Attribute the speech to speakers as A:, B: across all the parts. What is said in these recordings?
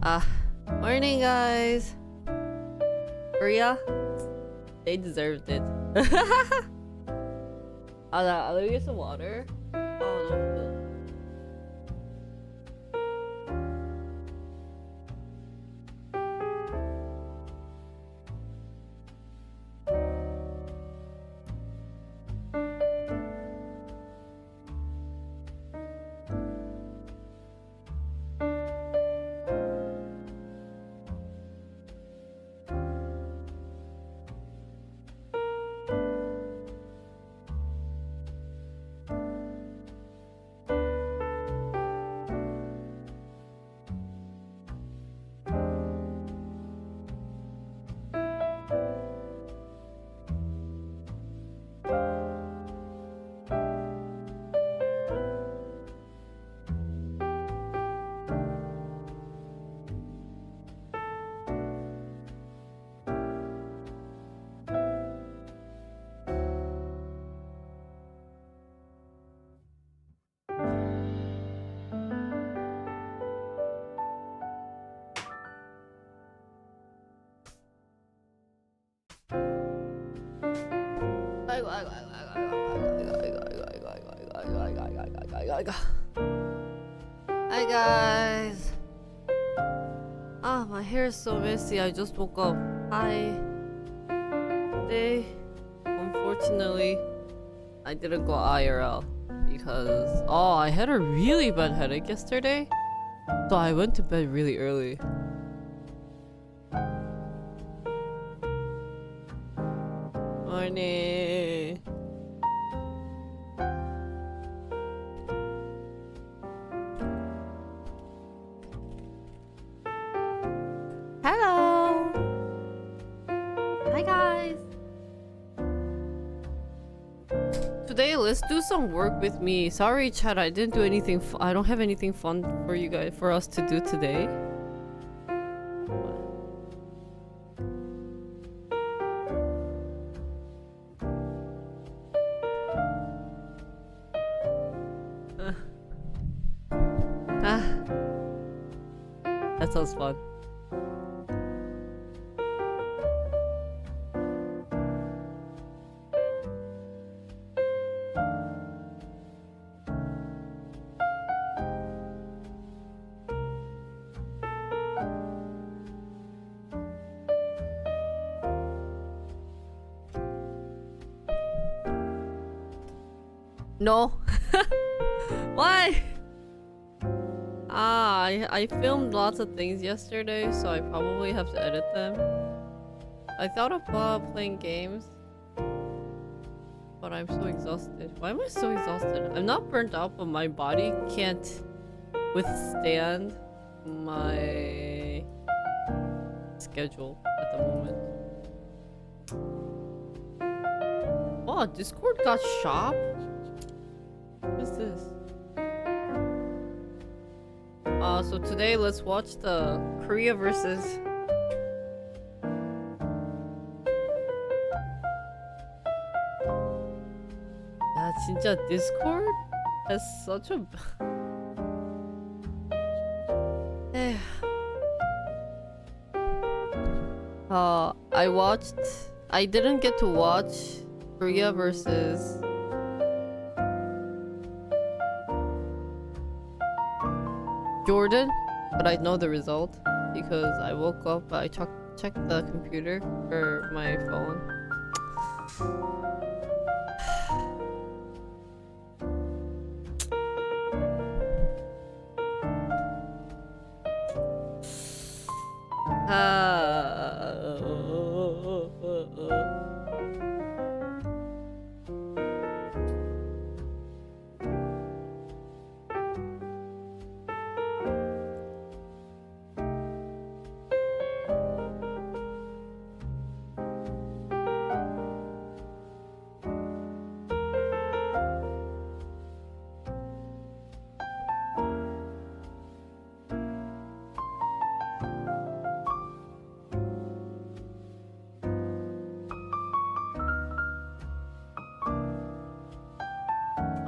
A: Ah, morning, guys. Korea, they deserved it. Let me get some water. Oh, no. 아이고, 아이고, 아이고, 아이고. Hi, guys. Ah, my hair is so messy. I just woke up. Hi. Today, unfortunately, I didn't go IRL because I had a really bad headache yesterday, so I went to bed really early. Morning. Hello. Hi, guys. Today, let's do some work with me. Sorry, chat, I didn't do anything. I don't have anything fun for you guys, for us to do today. That sounds fun. No. Why? I filmed lots of things yesterday, so I probably have to edit them. I thought about playing games, but I'm so exhausted. Why am I so exhausted? I'm not burnt out, but my body can't withstand my schedule at the moment. Oh, Discord got shop? What is this? So today let's watch the Korea versus 진짜 Discord has such a I didn't get to watch Korea versus Jordan, but I know the result because I woke up, I checked the computer or my phone.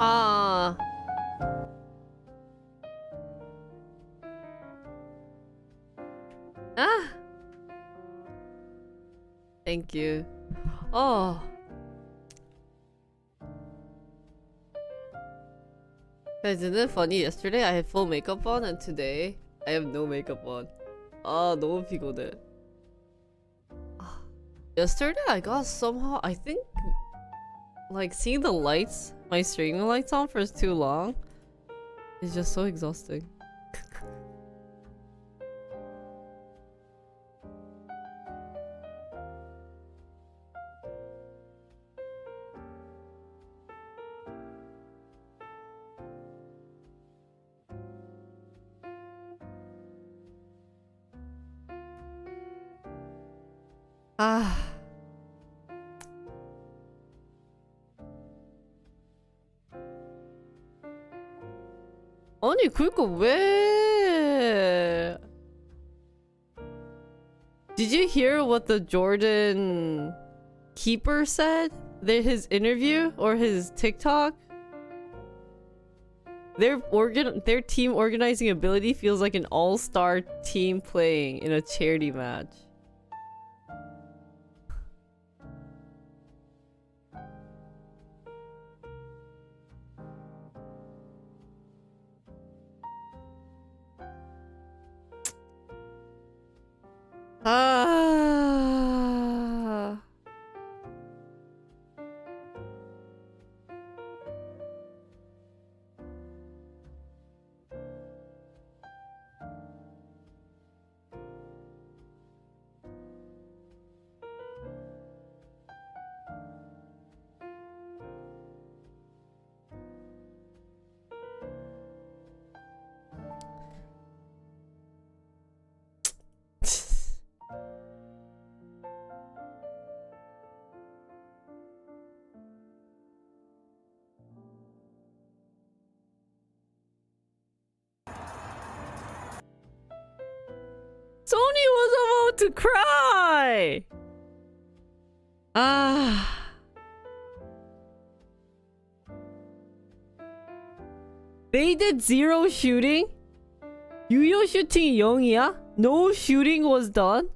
A: Ah. Thank you. Oh. Guys, isn't it funny? Yesterday I had full makeup on and today I have no makeup on. 아, 너무 피곤해. Yesterday I got somehow, I think, like seeing the lights, my streaming lights on for too long is just so exhausting. 아. 아니 그니까 왜? Did you hear what the Jordan keeper said? His interview or his TikTok? Their team organizing ability feels like an all-star team playing in a charity match. 아. Sony was about to cry! Ah. They did 0 shooting? 유효 슈팅이 0이야? No shooting was done?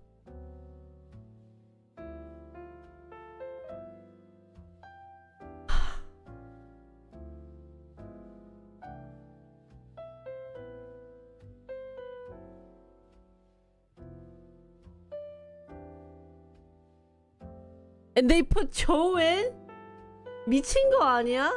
A: And they put Cho in? 미친 거 아니야?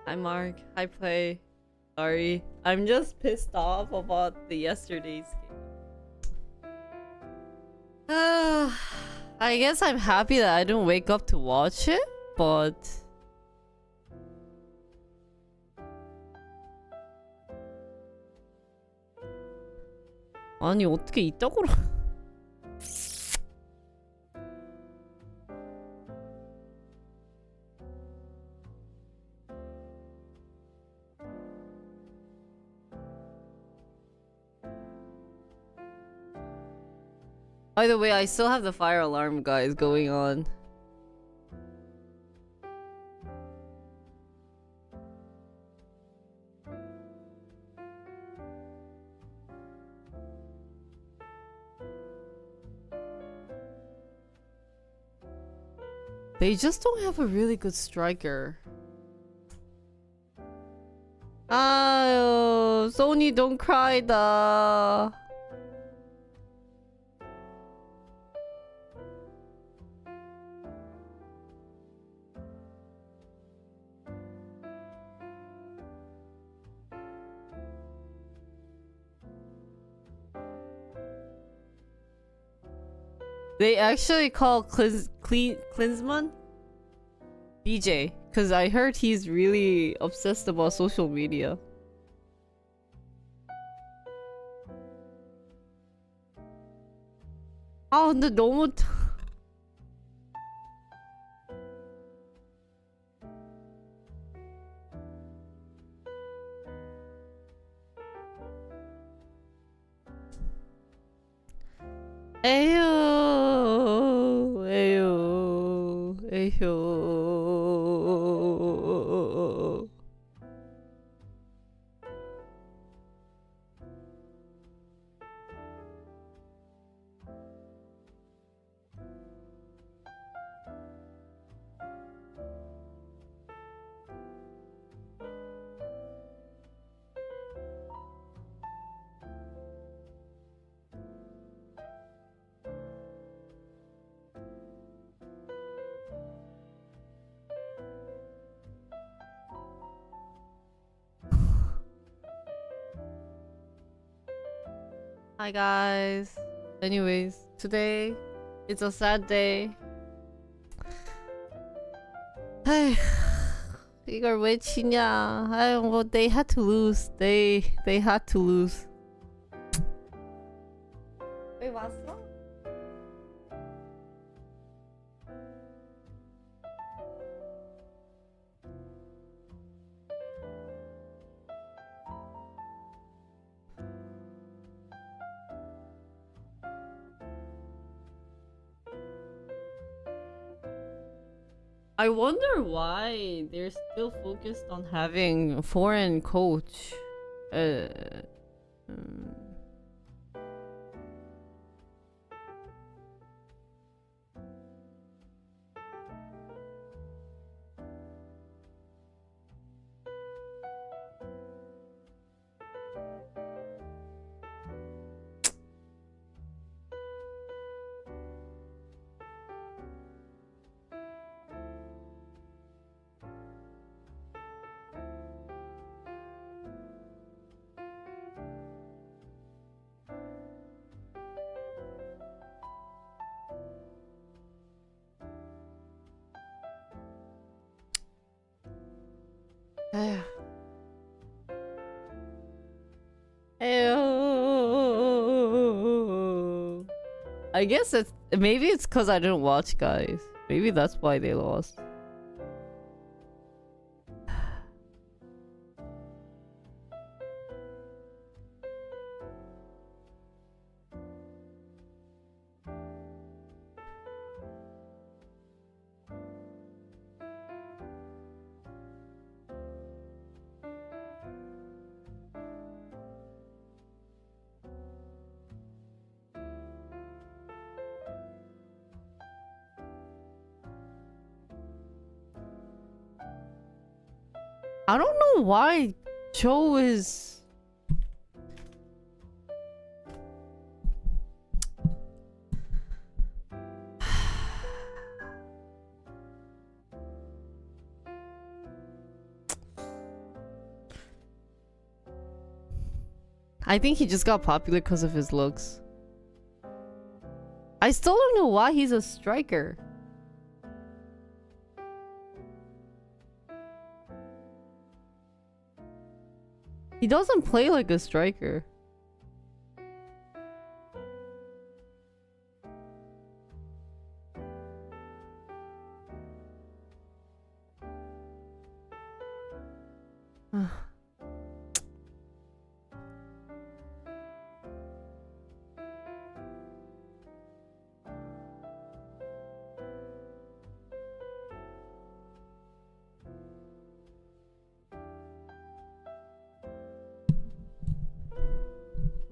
A: Hi Mark, hi Play. Sorry, I'm just pissed off about the yesterday's game. I guess I'm happy that I didn't wake up to watch it, but 아니 어떻게 이따구로 By the way, I still have the fire alarm, guys, going on. They just don't have a really good striker. 아유, Sony don't cry 다. They actually call Klinsmann BJ, because I heard he's really obsessed about social media. 아 근데 너무 에휴 에휴 에휴. Hi guys. Anyways, today it's a sad day. 에휴, 이걸 왜 치냐? 아유, 뭐 they had to lose. They had to lose. 왜 왔어? I wonder why they're still focused on having a foreign coach. Hmm. 에휴. 에휴. I guess it's maybe it's because I didn't watch, guys. Maybe that's why they lost. I don't know why Joe is. I think he just got popular because of his looks. I still don't know why he's a striker. He doesn't play like a striker.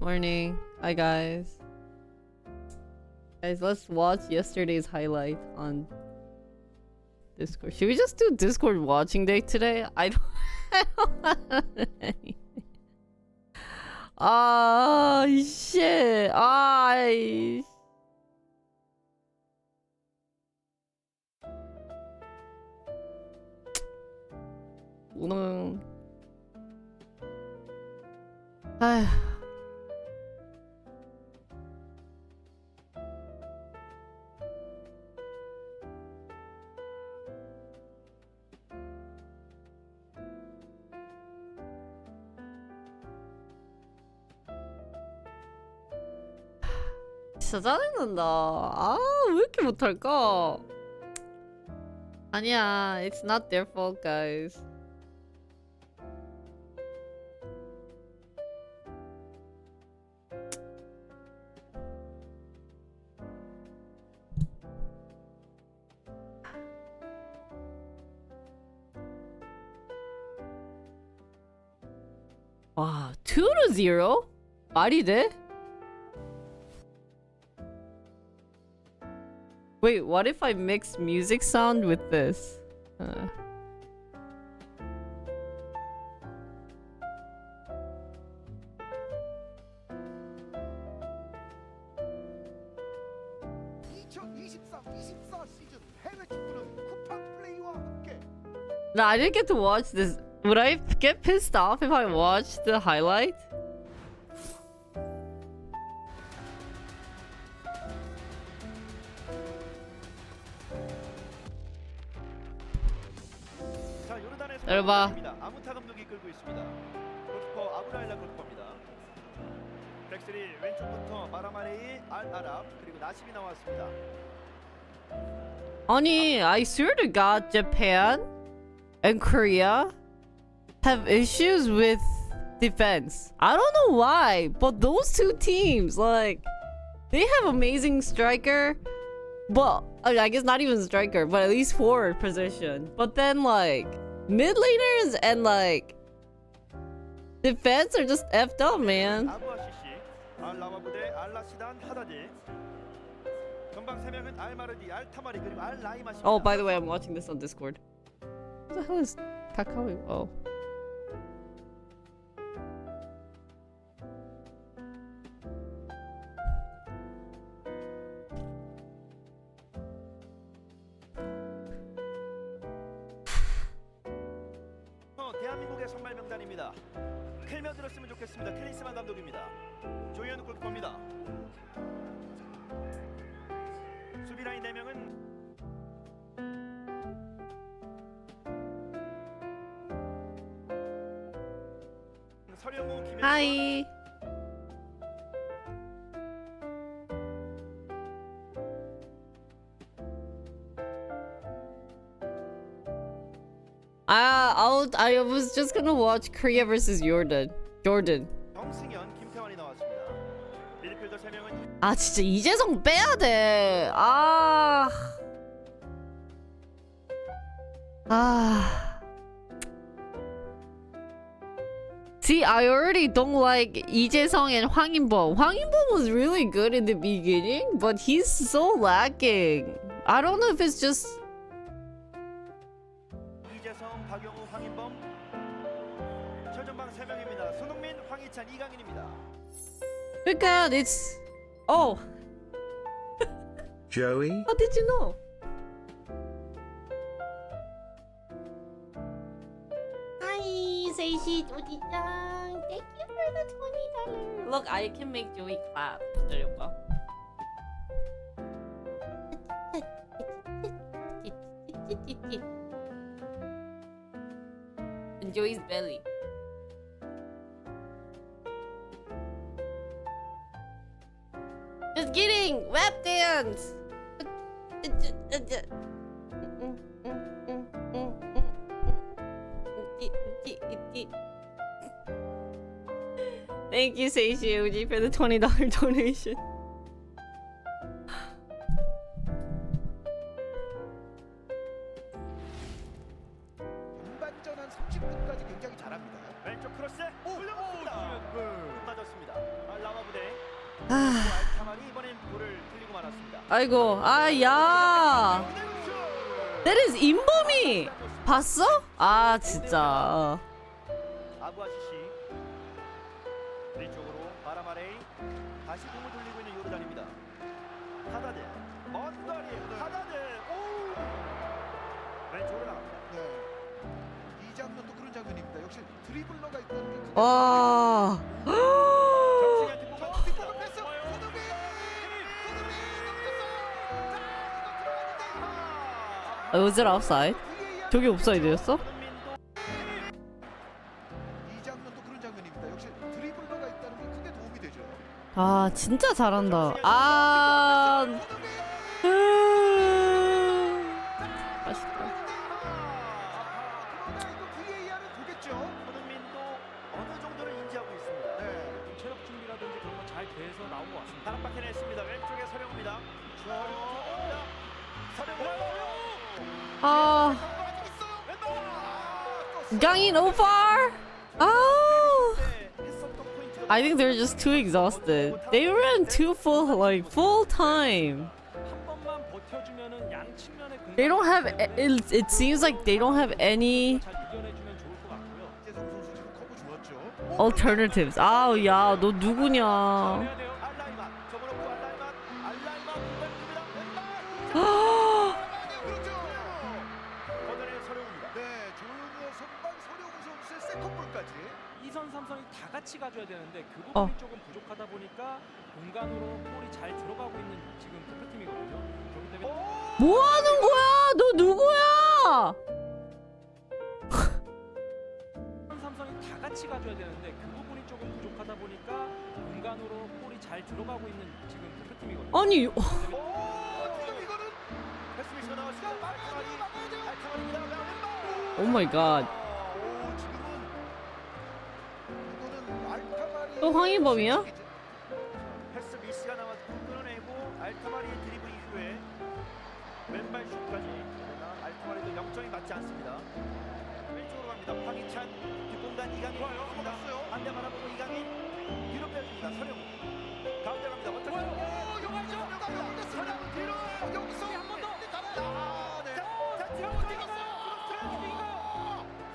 A: Morning. Hi guys. Guys, let's watch yesterday's highlight on Discord. Should we just do Discord watching day today? I don't, I don't have anything. Ah, shit. I. 오늘. 아휴. 진짜 짜증난다. 아, 왜 이렇게 못할까? 아니야, it's not their fault, guys. 와, 2-0? 말이 돼? Wait, what if I mix music sound with this? No, I didn't get to watch this. Would I get pissed off if I watched the highlight?
B: 자, 요르단의
A: 열봐.
B: 선수입니다. 아무타 감독이 끌고 있습니다. 골키퍼 아브라일라 골키퍼입니다. 백스리 왼쪽부터 마라마레이, 알 아랍 그리고 나심이 나왔습니다.
A: 아니, I swear to God, Japan and Korea have issues with defense. I don't know why, but those two teams, like, they have amazing striker, but I guess not even striker, but at least forward position. But then, like, mid laners and like defense are just effed up, man.
B: 아부아시시, 알 라마부데, 알 라시단, 하다디. 전방 세 명은 알 마르디, 알 타마리 그리고 알 라이마십니다.
A: Oh, by the way, I'm watching this on Discord. What the hell is Kakao? Oh.
B: 대한민국의 선발 명단입니다. 클며 들었으면 좋겠습니다. 클린스만 감독입니다. 조현 골키퍼입니다. 수비 라인 4명은 서령우, 김현수,
A: Hi. I was just gonna watch Korea versus Jordan.
B: 정승현, 김태환이 나왔습니다. 미드필더 3명은
A: 아 진짜 이재성 빼야 돼. See, I already don't like 이재성 and 황인범. 황인범 was really good in the beginning, but he's so lacking. I don't know if it's just
B: 이재성, 박영우, 황인범. 최전방 3명입니다. 손흥민, 황희찬, 이강인입니다.
A: because it's oh,
C: Joey?
A: how did you know? Hi, Seishi Doji-chan. Thank you for the $20. Look, I can make Joey clap. 기다려봐. And Joey's belly. Just kidding! Web dance! Thank you, Seishi Uji, for the $20 donation.
D: 전반전 한 30분까지 굉장히 잘합니다.
B: 왼쪽 크로스 올려봤습니다. 맞았습니다. 라마부데
A: 아,
B: 알타마리 이번엔 볼을 들리고 말았습니다.
A: 아이고, 야! That is 인범이! 봤어? 아, 진짜.
B: 아부아시시 뒤쪽으로 바라마레이 다시 공을 돌리고 있는 요르단입니다. 하다드 먼 거리 하다드 왼쪽으로 나갑니다.
D: 네. 이 장면도 그런 장면입니다. 역시 드리블러가 있다는 게 크게
A: 와.
B: 정승현 뒷공간
D: 뒷공간 패스! 손흥민! 손흥민 넘겼어요! 자, 이거 들어갔는데
A: Was it offside? 저게 옵사이드였어?
D: 이 장면도 그런 장면입니다. 역시 드리블러가 있다는 게 크게 도움이 되죠.
A: 아 진짜 잘한다. 아 맛있다.
D: 그러나 이거 VAR을 보겠죠.
B: 손흥민도 어느 정도는 인지하고 있습니다.
D: 네.
C: 체력 준비라든지 그런 건 잘 돼서 나온 것 같습니다.
B: 다른 바퀴 냈습니다. 왼쪽에 서령입니다. 서령.
A: 아 강인 오빠. 아. I think they're just too exhausted. They ran full time.
C: 한 번만 버텨주면은 양 측면의
A: They don't have. It seems like they don't have any
C: 잘 이겨내주면 좋을 것 같고요.
D: 이재성 선수 지금 커브 좋았죠.
A: alternatives. 아우 야, 너 누구냐?
C: 해야 돼요.
B: 알라이만 접어놓고 알라이만 공간입니다.
D: 그렇죠.
B: 거절의 서령입니다.
D: 네, 조용히의 선방 서령우 선수의 세컨볼까지.
C: 2선 3선이 다 같이 가줘야 되는데 그 부분이
A: 어.
C: 조금 부족하다 보니까 공간으로 볼이 잘 들어가고 있는 지금 대표팀이거든요. 그렇기 때문에
A: 뭐 하는 거야? 너 누구야?
C: 2선 3선이 다 같이 가줘야 되는데 그 부분이 조금 부족하다 보니까 공간으로 볼이 잘 들어가고 있는 지금 대표팀이거든요.
A: 아니
D: 지금 이거는
B: 패스미스가 나왔습니다. 알카마리입니다.
A: 오 마이 갓.
D: 지금은 이거는 알타마리
A: 또 황희범이야?
B: 패스 미스가 나왔고 끊어내고 알타마리의 드리블 이후에 왼발 슛까지. 그러나 알타마리도 0점이 맞지 않습니다. 왼쪽으로 갑니다. 황희찬 뒷공간 이강인 있습니다. 반대 바라보고 이강인 뒤로 빼줍니다. 서령우 가운데 갑니다. 원터치 서령우 뒤로
D: 여기서 한 번 더.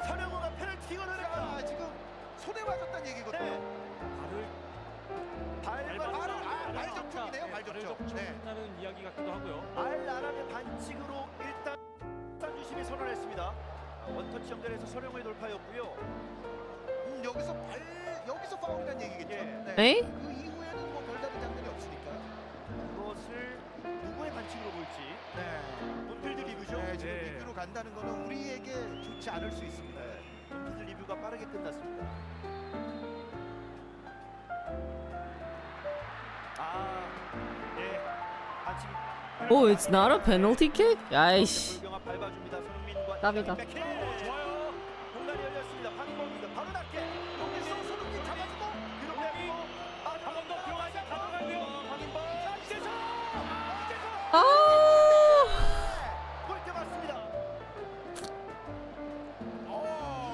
B: 서령우가 페널티킥을 넣습니다.
D: 지금 손에 맞았다는 얘기거든요.
B: 네.
C: 발
D: 접촉이네요, 발 접촉. 네.
C: 접촉이라는 이야기 같기도 하고요.
B: 알라람의 반칙으로 일단 주심이 선언했습니다. 원터치 연결해서 서령우의 돌파였고요.
D: 여기서 파울이라는 얘기겠죠.
B: 예.
D: 네.
A: 에이?
D: 그 이후에는 뭐 별다른 장면이 없으니까.
B: 그것을 누구의 반칙으로 볼지.
D: 네.
B: 논필드 리뷰죠.
D: 네, 지금
C: 네.
D: 리뷰로 간다는 거는 우리에게 좋지 않을 수 있습니다.
B: 논필드 리뷰가 빠르게 끝났습니다. 예, 반칙.
A: Oh, it's not a penalty kick? 아이씨.
B: 불경아 밟아줍니다. 손흥민과
A: 땀이다.
B: 백힐. 좋아요. 공간이 열렸습니다. 황희범입니다. 바로 낮게. 여기서 손흥민 잡아주고 뒤로 빼고 한 번 더 들어가야 가져가고요. 황희범. 이재성.
A: 아.
B: 골대 맞습니다.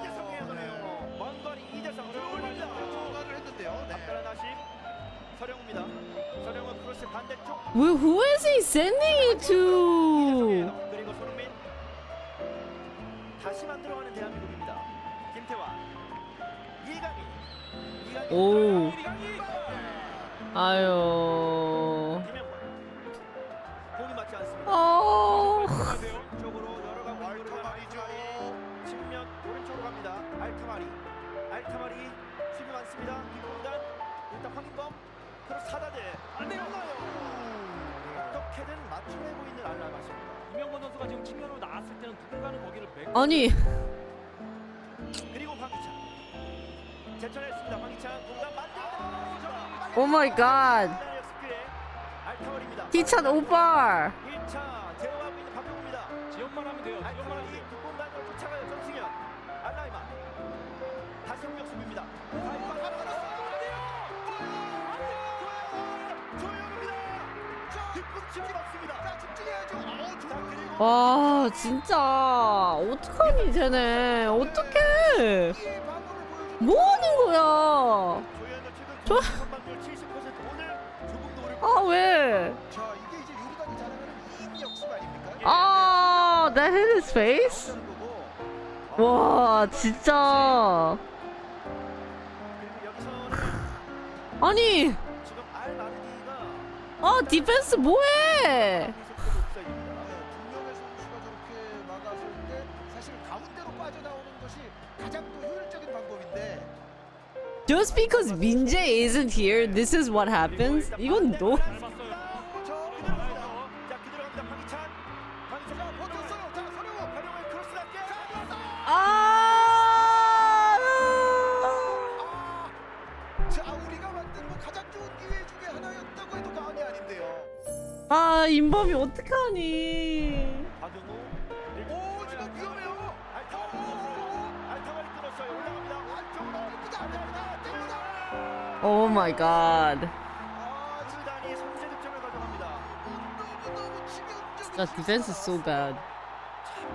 B: 이재성의 거네요. 먼 거리 이재성 들어올립니다.
D: 초과를 했는데요. 네.
B: 앞다란 아심 서령우입니다. 서령우 크로스 반대쪽.
A: Who is he sending it to?
B: 그리고 손흥민 다시 만들어가는 대한민국입니다. 김태환 이강인
A: 오.
B: 이강인
A: 아유.
B: 김영권 공이 맞지 않습니다.
A: 어.
B: 쪽으로 열어가고
D: 알타마리죠.
B: 측면 오른쪽으로 갑니다. 알타마리 수비 많습니다. 뒷공간 일단 황인범 크로스 하다대 안 되나요? 어떻게든 맞춰내고 있는 알라마십니다.
C: 이명권 선수가 지금 측면으로 나왔을 때는 누군가는 거기를 메고
A: 아니.
B: 그리고 황희찬 제쳐냈습니다. 황희찬 공간 만들다.
A: 오 마이 갓.
B: 알타마리입니다.
A: 희찬 오빠.
B: 1차 제어하고 있는 박병호입니다.
C: 지연만 하면 돼요. 지연만 하면
B: 알타마리
C: 돼요.
B: 뒷공간으로 쫓아가요. 정승현 알라이만 다시 공격수입니다. 조현우입니다. 뒷꿈치로 막습니다.
D: 자, 집중해야죠.
B: 자, 그리고
A: 와 진짜 어떡하니 쟤네. 어떡해.
D: 이 방법을 보여주는
A: 뭐 하는 거야?
B: 조현우 최근 선방률 70% 오늘 조금도 오를
A: 아 왜?
D: 자, 이게 이제 요르단이 자랑하는 이미 역습 아닙니까?
A: 아, that hit his face?
B: 나온다는 거고.
A: 와, 진짜.
B: 그리고 여기서는
A: 아니,
B: 지금 알마르디가
A: 아, 디펜스 뭐해?
B: 옵사이드입니다.
D: 두 명의 선수가 저렇게 막았을 때 사실 가운데로 빠져나오는 것이 가장 또 효율적인 방법인데
A: Just because 민재 isn't here, this is what happens? 이건 너.
B: 자, 그대로 갑니다. 자, 그대로 갑니다. 황희찬. 황희찬
D: 버텼어요. 자, 서령우.
B: 활용을 크로스 낮게.
A: 아!
D: 자, 우리가 만든 뭐 가장 좋은 기회 중에
A: 아 인범이 어떡하니?
B: 박용우.
D: 오 지금 위험해요.
B: 알타바리 끊었어요. 올라갑니다.
D: 안쪽으로 옵니다. 안 됩니다. 됩니다.
A: 오 마이 갓.
B: 수단이 선제 득점을 가져갑니다.
D: 너무 치명적인
A: 진짜 디펜스 so bad.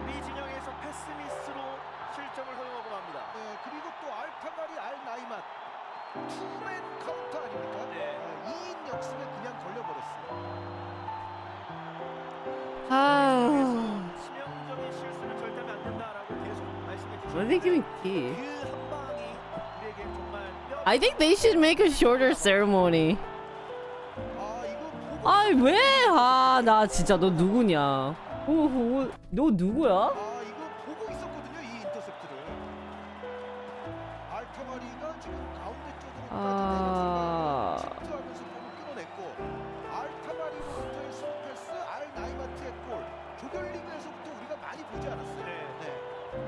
B: 미 진영에서 패스 미스로 실점을 허용하고 맙니다.
D: 네, 그리고 또 알타마리 알나이맛 투맨 카운터 아닙니까?
B: 네.
D: 2인 역습에 그냥 걸려버렸어요.
A: 아.
B: 치명적인 실수는 절대 하면 안 된다라고 계속 말씀해
A: What are they
B: 주셨는데
A: giving key?
B: 그한 방이 우리에게 정말
A: I think they should make a shorter ceremony.
D: 이거 보고
A: 아 왜? 아 나 진짜 너 누구냐? 너 누구야?
D: 이거 보고 있었거든요. 이 인터셉트를. 알타마리가 지금 가운데 쪽으로까지
A: 아.
D: 침투하면서 볼을 끊어냈고 알타마리로부터의 스패스 알나이마트의 골 조별리그에서부터 우리가 많이 보지 않았어요.
B: 네.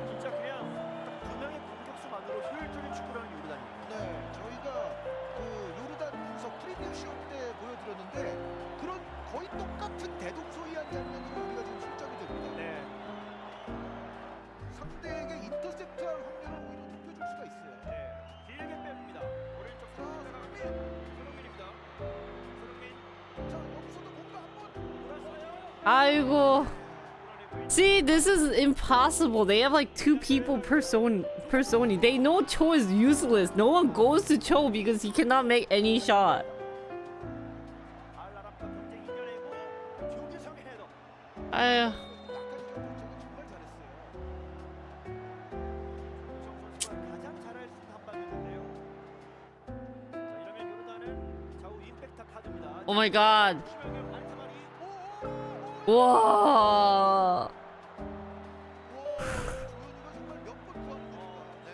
B: 진짜 그냥 딱 두 명의 공격수만으로 효율적인 축구를 하는 요르단입니다.
D: 네, 저희가 그 요르단 분석 프리뷰 쇼 때 보여드렸는데 그런 거의 똑같은 대동소이한 장면으로 우리가 지금 출정이 됩니다.
B: 네.
D: 상대에게 인터셉트할 확률을 오히려 높여줄 수가 있어요.
B: 네. 길게 뺍니다. 오른쪽 선수가 손흥민입니다. 손흥민
D: 자, 여기서도 뭔가 한번
B: 돌았어요.
A: 아이고.
B: 몰아내고
A: See, this is impossible. They have like two people per personi. They know Cho is useless. No one goes to Cho because he cannot make any shot.
B: 알라람과 경쟁 이겨내고 조규성의 헤더.
A: 아유.
D: 약간 이 정도 정말 잘했어요.
B: 조규성 선수가 가장 잘할 수 있는 한 방이었는데요. 자, 이러면 요르단은 좌우 임팩트 카드입니다.
A: Oh my god.
B: 조심하게 알타마리.
A: 와.
D: 조현우가 정말 몇번 구합니다. 네.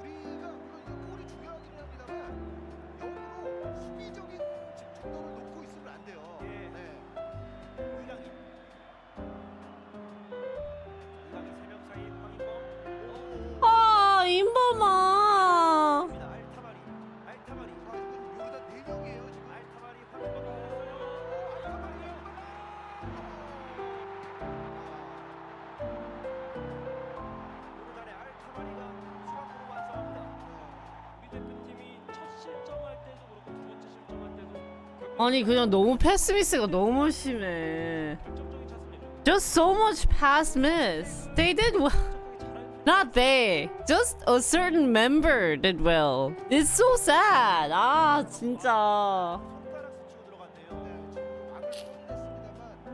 D: 우리가 물론 이 골이 중요하긴 합니다만 역으로 수비적인 집중도를 놓고 있으면 안 돼요.
B: 예.
D: 네.
B: 이강인. 이강인 3명 사이 황인범.
A: 아, 임범아.
B: 알타마리. 알타마리.
D: 이건 요르단 4명이에요 지금.
B: 알타마리 황인범 걸렸어요. 요르단의 알타마리가 추가골을 완성합니다.
C: 우리 대표팀이 첫 실점할 때도 그렇고 두 번째 실점할 때도 결국
A: 아니 그냥 너무 패스 미스가 너무 심해.
C: 결정적인 차선을 좀
A: Just so much pass miss. They did well.
C: 적극적으로 잘할
A: Not they. Just a certain member did well. It's so sad. 아 진짜.
B: 손가락 스치고 들어갔네요.
D: 네, 지금 막을 뻔했습니다만 여기서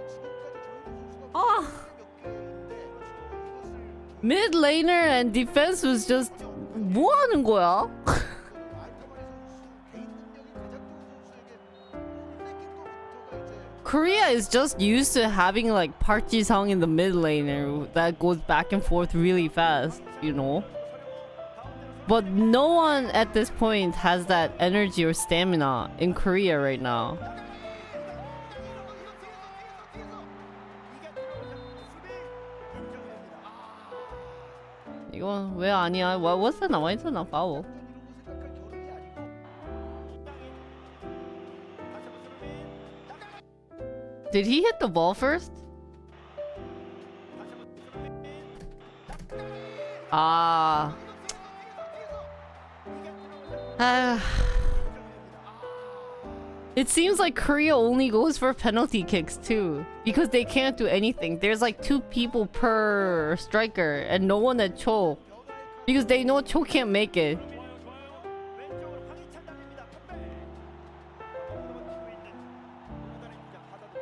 D: 지금까지 조현우 선수가
A: 아.
D: 몇 개인데 이것을
A: Mid laner and defense was just 뭐 하는 거야?
D: 알타마리 선수 개인 능력이 가장 좋은 선수에게 뺏긴 것부터가 이제
A: Korea is just used to having like Park Ji-sung in the mid laner that goes back and forth really fast, you know. But no one at this point has that energy or stamina in Korea right now. 이건 왜 아니야? What's that 나와 있잖아, 파울.
D: 이런 거 생각할 겨를이 아니고
A: Did he hit the ball first? 아. Ah. It seems like Korea only goes for penalty kicks too, because they can't do anything. There's like 2 people per striker and no one at Cho, because they know Cho can't make it.
B: 왼쪽으로 황희찬 달립니다. 컴백. 넘어가고 있는 요르단의 주장 하다도.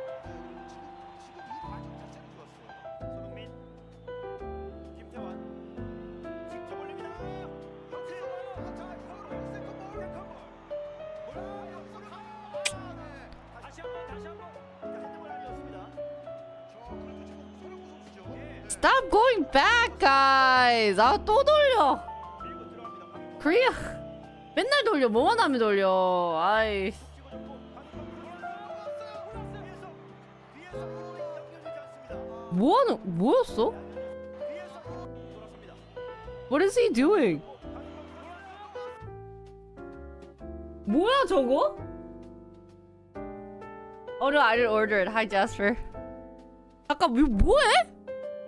D: 지금 이 과정 자체는 좋았어요.
B: 손흥민. 김태환. 직접 올립니다. 다시 한번 핸드볼 아니었습니다.
A: Stop going back, guys. 아, 또 돌려.
B: 밀고 들어갑니다. 황인범.
A: Korea. 맨날 돌려. 뭐만 하면 돌려. 아이.
B: 찍어줬고 황인범 뒤에서 연결되지 않습니다.
A: 뭐였어?
B: 뒤에서 돌아섭니다.
A: What is he doing? 뭐야 저거? Oh no, I didn't order it. Hi Jasper. 잠깐 이거 뭐해?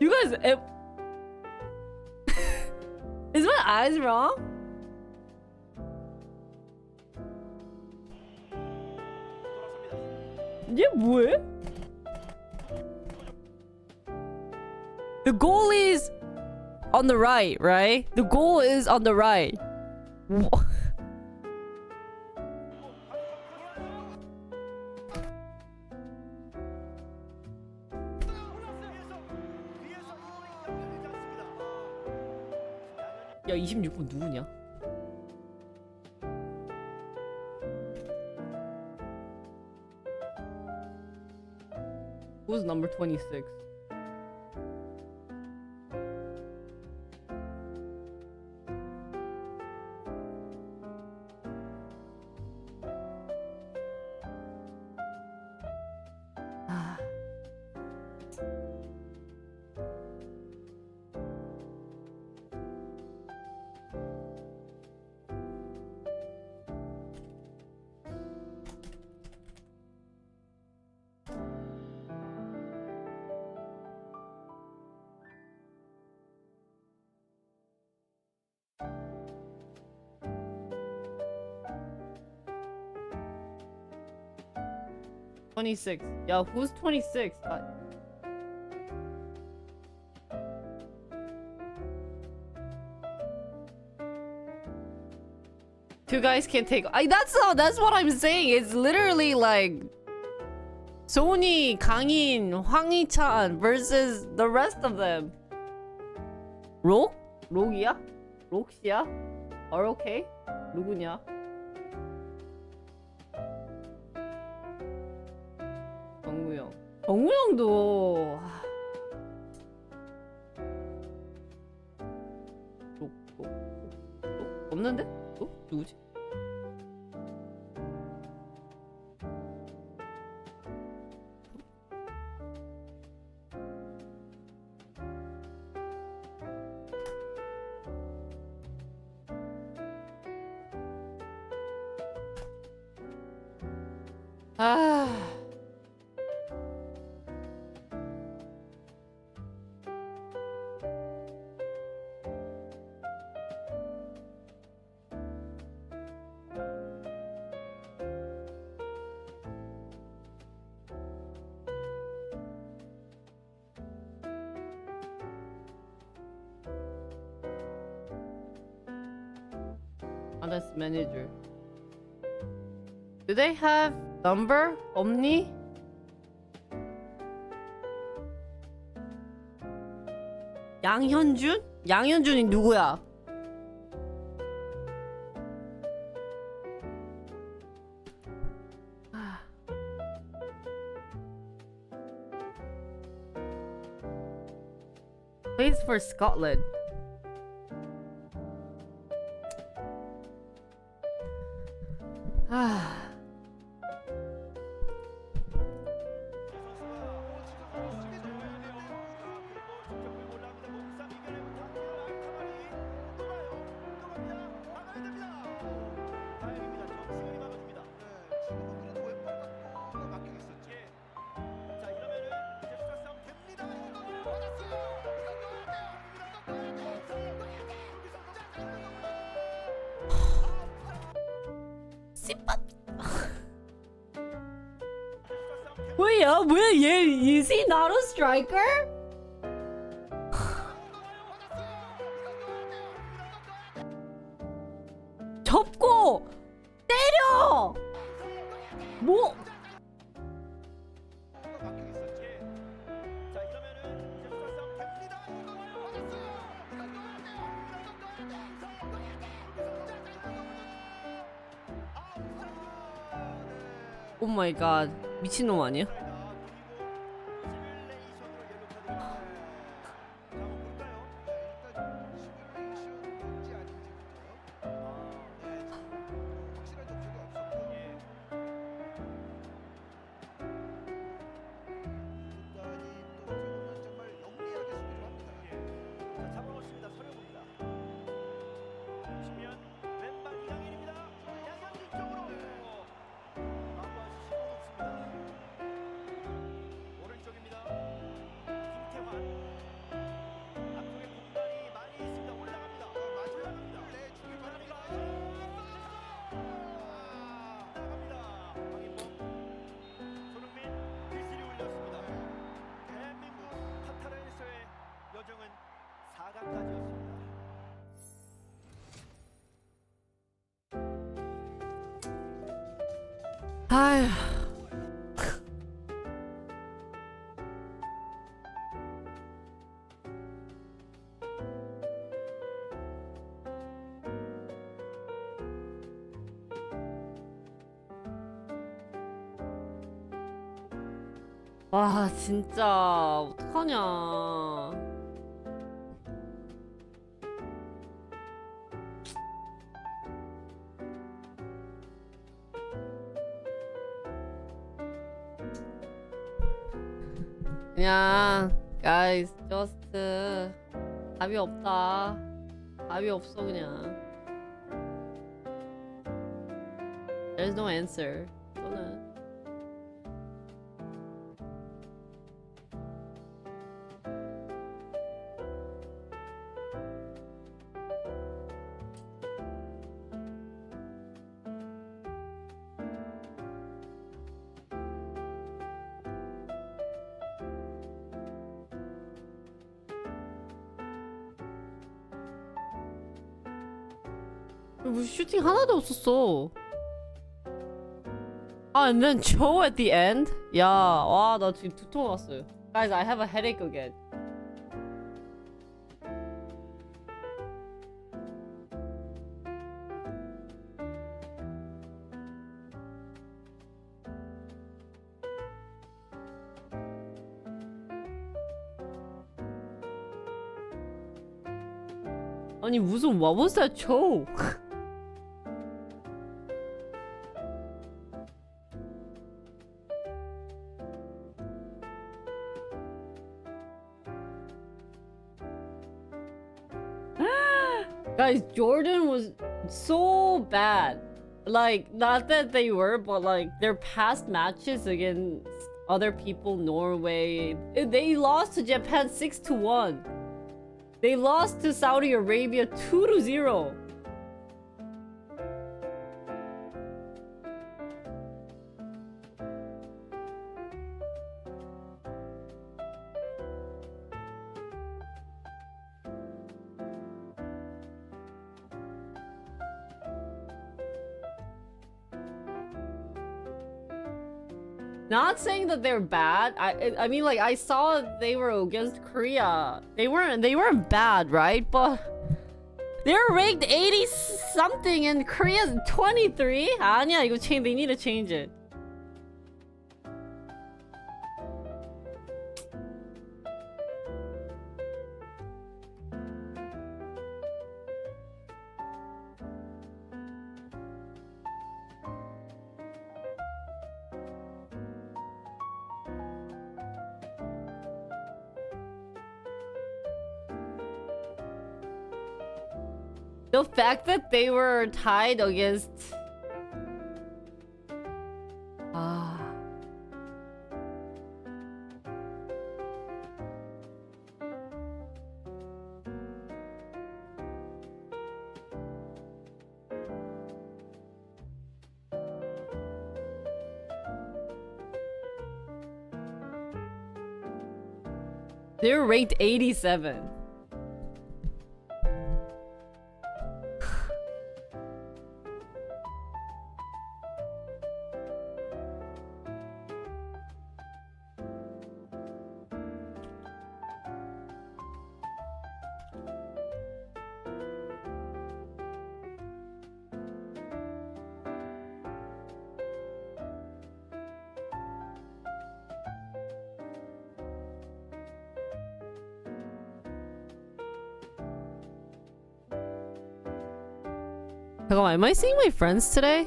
A: You guys Is my eyes wrong? 얘 뭐해? The goal is on the right, right? The goal is on the right. 야, 26분 누구냐? Who's number 26? 아. (26) 야, who's 26? Two guys can't take. That's what I'm saying. It's literally like Sony, 강인, 황희찬 versus the rest of them. 록? 록이야? 록시야? ROK? 누구냐? 정우영. 정우영도 록 없는데? 누구지? 아. That's manager. Do they have number? 없니? 양현준? 양현준이 누구야? Plays for Scotland. 아. 뭐야? 왜 얘 is he not a striker? 접고 때려. 뭐? 오 마이 갓. 미친놈 아니야? 아휴. 와 진짜 어떡하냐. 그냥 guys just 답이 없다. 답이 없어 그냥. There's no answer. 저는 뭐 슈팅 하나도 없었어. 아, and then Joe at the end? 야, 와, 나 지금 두통 왔어요. Guys, I have a headache again. 아니 무슨 what was that Joe? Guys, Jordan was so bad. Like, not that they were, but like their past matches against other people, Norway, they lost to Japan 6-1. They lost to Saudi Arabia 2-0. Not saying that they're bad. I mean, like, I saw they were against Korea. They weren't bad, right? But they're ranked 80 something and Korea's 23. 아니야, 이거 change. They need to change it. The fact that they were tied against they're ranked 87. 잠깐만, am I seeing my friends today?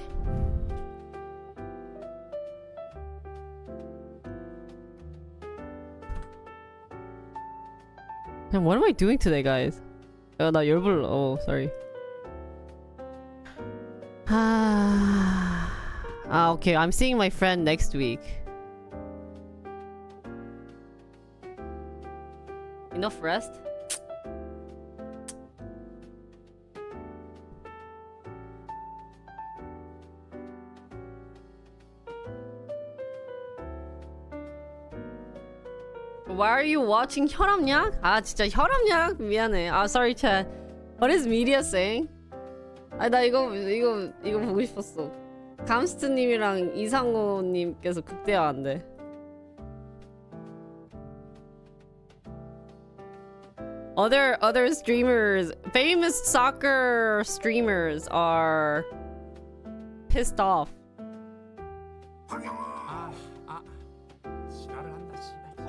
A: And what am I doing today, guys? 나 열불. Oh, sorry. Okay. I'm seeing my friend next week. Enough rest? Why are you watching 혈압약? 아 진짜 혈압약? 미안해. 아 sorry chat. What is media saying? 아 나 이거 보고 싶었어. 감스트님이랑 이상호님께서 극대화한대. Other streamers, famous soccer streamers are pissed off.
C: 지랄을 한다 씨발.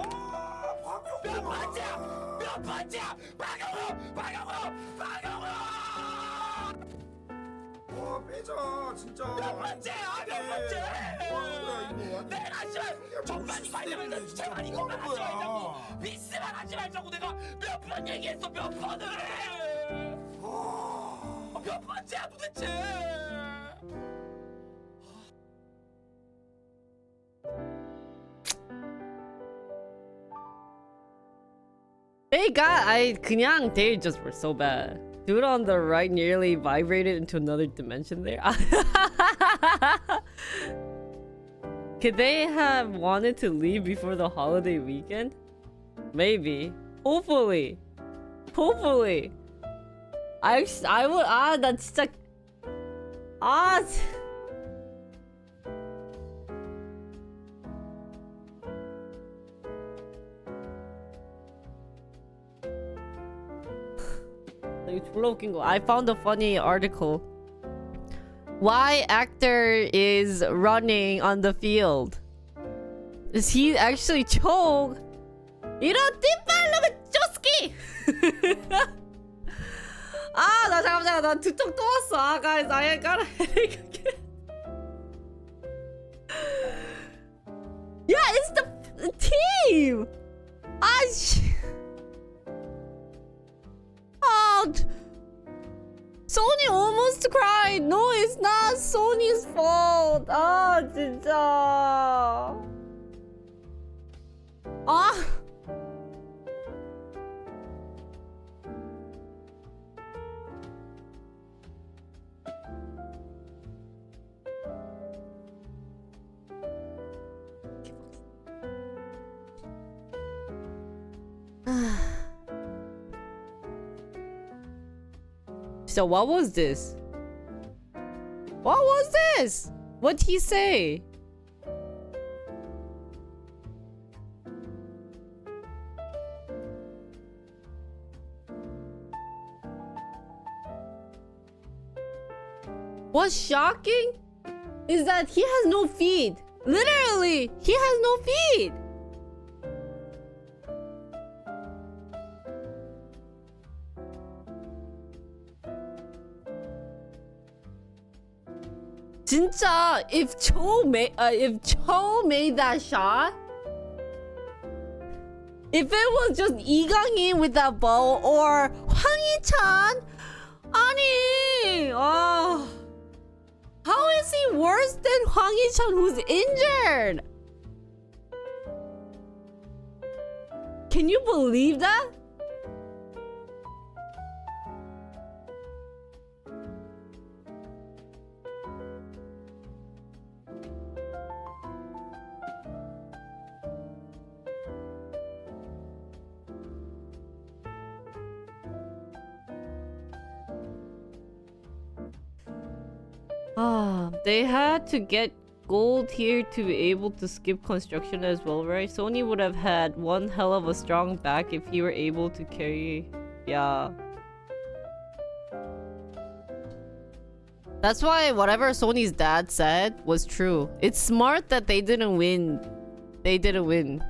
E: 빼자 진짜 몇 번째야 몇 번째 내가 정말 이거 하려면 제발 이거만 하지 말자고 미스만 하지 말자고 내가 몇 번 얘기했어 몇 번을 몇 번째야 도대체
A: they just were so bad. Dude on the right nearly vibrated into another dimension there. Could they have wanted to leave before the holiday weekend? Maybe. Hopefully. Hopefully. I would. 나 진짜. 이거 졸라 웃긴 거. I found a funny article. Why actor is running on the field? Is he actually choke? 이런 띠빨로가 쪼스키! 나 잠깐만 나 두통 또 왔어. guys, I gotta headache again. Yeah, it's the team. 씨. Sony almost cried. No, it's not Sony's fault. 진짜. So what was this? What was this? What'd he say? What's shocking is that he has no feet. Literally, he has no feet. 진짜, if Cho made that shot, if it was just Lee Gang-in with that ball or Hwang Hee-chan, how is he worse than Hwang Hee-chan who's injured? Can you believe that? They had to get gold here to be able to skip construction as well, right? Sony would have had one hell of a strong back if he were able to carry. Yeah. That's why whatever Sony's dad said was true. It's smart that they didn't win. They didn't win.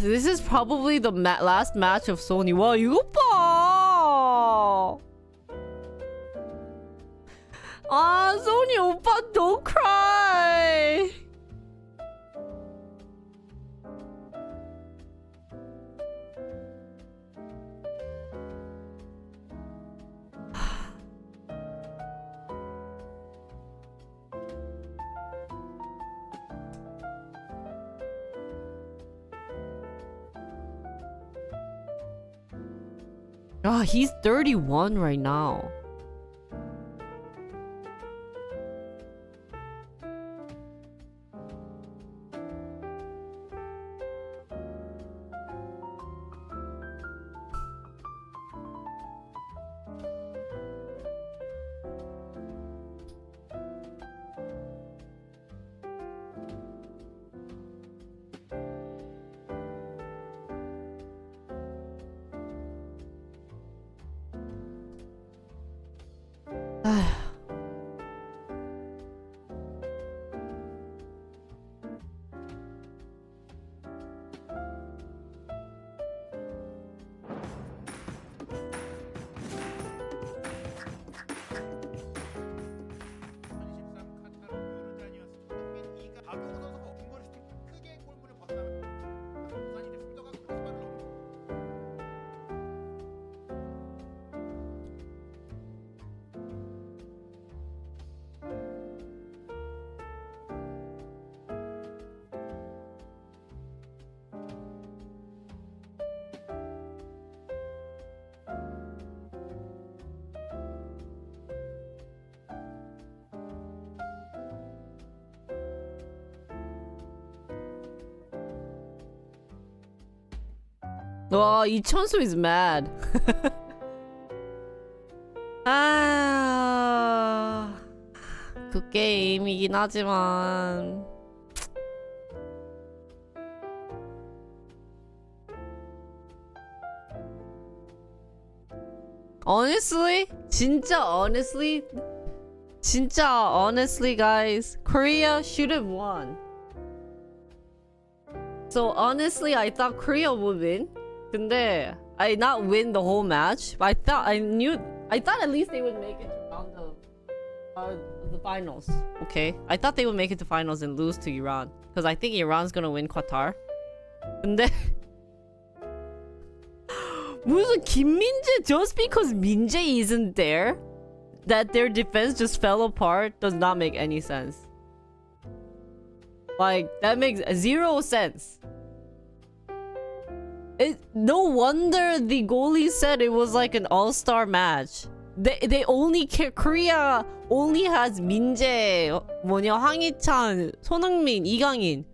A: This is probably the last match of Sony. 와, 이거 봐! Sony 오빠, don't cry! He's 31 right now. 와, 이천수 is mad. 아, 그 게임이긴 하지만. Honestly, honestly, guys, Korea should have won. So honestly, I thought Korea would win. 근데 I not win the whole match, but I thought at least they would make it to round of the finals. Okay, I thought they would make it to finals and lose to Iran because I think Iran's gonna win Qatar. 근데 무슨 김민재 just because Minjae isn't there, that their defense just fell apart does not make any sense. Like that makes zero sense. No wonder the goalie said it was like an all-star match. They only Korea only has 민재, 황희찬, 손흥민, 이강인.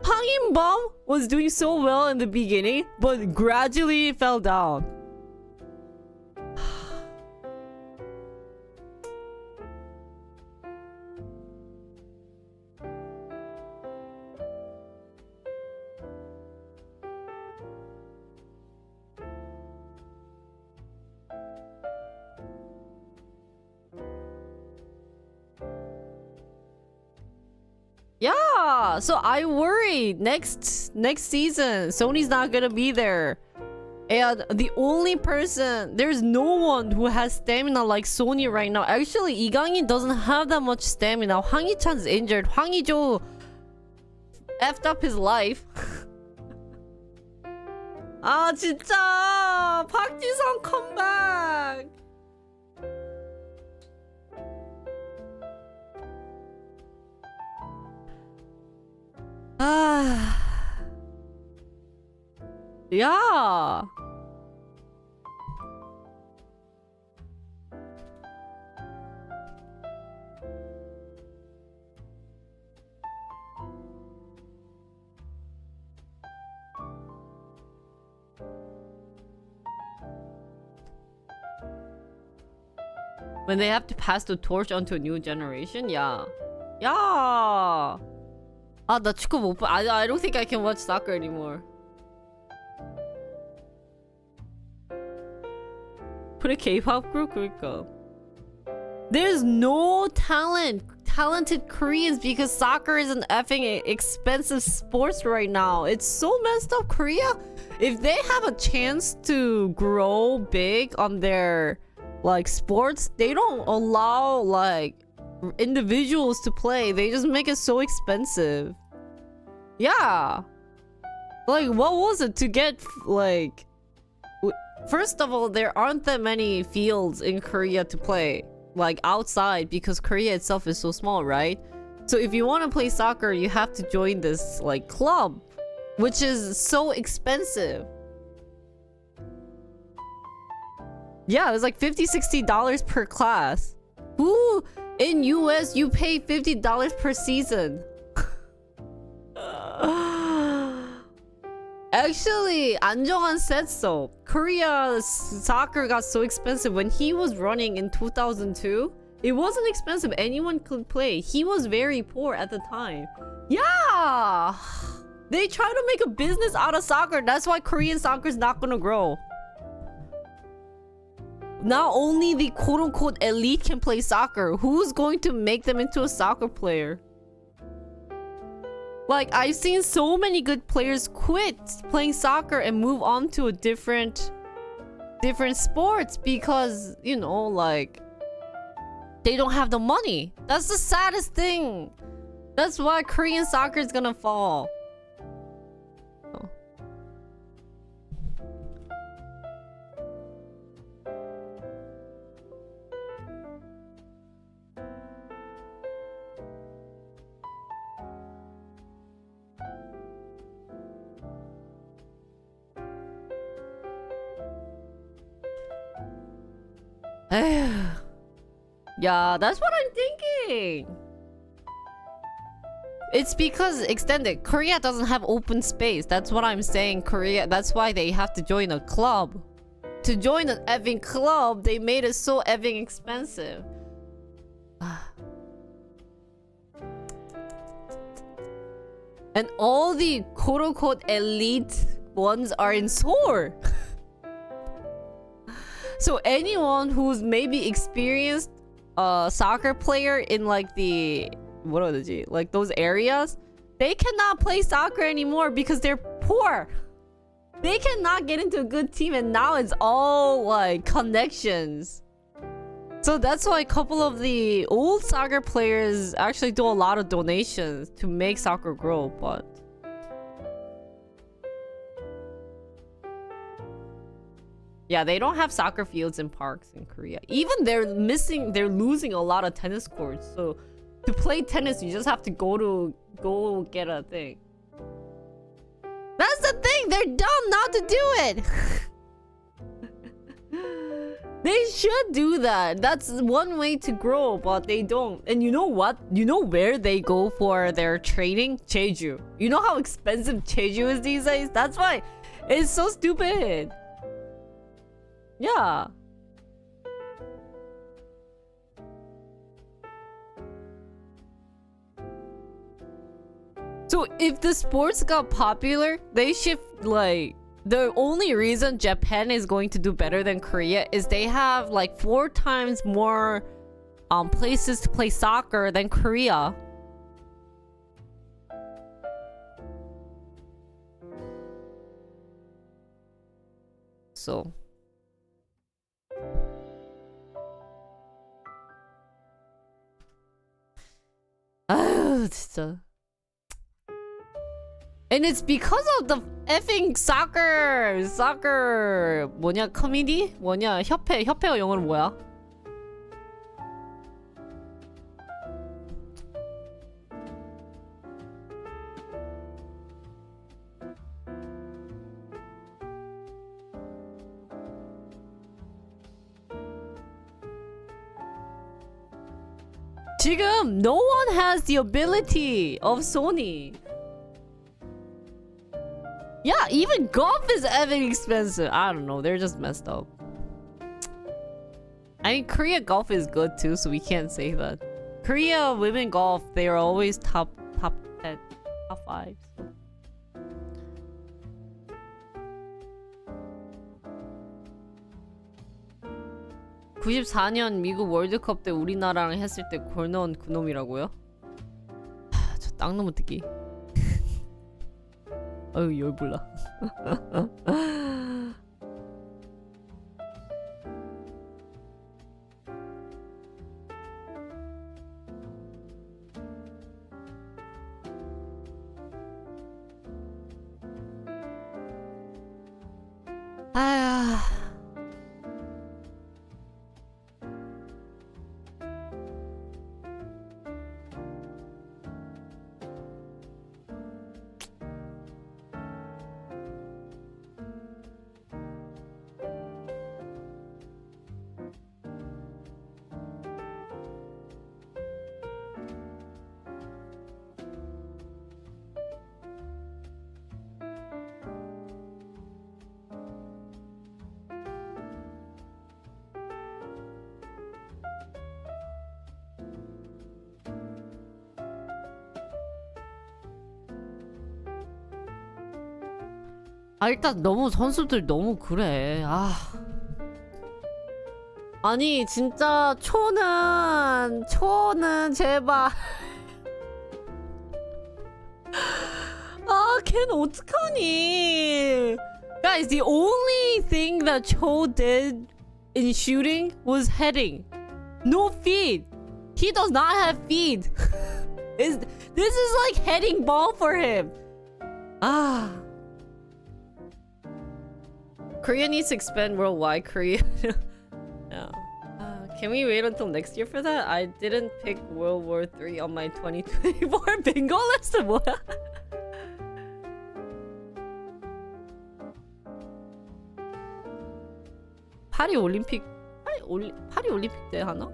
A: 황인범 was doing so well in the beginning, but gradually fell down. Yeah, so I worry next season Sony's not gonna be there, and the only person, there's no one who has stamina like Sony right now. Actually, 이강인 doesn't have that much stamina. Hwang Hee-chan's injured. Hwang Hee-jo effed up his life. 아 진짜 박지성 컴백. 아, 야. When they have to pass the torch onto a new generation, yeah. 야. 아, 나 축구 못 봐. I don't think I can watch soccer anymore. 그래, K-pop group? 그러니까. There's no talented Koreans because soccer is an effing expensive sports right now. It's so messed up. Korea, if they have a chance to grow big on their like sports, they don't allow like individuals to play. They just make it so expensive. Yeah, like what was it to get like first of all, there aren't that many fields in Korea to play like outside because Korea itself is so small, right? So if you want to play soccer, you have to join this like club, which is so expensive. Yeah, it's like $50-$60 per class. Who in US you pay $50 per season? Actually, 안정환 said so. Korea's soccer got so expensive when he was running in 2002. It wasn't expensive. Anyone could play. He was very poor at the time. Yeah! They try to make a business out of soccer. That's why Korean soccer is not gonna grow. Not only the quote-unquote elite can play soccer, who's going to make them into a soccer player? Like, I've seen so many good players quit playing soccer and move on to a different sports because, you know, like, they don't have the money. That's the saddest thing. That's why Korean soccer is gonna fall. Oh. Yeah, that's what I'm thinking. It's because extended. Korea doesn't have open space. That's what I'm saying. Korea. That's why they have to join a club. To join an effing club, they made it so effing expensive. And all the quote-unquote elite ones are in Seoul. So anyone who's maybe experienced a soccer player in like the like those areas, they cannot play soccer anymore because they're poor. They cannot get into a good team, and now it's all like connections. So that's why a couple of the old soccer players actually do a lot of donations to make soccer grow, but yeah, they don't have soccer fields and parks in Korea. Even they're losing a lot of tennis courts. So to play tennis, you just have to go get a thing. That's the thing, they're dumb not to do it. They should do that. That's one way to grow, but they don't. And you know what? You know where they go for their training? Jeju. You know how expensive Jeju is these days? That's why it's so stupid. Yeah. So if the sports got popular, they should like the only reason Japan is going to do better than Korea is they have like 4 times more places to play soccer than Korea. So 아유 진짜. And it's because of the effing soccer 뭐냐 커미디? 뭐냐 협회가 영어로 뭐야? 지금 no one has the ability of Sony. Yeah, even golf is effing expensive. I don't know, they're just messed up. I mean, Korea golf is good too, so we can't say that. Korea women golf, they are always top 10, top 5. So. (94년) 미국 월드컵 때 우리나라랑 했을 때 골 넣은 그놈이라고요? 저 땅놈의 듣기. 아유 열불나. 아야. 아 일단 너무 선수들 너무 그래. 아 아니 진짜 초는 제발. 아 걔는 어떡하니. Guys, the only thing that Cho did in shooting was heading. No feed. He does not have feed. This is like heading ball for him. Ah. Korea needs to expand worldwide. Korea. Yeah. Can we wait until next year for that? I didn't pick World War 3 on my 2024 bingo list. 뭐야? 파리 올림픽 때 하나?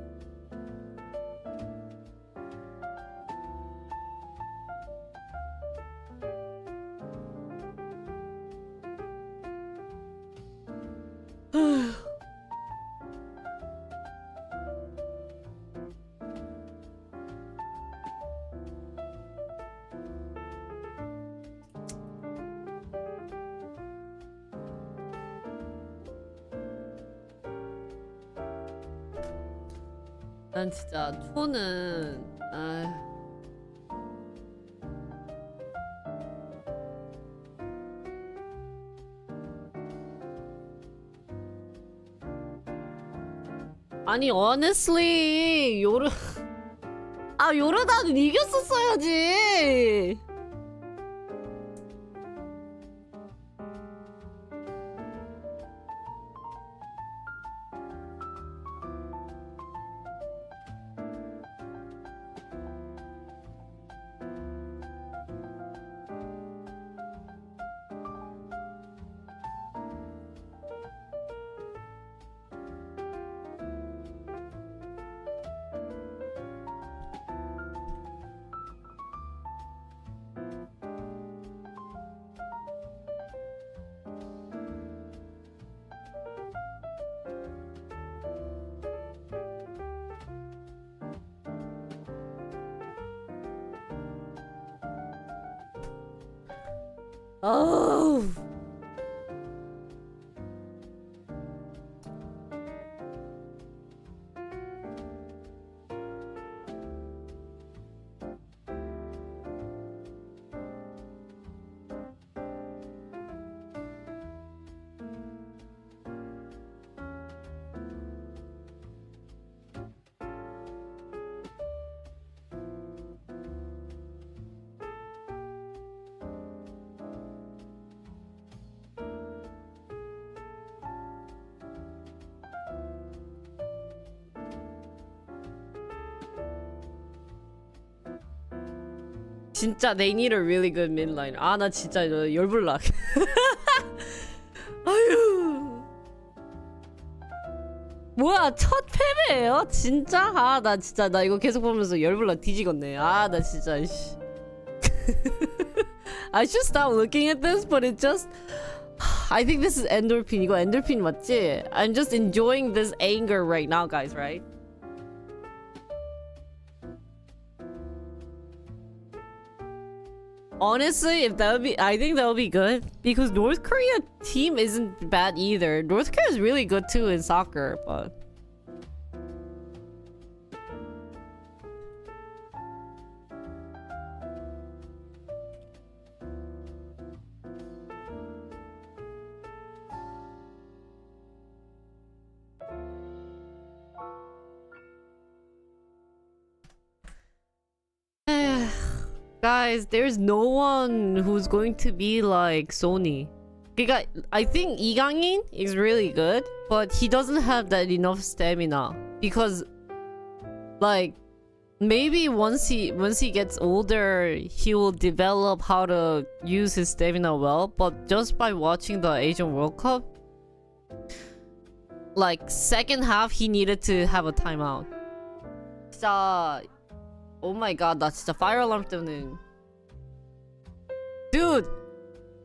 A: 난 진짜 초는 아니 honestly 요르단은 이겼었어야지. 어우. 진짜 they need a really good midliner. 아, 나 진짜 열불나. 아유. 뭐야, 첫 패배예요? 진짜? 아, 나 진짜 나 이거 계속 보면서 열불나 뒤지겠네. 아, 나 진짜 씨. I should stop looking at this, but it just I think this is endorphin. 이거 endorphin 맞지? I'm just enjoying this anger right now, guys, right? Honestly, if that would be, I think that would be good because North Korea team isn't bad either. North Korea is really good too in soccer, but guys, there's no one who's going to be like Sony. I think Lee Gang-in is really good, but he doesn't have that enough stamina because, like, maybe once he gets older, he will develop how to use his stamina well. But just by watching the Asian World Cup, like second half, he needed to have a timeout. 진짜. Oh my god, 나 진짜 fire alarm 때문에. Dude,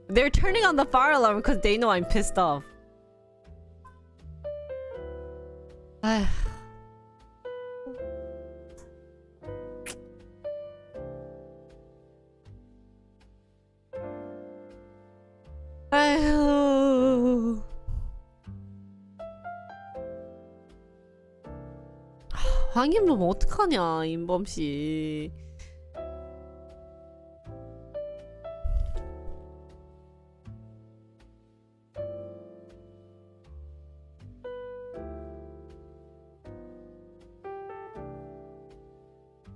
A: they're turning on the fire alarm because they know I'm pissed off. 아휴. 황인범 어떡하냐, 인범씨.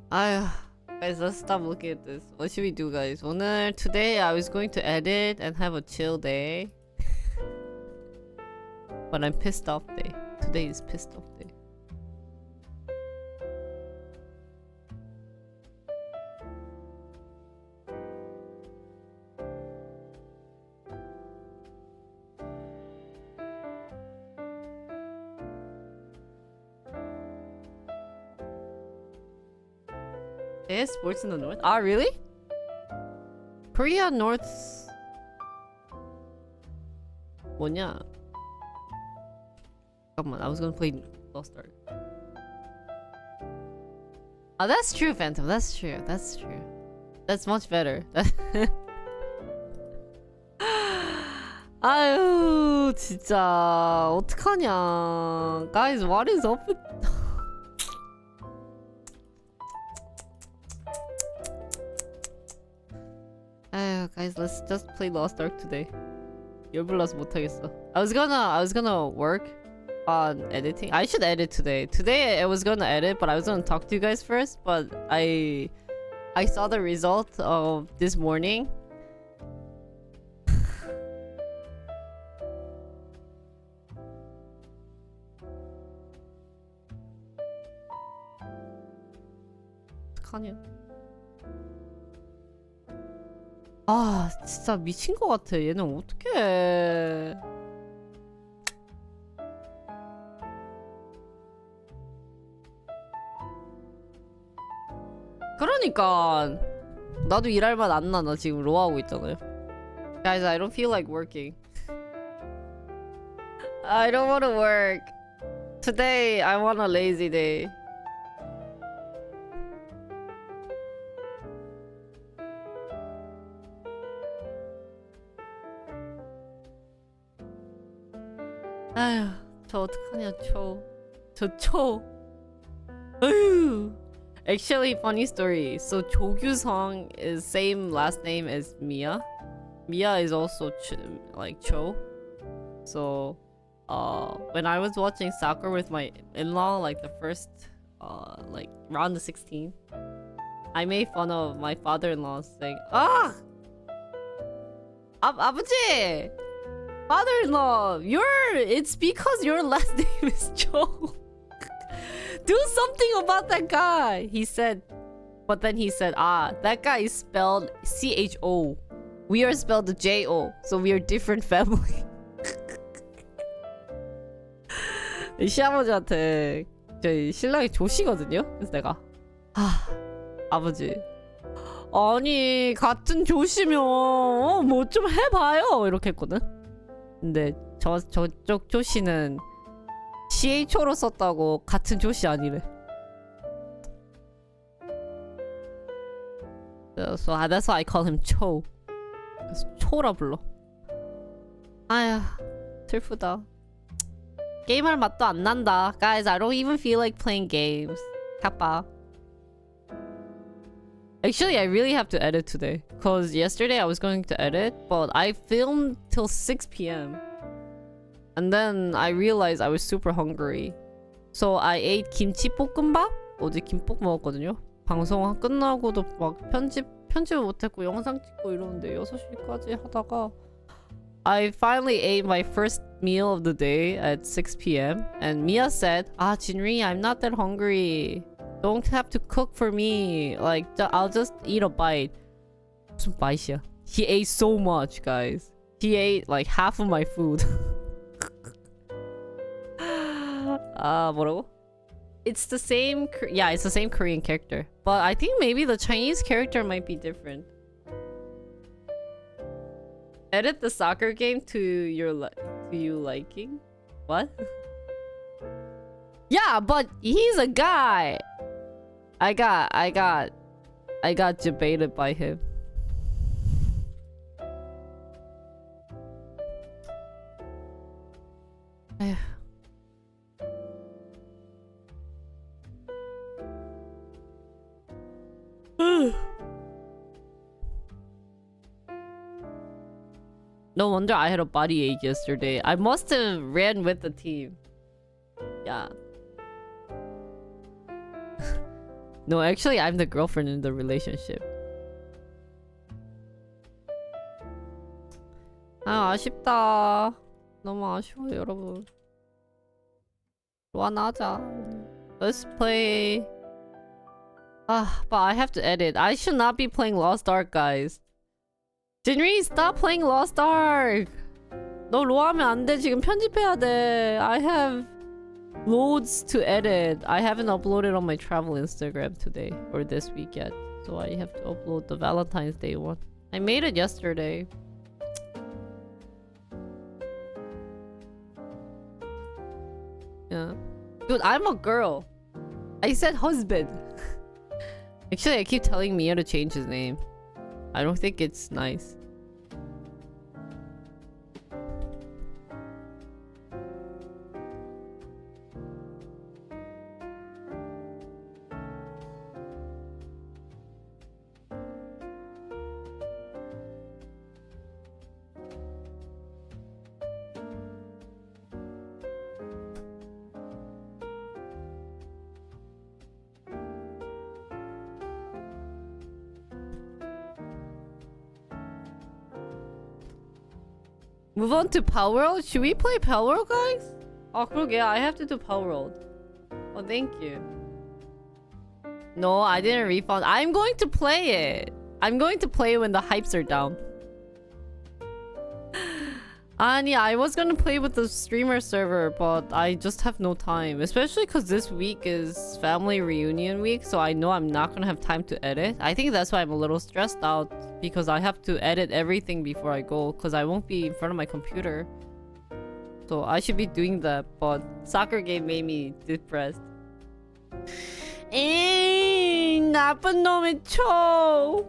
A: 아휴. Guys, let's stop looking at this. What should we do, guys? Today I was going to edit and have a chill day. But I'm pissed off day. Today is pissed off day. There's sports in the north? Ah, really? Korea North 뭐냐? 잠깐만, I was gonna play Lost Ark. Oh, that's true, Phantom. That's true. That's true. That's much better. 아유, 진짜 어떡하냐. Guys, what is up with Guys, let's just play Lost Ark today. 열불나서 못하겠어. I was gonna work on editing. I should edit today. Today I was gonna edit, but I was gonna talk to you guys first. But I saw the result of this morning. 어떡하냐. 아 진짜 미친 것 같아. 얘는 어떡해. 그러니까 나도 일할 맛 안 나. 나 지금 로 하고 있잖아요. Guys, I don't feel like working. I don't want to work. Today I want a lazy day. 아휴, 저 어떡하냐, 초. 아휴. Actually, funny story. So Cho-Gyu-sung is same last name as Mia. Mia is also like Cho. So, when I was watching soccer with my in-law, like the first, like round of 16, I made fun of my father-in-law saying, "Ah, 아버지, father-in-law, it's because your last name is Cho." Do something about that guy, he said. But then he said, that guy is spelled CHO. We are spelled JO. So we are different family. 이 시아버지한테 저희 신랑이 조씨거든요. 그래서 내가 아버지, 아니 같은 조씨면 뭐 좀 해봐요 이렇게 했거든. 근데 저쪽 조씨는 CHO로 썼다고 같은 조씨 아니래. So that's why I call him Cho. 그래서 초라 불러. 아휴, 슬프다. 게임할 맛도 안 난다. Guys, I don't even feel like playing games. 가빠. Actually, I really have to edit today. Cause yesterday I was going to edit, but I filmed till 6 p.m. And then I realized I was super hungry. So I ate 김치 볶음밥? 어제 김밥 먹었거든요. 방송 끝나고도 막 편집을 못했고 영상 찍고 이러는데 6시까지 하다가 I finally ate my first meal of the day at 6 p.m. And Mia said, Jinri, I'm not that hungry. Don't have to cook for me. Like, I'll just eat a bite. 무슨 바이트야? He ate so much, guys. He ate like half of my food. 뭐라고? It's the same, it's the same Korean character. But I think maybe the Chinese character might be different. Edit the soccer game to you liking? What? Yeah, but he's a guy. I got debated by him. No wonder I had a body ache yesterday. I must have ran with the team. Yeah. No, actually, I'm the girlfriend in the relationship. 아쉽다. 너무 아쉬워요, 여러분. 하나 하자. Let's play. But I have to edit. I should not be playing Lost Ark, guys. Jinri, stop playing Lost Ark. 너 로 하면 안 돼. 지금 편집해야 돼. I have loads to edit. I haven't uploaded on my travel Instagram today or this week yet. So I have to upload the Valentine's Day one. I made it yesterday. Yeah. Dude, I'm a girl. I said husband. Actually, I keep telling Mia to change his name. I don't think it's nice. Move on to Power World? Should we play Power World, guys? Oh, 그러게. I have to do Power World. Oh, thank you. No, I didn't refund. I'm going to play it. I'm going to play it when the hypes are down. Anya, I was gonna play with the streamer server, but I just have no time. Especially because this week is family reunion week, so I know I'm not gonna have time to edit. I think that's why I'm a little stressed out, because I have to edit everything before I go, because I won't be in front of my computer. So I should be doing that, but soccer game made me depressed. 에이, 나쁜 놈의 초!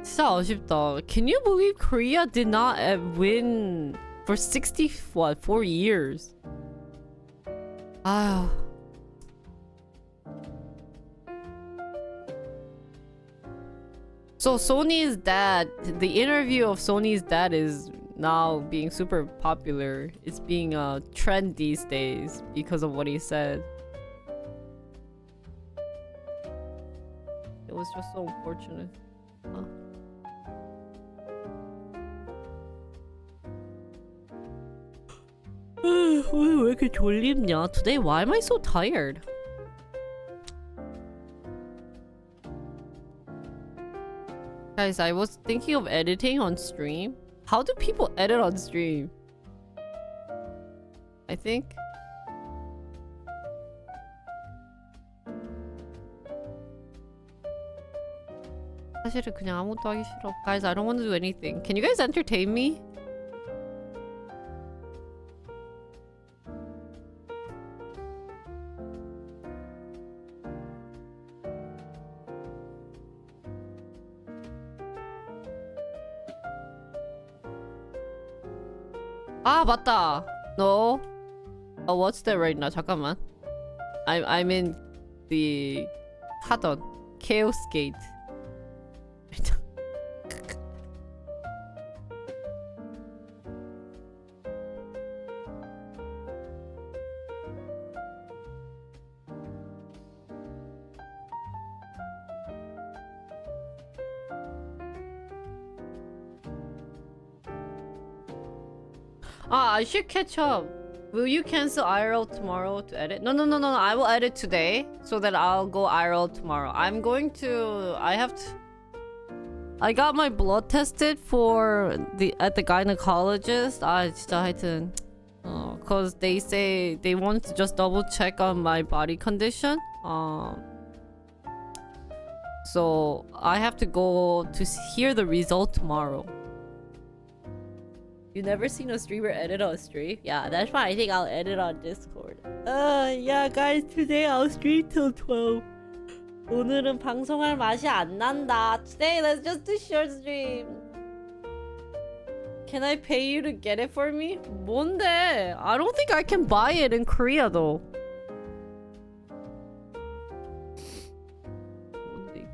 A: 진짜 아쉽다. Can you believe Korea did not win for 4 years? Ah. So Sony's dad, the interview of Sony's dad is now being super popular. It's being a trend these days because of what he said. It was just so unfortunate. Huh? 오늘 왜 이렇게 졸립냐? Today, why am I so tired? Guys, I was thinking of editing on stream. How do people edit on stream? I think. 사실은 그냥 아무것도 하기 싫어. Guys, I don't want to do anything. Can you guys entertain me? 아 맞다. No. Oh, what's that right now? 잠깐만. I'm in the 하던 Chaos Gate. I should catch up. Will you cancel IRL tomorrow to edit? No. I will edit today so that I'll go IRL tomorrow. I'm going to. I got my blood tested at the gynecologist. 진짜 하여튼. Cause they say they want to just double check on my body condition. So I have to go to hear the result tomorrow. You never seen a streamer edit on stream? Yeah, that's why I think I'll edit on Discord. Yeah, guys, today I'll stream till 12. 오늘은 방송할 맛이 안 난다. Today, let's just do short stream. Can I pay you to get it for me? 뭔데? I don't think I can buy it in Korea though. 뭔데?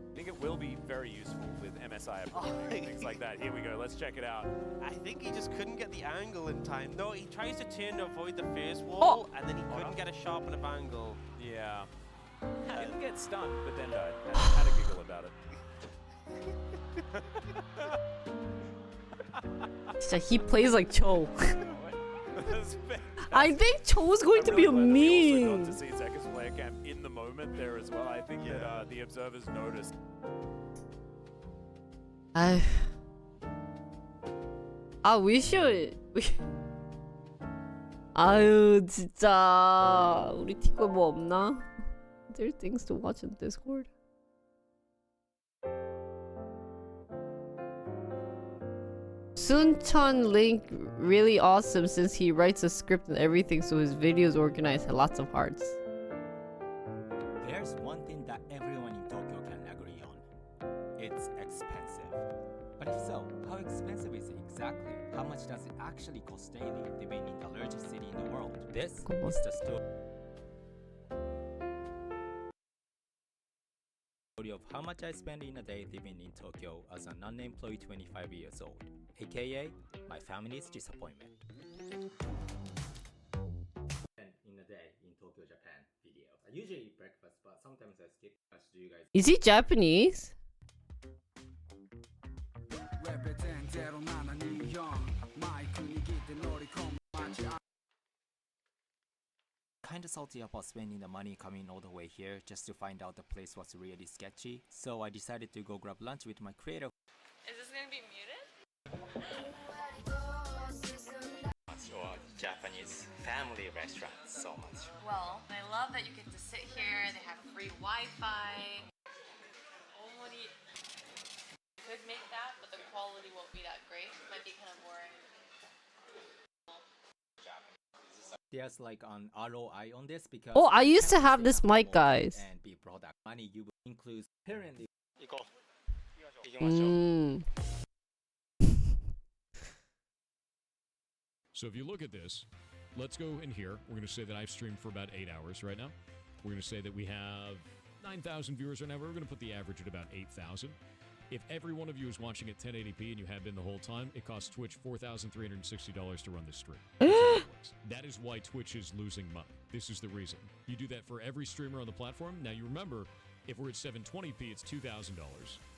F: I think it will be very useful with MSI and things like that. Here we go. Let's check it out.
G: I think he just couldn't get the angle in time. No, he tries to turn to avoid the face wall, and then he couldn't get a sharp enough angle.
F: Yeah. Didn't get stunned, but then had a giggle about it.
A: 진짜 he plays like Cho.
F: That's
A: I think Cho's going to be a
F: I'm really glad that we also
A: meme.
F: got to see Zeka's player cam in the moment there as well. I think that the observers noticed.
A: We should. 아유 진짜 우리 티코 뭐 없나? There are things to watch in Discord. Sun-chan Link really awesome since he writes a script and everything, so his videos organized had lots of hearts.
H: There's one thing that everyone in Tokyo can agree on. It's expensive. But if so, how expensive is it exactly? How much does it actually cost daily living in the largest city in the world? This
A: Come on.
H: is the story of how much I spend in a day living in Tokyo as an unemployed 25 years old, aka my family's disappointment. In a day in Tokyo, Japan video. I usually eat breakfast, but sometimes I skip. Do you guys?
A: Is he Japanese?
H: Kinda salty about spending the money coming all the way here just to find out the place was really sketchy, so I decided to go grab lunch with my creator.
I: Is this gonna be muted?
H: Or Japanese family restaurants so much.
I: Well, I love that you get to sit here. They have free Wi-Fi. Omori could make that, but the quality won't be that great. Might be kind of boring.
H: There's like an ROI on this because
A: Oh, I used to
H: you
A: have
H: can
A: this
H: say
A: mic,
H: more
A: guys.
H: and be product money you will include apparently.
A: Mm.
J: So if you look at this, let's go in here. We're going to say that I've streamed for about 8 hours right now. We're going to say that we have 9,000 viewers right now. We're going to put the average at about 8,000. If every one of you is watching at 1080p and you have been the whole time, it costs Twitch $4,360 to run this stream. That's how it works. That is why Twitch is losing money. This is the reason. You do that for every streamer on the platform. Now you remember, if we're at 720p, it's $2,000.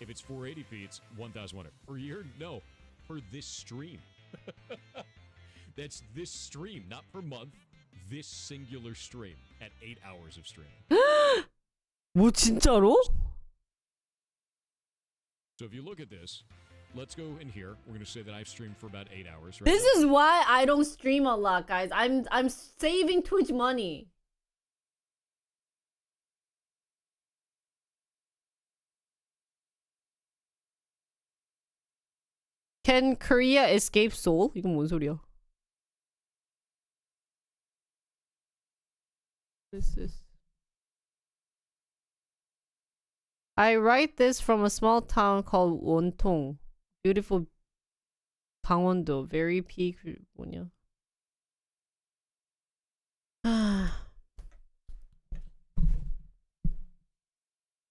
J: If it's 480p, it's $1,100 per year. No, per this stream. That's this stream, not per month. This singular stream at 8 hours of streaming.
A: 뭐 진짜로?
J: So if you look at this, let's go in here. We're going to say that I've streamed for about 8 hours. Right
A: This
J: now.
A: is why I don't stream a lot, guys. I'm saving Twitch money. Can Korea escape Seoul? 이건 뭔 소리야? This is. I write this from a small town called Wonton. Beautiful 강원도. Very peak. 뭐냐?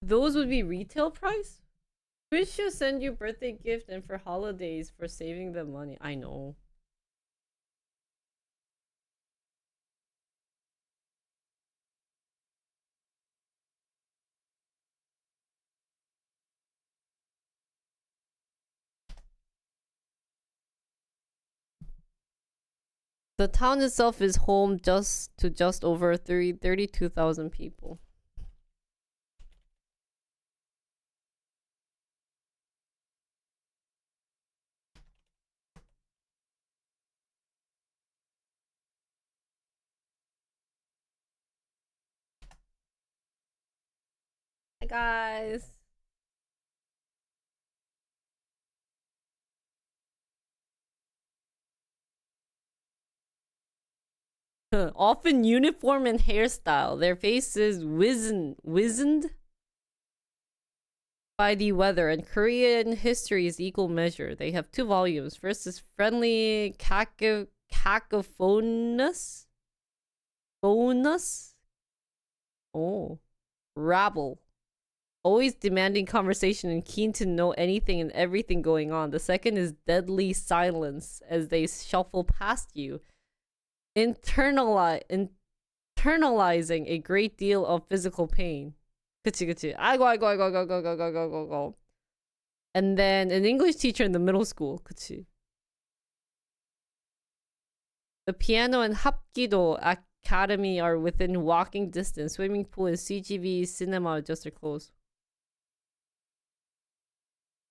A: Those would be retail price? Twitch should send you birthday gift and for holidays for saving the money. I know. The town itself is home to just over 32,000 people. Hi guys. Often uniform and hairstyle. Their faces wizened by the weather, and Korean history is equal measure. They have 2 volumes. First is friendly cacophonous. Oh. Rabble. Always demanding conversation and keen to know anything and everything going on. The second is deadly silence as they shuffle past you. Internalizing a great deal of physical pain. 그치. 아이고. And then an English teacher in the middle school. 그치. The piano and 합기도 academy are within walking distance. Swimming pool and CGV cinema are just close.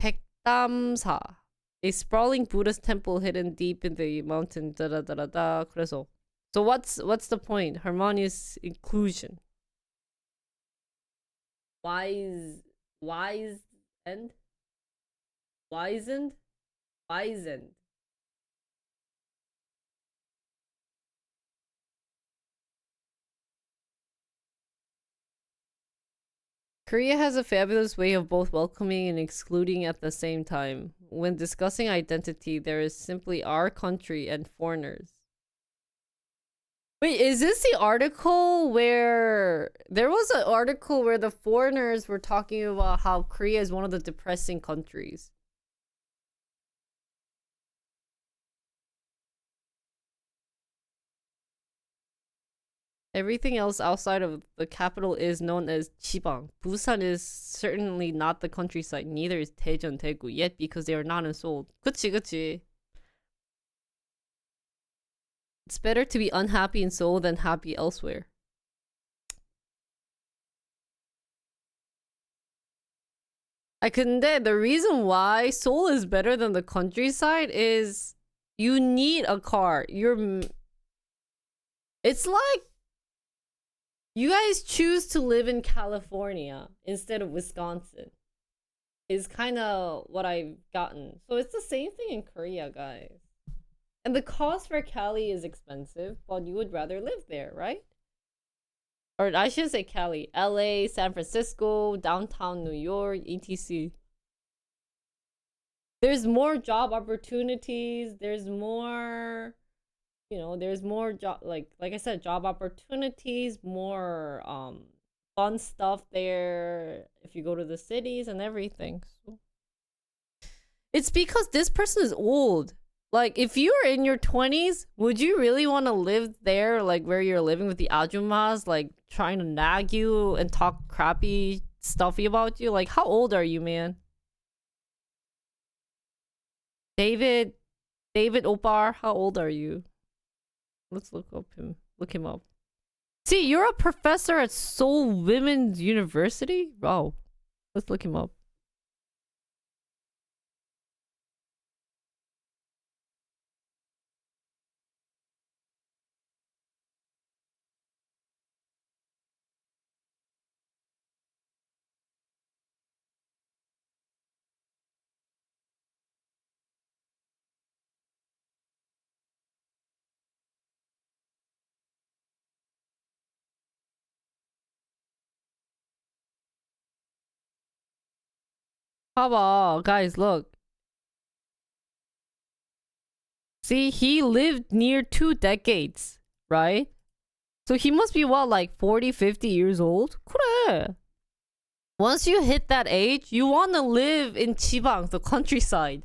A: 백담사. A sprawling Buddhist temple hidden deep in the mountain. 그래서. So what's the point? Harmonious inclusion. Wizened. Korea has a fabulous way of both welcoming and excluding at the same time. When discussing identity, there is simply our country and foreigners. Wait, is this the article where there was an article where the foreigners were talking about how Korea is one of the depressing countries? Everything else outside of the capital is known as Chibang. Busan is certainly not the countryside, neither is Daejeon, Daegu, yet because they are not in Seoul. 그치, 그치. It's better to be unhappy in Seoul than happy elsewhere. 근데 the reason why Seoul is better than the countryside is you need a car. It's like you guys choose to live in California instead of Wisconsin. Is kind of what I've gotten. So it's the same thing in Korea, guys. And the cost for Cali is expensive, but you would rather live there, right? Or I should say Cali, LA, San Francisco, downtown New York, etc. There's more job opportunities. There's more, there's more job, like I said, job opportunities, more fun stuff there if you go to the cities and everything. So it's because this person is old. Like, if you were in your 20s, would you really want to live there, like, where you're living with the ajumas, like, trying to nag you and talk crappy, stuffy about you? Like, how old are you, man? David Opar, how old are you? Let's look him up. See, you're a professor at Seoul Women's University? Wow. Let's look him up. 봐봐, guys, look. See, he lived near 2 decades, right? So he must be what, like 40, 50 years old? 그래. Once you hit that age, you want to live in 지방, the countryside.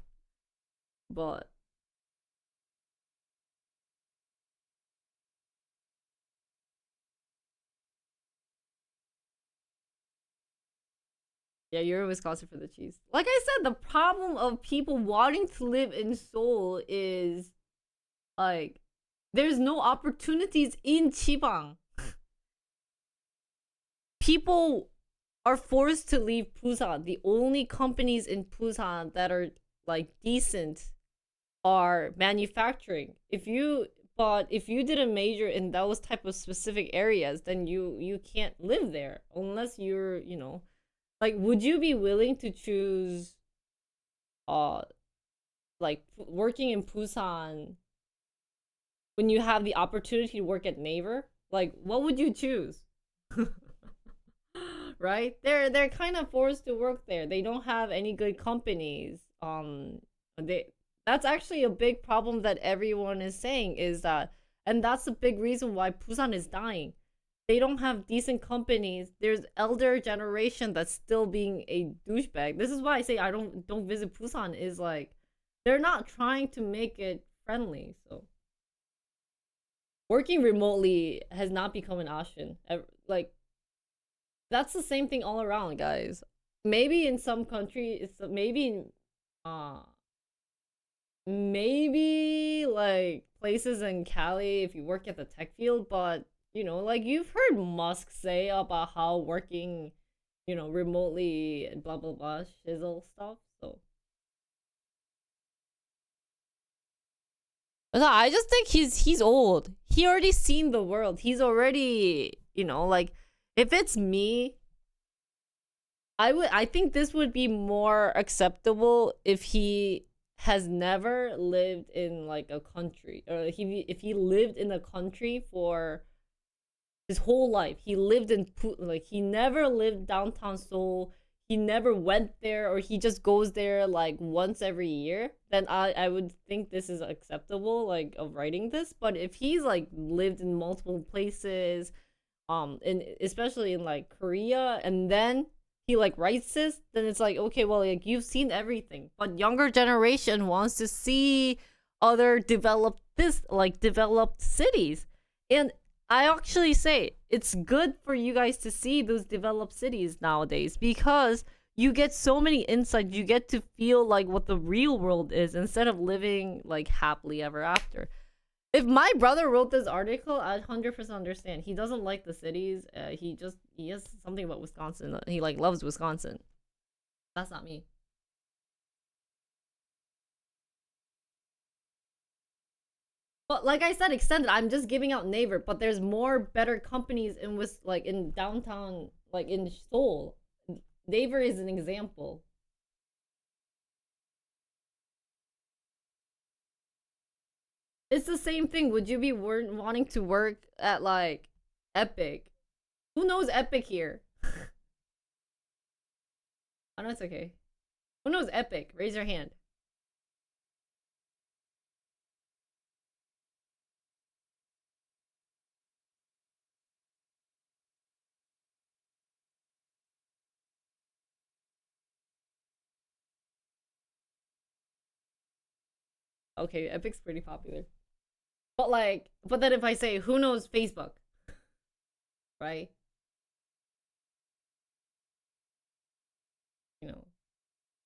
A: But yeah, you're in Wisconsin for the cheese. Like I said, the problem of people wanting to live in Seoul is, like, there's no opportunities in 지방. People are forced to leave Busan. The only companies in Busan that are, like, decent are manufacturing. If you didn't major in those type of specific areas, then you can't live there unless you're, like, would you be willing to choose, like, working in Busan when you have the opportunity to work at Naver? Like, what would you choose? Right? They're kind of forced to work there. They don't have any good companies. That's actually a big problem that everyone is saying is that, and that's a big reason why Busan is dying. They don't have decent companies. There's elder generation that's still being a douchebag. This is why I say I don't visit Busan, is like they're not trying to make it friendly. So working remotely has not become an option. Like, that's the same thing all around, guys. Maybe in some countries, it's maybe like places in Cali if you work at the tech field, but like you've heard Musk say about how working, remotely and blah blah blah shizzle stuff. So I just think he's old. He already seen the world. He's already, like, if it's me, I think this would be more acceptable if he has never lived in like a country, or if he lived in a country for his whole life. He lived in, like, he never lived downtown Seoul. he never went there or he just goes there like once every year, then I would think this is acceptable, like, of writing this. But if he's like lived in multiple places, in especially in like Korea, and then he like writes this, then it's like, okay, well, like, you've seen everything. But younger generation wants to see other developed cities. And I actually say it's good for you guys to see those developed cities nowadays, because you get so many insights. You get to feel like what the real world is instead of living like happily ever after. If my brother wrote this article, I'd 100% understand. He doesn't like the cities. He has something about Wisconsin. He like loves Wisconsin. That's not me. But like I said, extended. I'm just giving out Naver, but there's more better companies in in downtown, like in Seoul. Naver is an example. It's the same thing. Would you be wanting to work at like Epic? Who knows Epic here? I know it's okay. Who knows Epic? Raise your hand. Okay, Epic's pretty popular. But then if I say, who knows Facebook? Right? You know,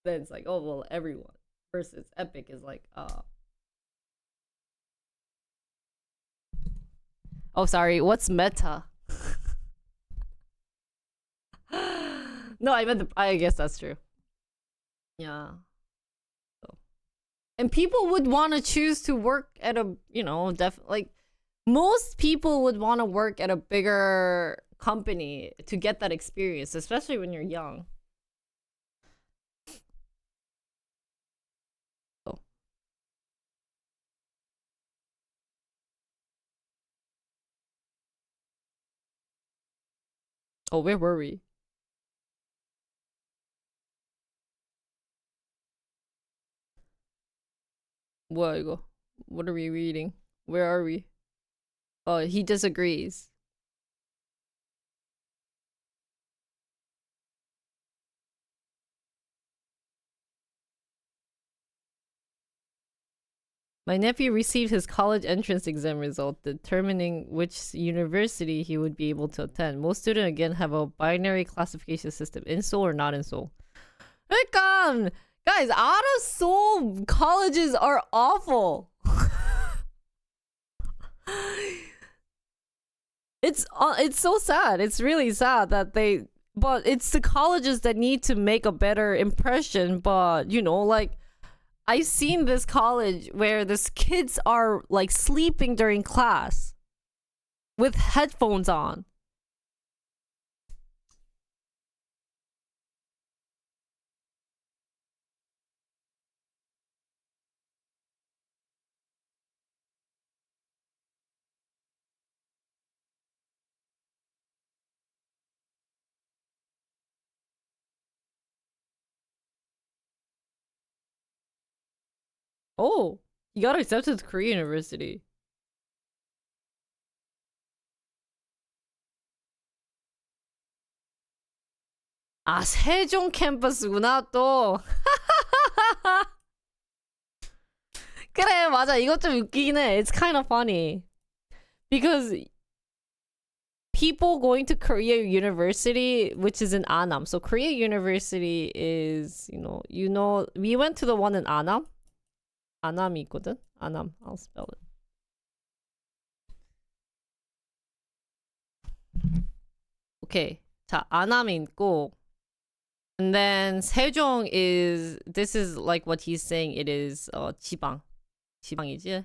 A: then it's like, oh, well, everyone. Versus Epic is like, oh, sorry, what's Meta? No, I guess that's true. Yeah. And people would want to choose to work at a, you know, most people would want to work at a bigger company to get that experience, especially when you're young. Oh, where were we? What 이거? What are we reading? Where are we? Oh, he disagrees. My nephew received his college entrance exam result, determining which university he would be able to attend. Most students, again, have a binary classification system, in Seoul or not in Seoul. 그러니까, guys, out of Seoul colleges are awful. It's so sad. It's really sad that but it's the colleges that need to make a better impression. But, you know, like, I've seen this college where these kids are like sleeping during class with headphones on. Oh, you got accepted to Korea University. 아, 세종 캠퍼스구나, 또. 그래, 맞아. 이것 좀 웃기긴 해. It's kind of funny. Because people going to Korea University, which is in Annam. So Korea University is, you know, we went to the one in Annam. Annam이 있거든? Annam. I'll spell it. Okay. 자, Annam이 있고. And then Sejong this is like what he's saying, it is 지방이지.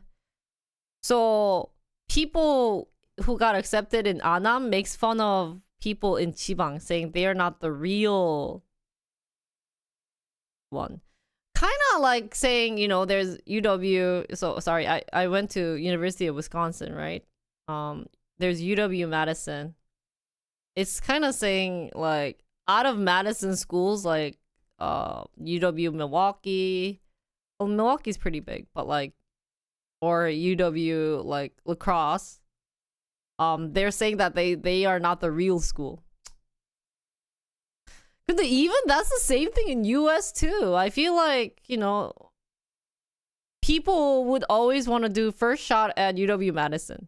A: So people who got accepted in Annam makes fun of people in 지방, saying they are not the real one. Kind of like saying, you know, there's UW. So sorry, I went to University of Wisconsin, right? There's UW Madison. It's kind of saying like, out of Madison schools like UW Milwaukee. Well, Milwaukee's pretty big, but like, or UW like La Crosse. They're saying that they are not the real school. But even that's the same thing in US too. I feel like, you know, people would always want to do first shot at UW Madison.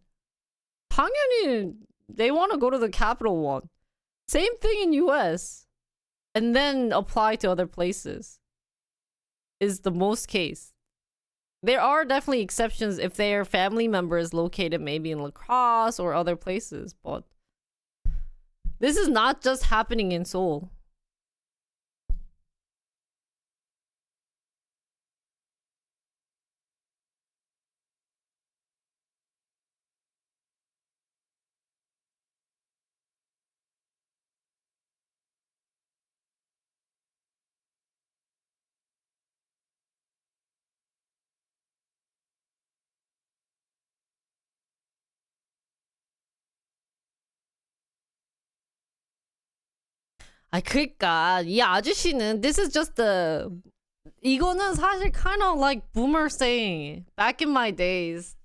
A: 당연히 they want to go to the capital one. Same thing in US. And then apply to other places. Is the most case. There are definitely exceptions if their family member is located maybe in La Crosse or other places, but this is not just happening in Seoul. 그러니까 이 아저씨는 this is just the 이거는 사실 kind of like boomer saying back in my days.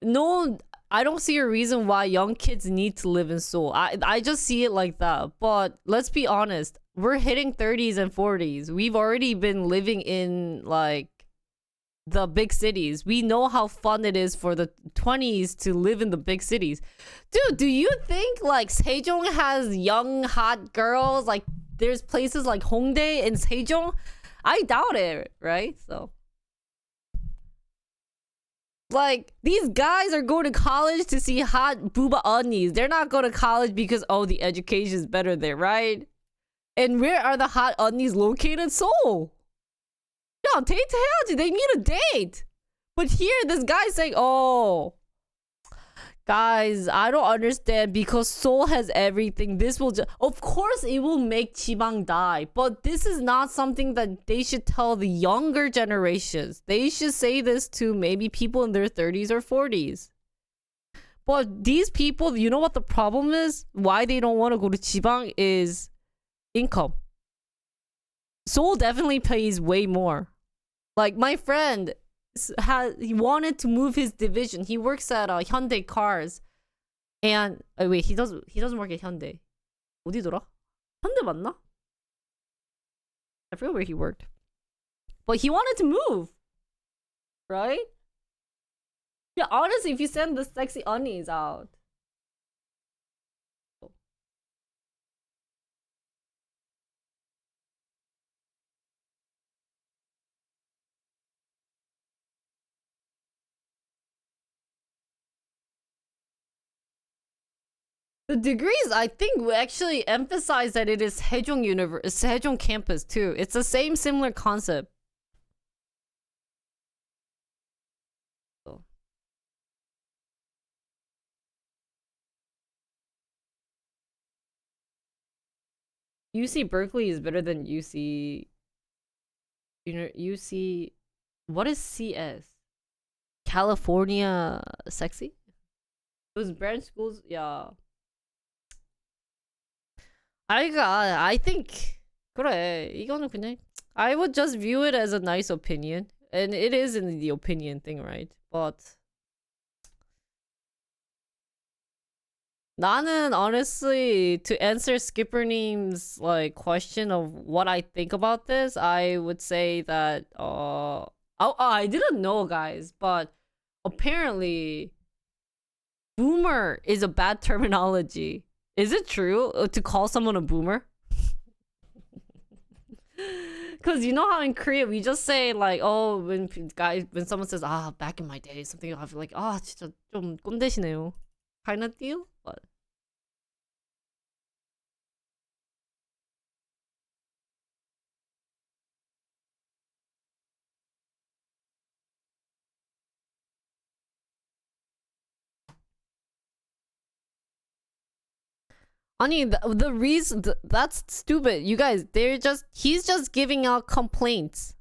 A: No, I don't see a reason why young kids need to live in Seoul. I just see it like that. But let's be honest, we're hitting 30s and 40s. We've already been living in like the big cities. We know how fun it is for the 20s to live in the big cities. Dude, do you think like Sejong has young hot girls? Like there's places like Hongdae and Sejong? I doubt it, right? So like these guys are going to college to see hot booba 언니s. They're not going to college because oh the education is better there, right? And where are the hot 언니s located? Seoul. Yeah, date 해야지. They need a date. But here, this guy's saying, oh, guys, I don't understand because Seoul has everything. This will just, of course, it will make Jibang die. But this is not something that they should tell the younger generations. They should say this to maybe people in their 30s or 40s. But these people, you know what the problem is? Why they don't want to go to Jibang is income. Seoul definitely pays way more. Like my friend he wanted to move his division. He works at Hyundai Cars, and wait, he doesn't work at Hyundai. 어디더라? Hyundai 맞나? I forget where he worked. But he wanted to move, right? Yeah, honestly, if you send the sexy unnies out. The degrees, I think, we actually emphasize that it is Sejong campus too. It's the same similar concept. UC Berkeley is better than UC. You know, UC. What is CS? California sexy? Those branch schools, yeah. I think 그래 이거는 그냥 I would just view it as a nice opinion, and it is in the opinion thing, right? But 나는 honestly, to answer Skipper님's like question of what I think about this, I would say that I didn't know, guys, but apparently boomer is a bad terminology. Is it true to call someone a boomer? Because you know how in Korea we just say like, oh, when someone says, back in my day, something, I feel like, 진짜 좀 꼰대시네요. Kind of deal? But 아니, the reason that's stupid. You guys, he's just giving out complaints.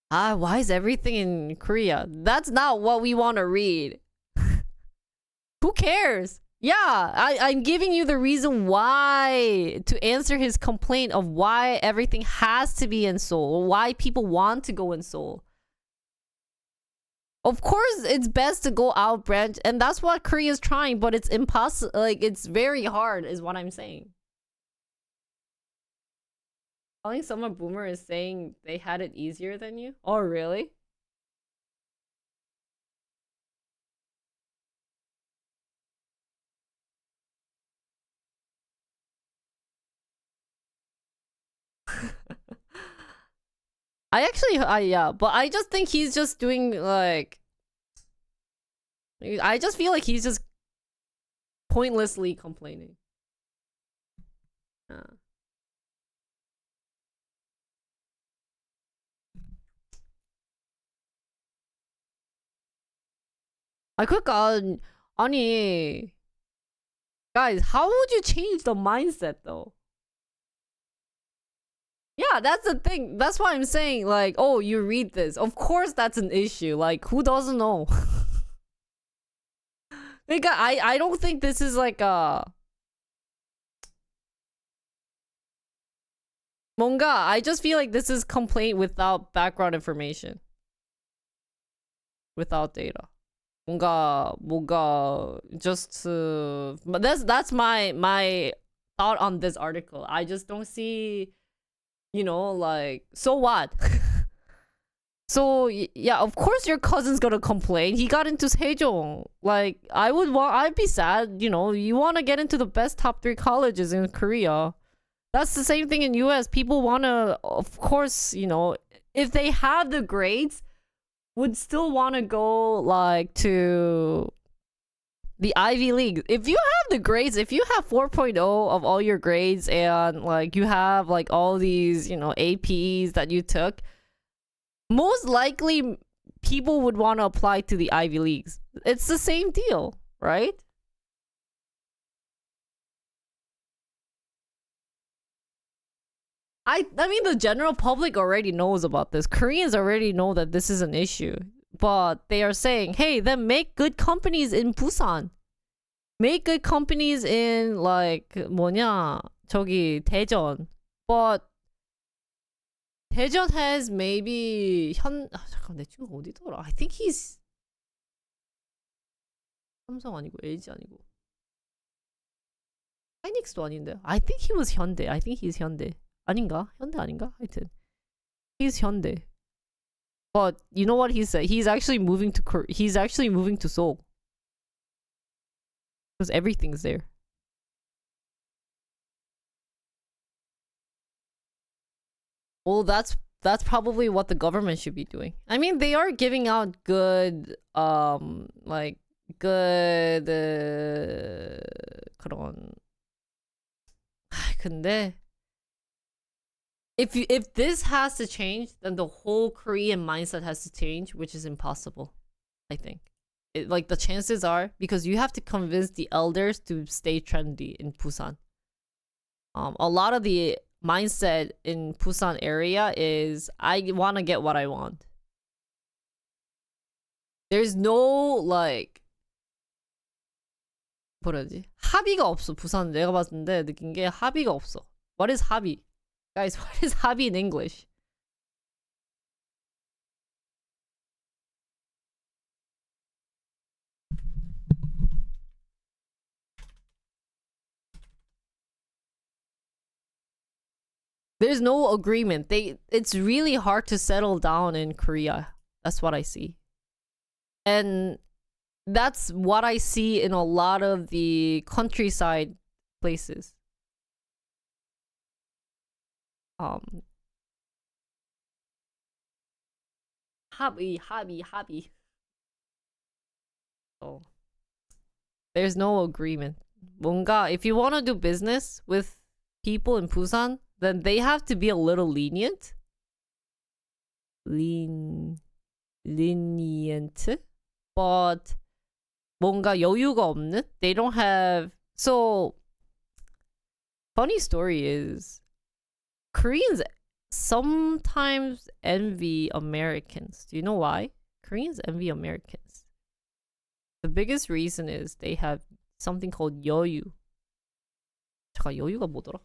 A: Why is everything in Korea? That's not what we want to read. Who cares? Yeah, I'm giving you the reason why to answer his complaint of why everything has to be in Seoul, why people want to go in Seoul. Of course, it's best to go out branch, and that's what Korea is trying, but it's impossible. Like, it's very hard, is what I'm saying. Calling someone boomer is saying they had it easier than you? Oh, really? Yeah, but I just think he's just doing like, I just feel like he's just pointlessly complaining. 그러니까 아니, guys, how would you change the mindset though? Yeah, that's the thing. That's why I'm saying, like, oh, you read this. Of course that's an issue. Like, who doesn't know? Like, I don't think this is like a... 뭔가, I just feel like this is complaint without background information. Without data. 뭔가 just but that's my thought on this article. I just don't see, you know, like, so what? So yeah, of course your cousin's gonna complain. He got into Sejong. Like, I'd be sad, you know, you want to get into the best top 3 colleges in Korea. That's the same thing in US. People want to, of course, you know, if they have the grades, would still want to go like to the Ivy League. If you have the grades, if you have 4.0 of all your grades and like you have like all these, you know, APs that you took, most likely people would want to apply to the Ivy Leagues. It's the same deal, right? I mean, the general public already knows about this. Koreans already know that this is an issue. But they are saying, hey, then make good companies in Busan. Make good companies in, like, 뭐냐, 저기, 대전. But 대전 has maybe 잠깐, 내 친구 어디더라? I think he's 삼성 아니고 LG 아니고 하이닉스도 아닌데. I think he was 현대. I think he's 현대. 아닌가? 현대 아닌가? 하여튼 he's 현대. But you know what he said? He's actually moving to Seoul. Because everything's there. Well, that's probably what the government should be doing. I mean, they are giving out good like good 그런 근데 if this has to change, then the whole Korean mindset has to change, which is impossible, I think. Like, the chances are, because you have to convince the elders to stay trendy in Busan. A lot of the mindset in Busan area is, I want to get what I want. There's no, like, 뭐라지? 합의가 없어, 부산. 내가 봤을 때 느낀 게 합의가 없어. What is 합의? Guys, what is hobby in English? There's no agreement. It's really hard to settle down in Korea. That's what I see. And that's what I see in a lot of the countryside places. Hobby. So there's no agreement. 뭔가, if you want to do business with people in Busan, then they have to be a little lenient. Lenient. But 뭔가 여유가 없는? They don't have... So, funny story is, Koreans sometimes envy Americans. Do you know why? Koreans envy Americans. The biggest reason is they have something called 여유. 잠깐 여유가 뭐더라?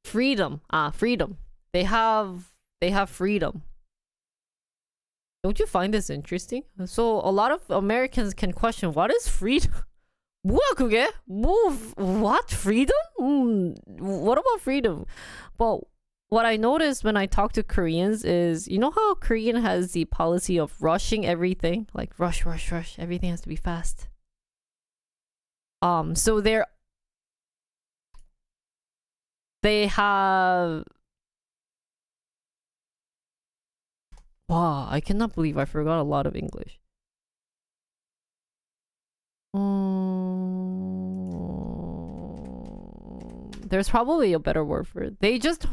A: Freedom. Freedom. They have freedom. Don't you find this interesting? So a lot of Americans can question, what is freedom? 뭐야 그게? What? Freedom? What about freedom? But what I noticed when I talk to Koreans is, you know how Korean has the policy of rushing everything? Like rush. Everything has to be fast. So they have... Wow, I cannot believe I forgot a lot of English. There's probably a better word for it. They just...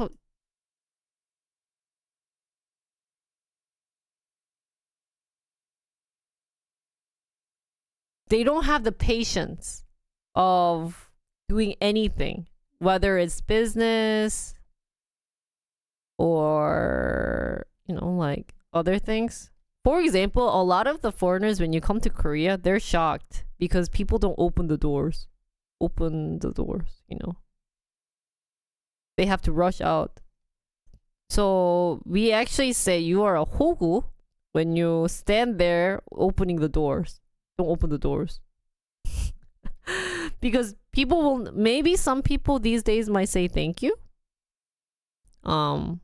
A: They don't have the patience of doing anything, whether it's business or, you know, like other things. For example, a lot of the foreigners, when you come to Korea, they're shocked because people don't open the doors. You know. They have to rush out. So we actually say you are a hogu when you stand there opening the doors. Don't open the doors. Because people will, maybe some people these days might say thank you. Or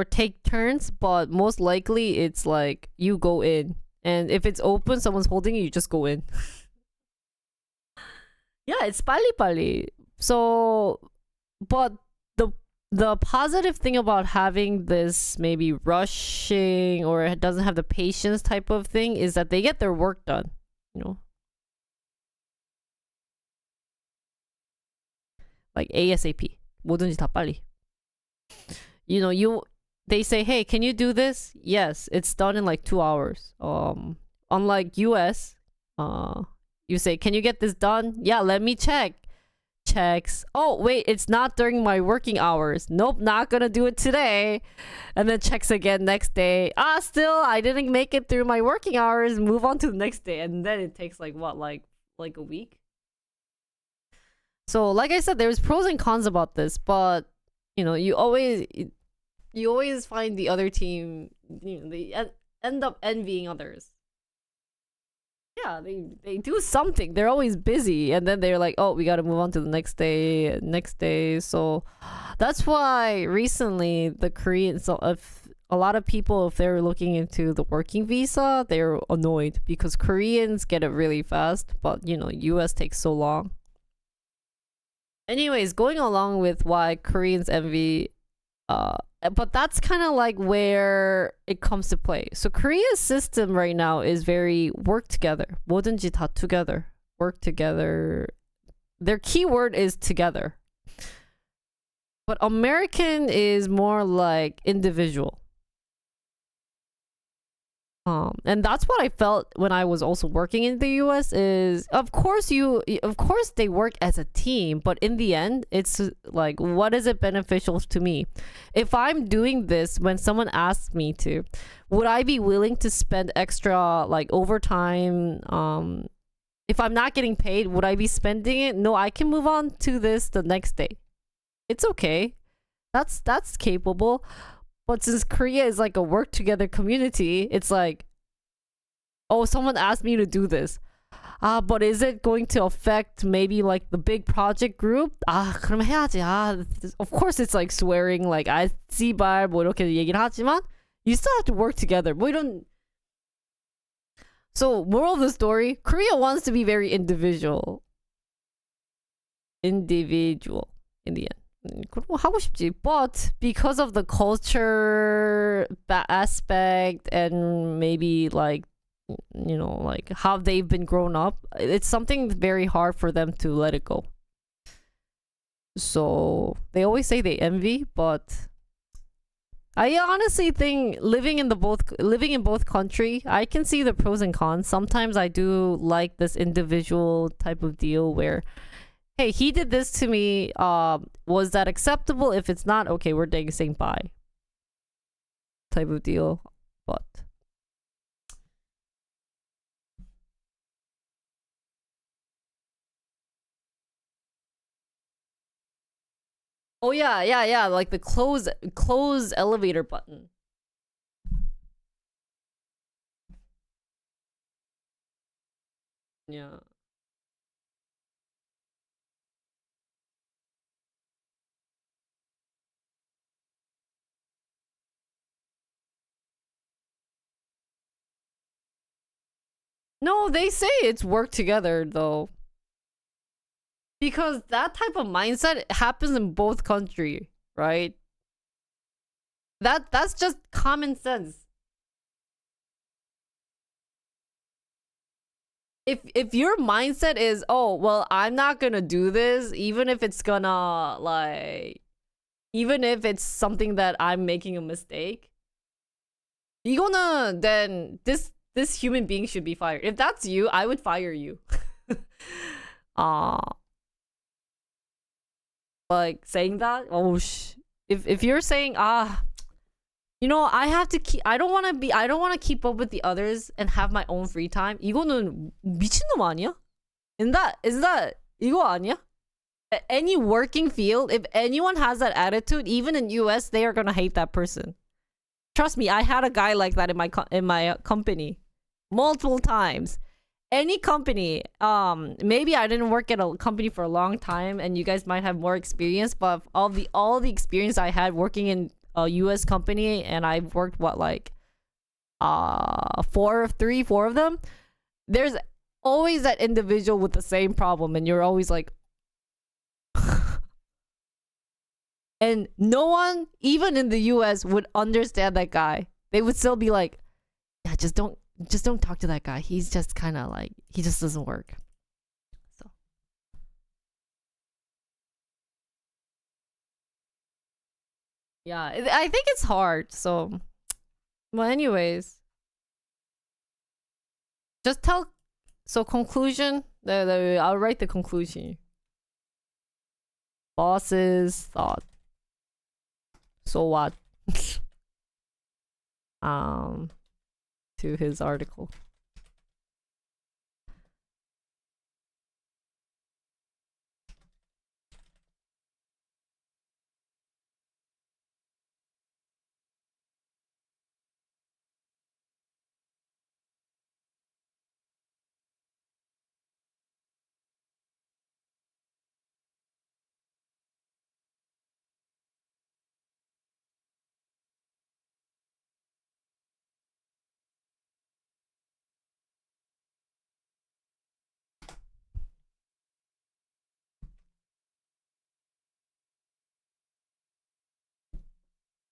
A: take turns, but most likely it's like you go in. And if it's open, someone's holding it, you just go in. Yeah, it's 빨리빨리. So, but the positive thing about having this maybe rushing or it doesn't have the patience type of thing is that they get their work done, you know. Like ASAP. 뭐든지 다 빨리. You know, they say, hey, can you do this? Yes, it's done in like 2 hours. Unlike US, you say, can you get this done? Yeah, let me check. Checks. Oh, wait, it's not during my working hours. Nope, not gonna do it today. And then checks again next day. Still, I didn't make it through my working hours. Move on to the next day. And then it takes like what, like a week? So, like I said, there's pros and cons about this, but you know, you always find the other team, you know, they end up envying others. Yeah, they do something. They're always busy, and then they're like, oh, we got to move on to the next day. So that's why recently the Koreans, so if a lot of people, if they're looking into the working visa, they're annoyed because Koreans get it really fast, but you know, US takes so long. Anyways, going along with why Koreans envy, but that's kind of like where it comes to play. So Korea's system right now is very work together. 뭐든지 다 together. Work together. Their key word is together. But American is more like individual. And that's what I felt when I was also working in the US is of course they work as a team, but in the end it's like, what is it beneficial to me? If I'm doing this when someone asks me to, would I be willing to spend extra like overtime? If I'm not getting paid, would I be spending it? No, I can move on to this the next day. It's okay. That's capable. But since Korea is like a work together community, it's like, oh, someone asked me to do this. But is it going to affect maybe like the big project group? 그럼 해야지. Of course it's like swearing, like 씨발 뭐 이렇게 얘기를 하지만 you still have to work together. 뭐 이런. So moral of the story, Korea wants to be very individual in the end. 그리고 하고 싶지, but because of the culture aspect and maybe like, you know, like how they've been grown up, it's something very hard for them to let it go. So they always say they envy, but I honestly think living in both country, I can see the pros and cons. Sometimes I do like this individual type of deal where, hey, he did this to me. Was that acceptable? If it's not, okay, we're saying bye. type of deal. But oh yeah, like the close elevator button. Yeah. No, they say it's work together though. Because that type of mindset happens in both countries, right? That's just common sense. If your mindset is, oh, well, I'm not gonna do this, even if it's gonna like, even if it's something that I'm making a mistake, 이거는 then this human being should be fired. If that's you, I would fire you. Like saying that, oh if you're saying you know, I have to keep, I don't want to keep up with the others and have my own free time. 이거는 미친놈 아니야? Is that 이거 아니야? Any working field, if anyone has that attitude, even in US, they are gonna hate that person. Trust me, I had a guy like that in my company multiple times. Any company, maybe I didn't work at a company for a long time, and you guys might have more experience. But all the experience I had working in a US company, and I've worked like 4 of them, there's always that individual with the same problem, and you're always like and no one even in the US would understand that guy. They would still be like, yeah, just don't talk to that guy. He's just kind of like, he just doesn't work. So yeah, I think it's hard. So, well, anyways, just tell. So conclusion. I'll write the conclusion. Bosses thought. So what? To his article.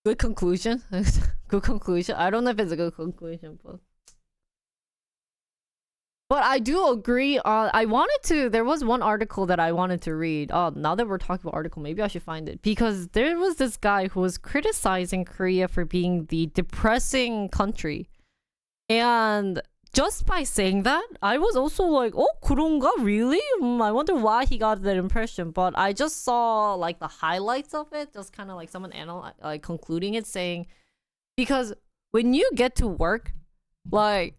A: Good conclusion. Good conclusion. I don't know if it's a good conclusion, but I do agree. There was one article that I wanted to read. Now that we're talking about article, maybe I should find it, because there was this guy who was criticizing Korea for being the depressing country, and just by saying that, I was also like, oh, 그런가? Really? I wonder why he got that impression. But I just saw like the highlights of it, just kind of like someone concluding it, saying, because when you get to work, like,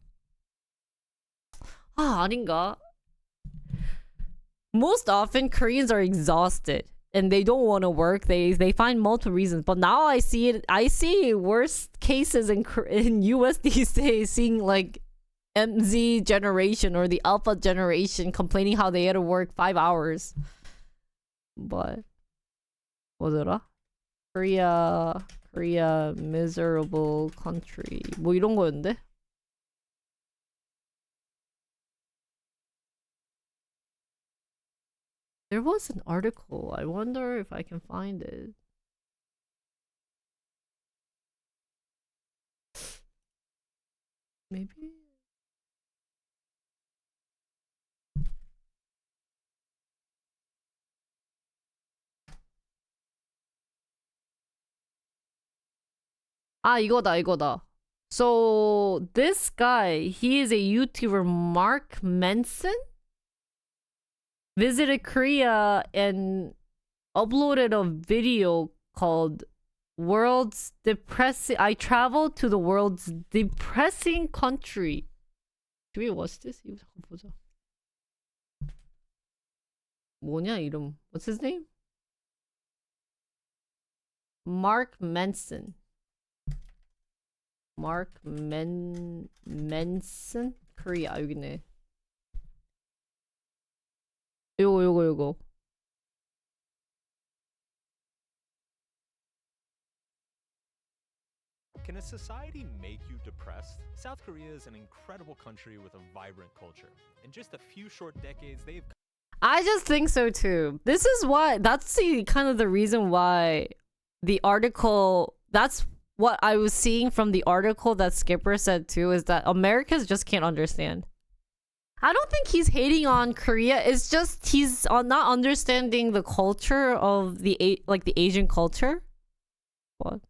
A: 아닌가? Most often Koreans are exhausted and they don't want to work. They find multiple reasons. But now I see worse cases in US these days, seeing like MZ generation or the Alpha generation complaining how they had to work 5 hours. But 뭐더라? Korea miserable country. 뭐 이런 거였는데? There was an article. I wonder if I can find it. Maybe. 이거다. So this guy, he is a YouTuber, Mark Manson, visited Korea and uploaded a video called world's depressing. I traveled to the world's depressing country. Should we watch this? 이거 잠깐 보자. 뭐냐 이름? What's his name? Mark Manson. Mark Manson? Korea. 여기 있네. 요거.
K: Can a society make you depressed? South Korea is an incredible country with a vibrant culture. In just a few short decades, they've
A: I just think so too. This is why, that's the kind of the reason why the article, that's what I was seeing from the article that Skipper said too, is that Americans just can't understand. I don't think he's hating on Korea. It's just he's not understanding the culture of the Asian culture. What?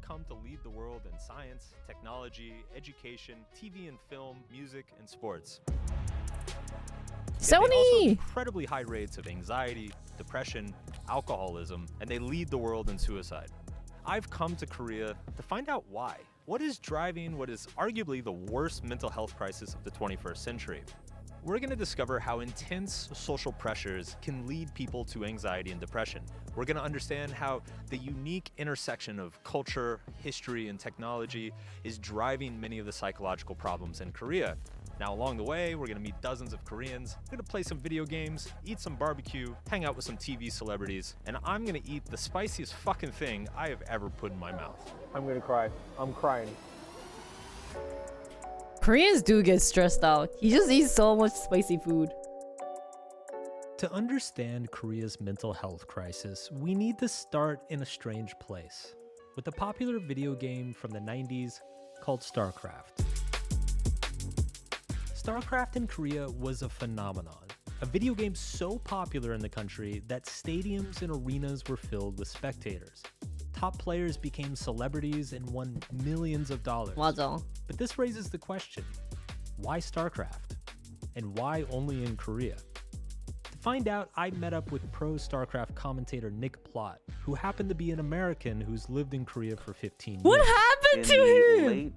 K: come to lead the world in science, technology, education, TV and film, music, and sports. Yet they also have
A: Sony!
K: incredibly high rates of anxiety, depression, alcoholism, and they lead the world in suicide. I've come to Korea to find out why. What is driving what is arguably the worst mental health crisis of the 21st century? We're going to discover how intense social pressures can lead people to anxiety and depression. We're going to understand how the unique intersection of culture, history, and technology is driving many of the psychological problems in Korea. Now, along the way, we're going to meet dozens of Koreans, we're going to play some video games, eat some barbecue, hang out with some TV celebrities, and I'm going to eat the spiciest fucking thing I have ever put in my mouth.
L: I'm going to cry. I'm crying.
A: Koreans do get stressed out. He just eats so much spicy food.
K: To understand Korea's mental health crisis, we need to start in a strange place, with a popular video game from the 90s called StarCraft. StarCraft in Korea was a phenomenon, a video game so popular in the country that stadiums and arenas were filled with spectators. Top players became celebrities and won millions of dollars.
A: 맞아.
K: But this raises the question, why StarCraft? And why only in Korea? To find out, I met up with pro StarCraft commentator Nick Plott, who happened to be an American who's lived in Korea for 15 years.
A: What happened to
M: In the
A: him?
M: late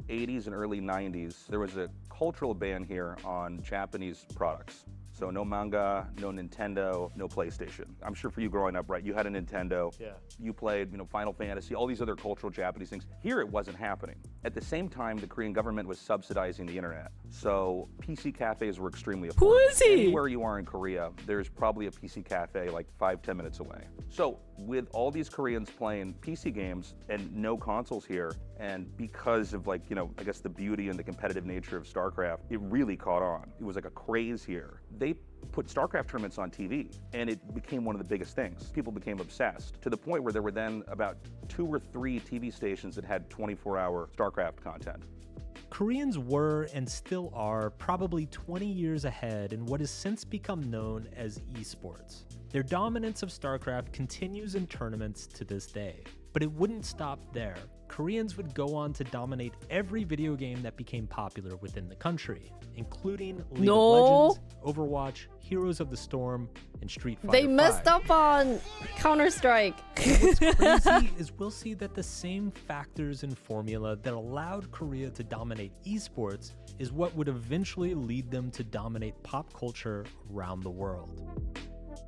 M: 80s and early 90s, there was a cultural ban here on Japanese products. So no manga, no Nintendo, no PlayStation. I'm sure for you growing up, right, you had a Nintendo.
L: Yeah.
M: You played, Final Fantasy, all these other cultural Japanese things. Here it wasn't happening. At the same time, the Korean government was subsidizing the internet. So PC cafes were extremely affordable.
A: Who is he?
M: Anywhere you are in Korea, there's probably a PC cafe like 5-10 minutes away. So with all these Koreans playing PC games and no consoles here, and because of I guess the beauty and the competitive nature of StarCraft, it really caught on. It was like a craze here. They put StarCraft tournaments on TV, and it became one of the biggest things. People became obsessed, to the point where there were then about 2 or 3 TV stations that had 24-hour StarCraft content.
K: Koreans were and still are probably 20 years ahead in what has since become known as esports. Their dominance of StarCraft continues in tournaments to this day. But it wouldn't stop there. Koreans would go on to dominate every video game that became popular within the country, including League of Legends, Overwatch, Heroes of the Storm, and Street Fighter
A: They messed up on Counter-Strike.
K: What's crazy is we'll see that the same factors and formula that allowed Korea to dominate esports is what would eventually lead them to dominate pop culture around the world.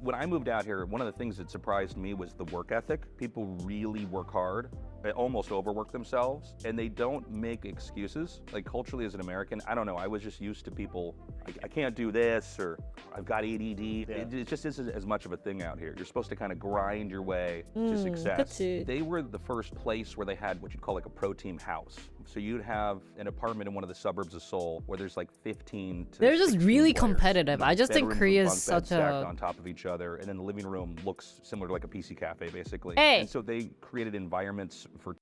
M: When I moved out here, one of the things that surprised me was the work ethic. People really work hard. They almost overwork themselves, and they don't make excuses. Like culturally as an American, I don't know, I was just used to people, I can't do this, or I've got ADD. It just isn't as much of a thing out here. You're supposed to kind of grind your way to success.
A: 그치.
M: They were the first place where they had what you'd call like a pro team house. So you'd have an apartment in one of the suburbs of Seoul where there's like 15 to
A: They're just
M: 16
A: really
M: players.
A: competitive. I just think
M: Bedrooms with
A: Korea is
M: bunk beds
A: such
M: stacked
A: a...
M: on top of each other, and then the living room looks similar to like a PC cafe, basically.
A: Hey!
M: And so they created environments for...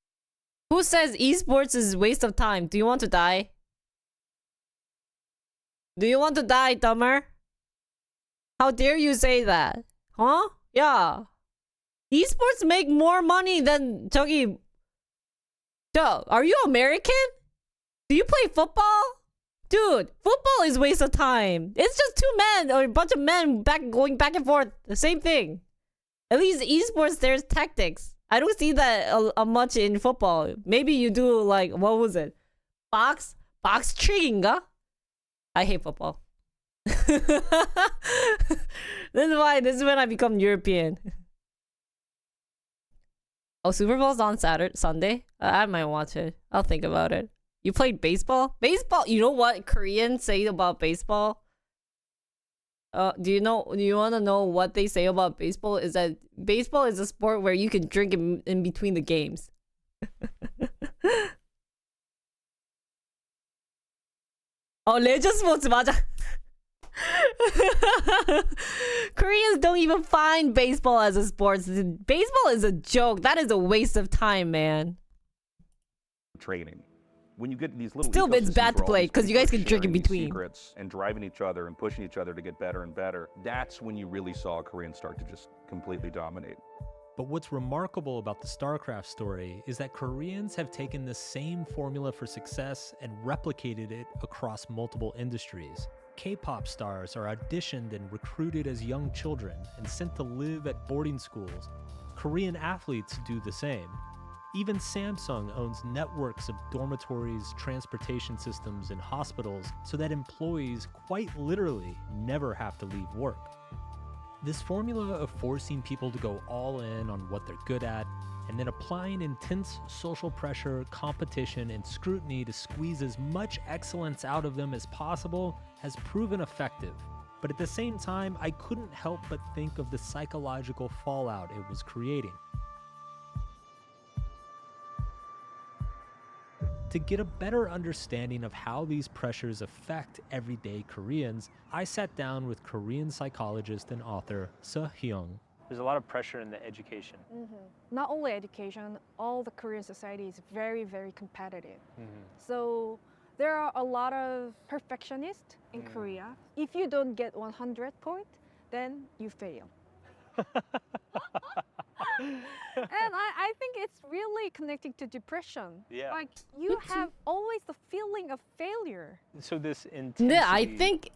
A: Who says esports is a waste of time? Do you want to die? Do you want to die, dumber? How dare you say that? Huh? Yeah. Esports make more money than 저기... Are you American? Do you play football? Dude, football is waste of time. It's just two men or a bunch of men going back and forth. The same thing. At least esports, there's tactics. I don't see that much in football. Maybe you do like, what was it? Box trick인가? I hate football. This is when I become European. Oh, Super Bowl's on Sunday? I might watch it. I'll think about it. You played baseball? Baseball, you know what Koreans say about baseball? Do you want to know what they say about baseball? Is that baseball is a sport where you can drink in between the games. 레저 스포츠 맞아. Koreans don't even find baseball as a sport. Baseball is a joke. That is a waste of time, man.
M: Training. When you get these little
A: Still, it's bad to play because you guys can drink in between.
M: Secrets and driving each other and pushing each other to get better and better. That's when you really saw Koreans start to just completely dominate.
K: But what's remarkable about the StarCraft story is that Koreans have taken the same formula for success and replicated it across multiple industries. K-pop stars are auditioned and recruited as young children and sent to live at boarding schools. Korean athletes do the same. Even Samsung owns networks of dormitories, transportation systems, and hospitals so that employees quite literally never have to leave work. This formula of forcing people to go all in on what they're good at and then applying intense social pressure, competition, and scrutiny to squeeze as much excellence out of them as possible has proven effective. But at the same time, I couldn't help but think of the psychological fallout it was creating. To get a better understanding of how these pressures affect everyday Koreans, I sat down with Korean psychologist and author Seo Hyung. There's a lot of pressure in the education.
N: Not only education, all the Korean society is very, very competitive. So there are a lot of perfectionists in Korea. If you don't get 100 points, then you fail. And I think it's really connected to depression.
K: Yeah.
N: Like you have always the feeling of failure.
K: So this intensity.
A: Yeah, I think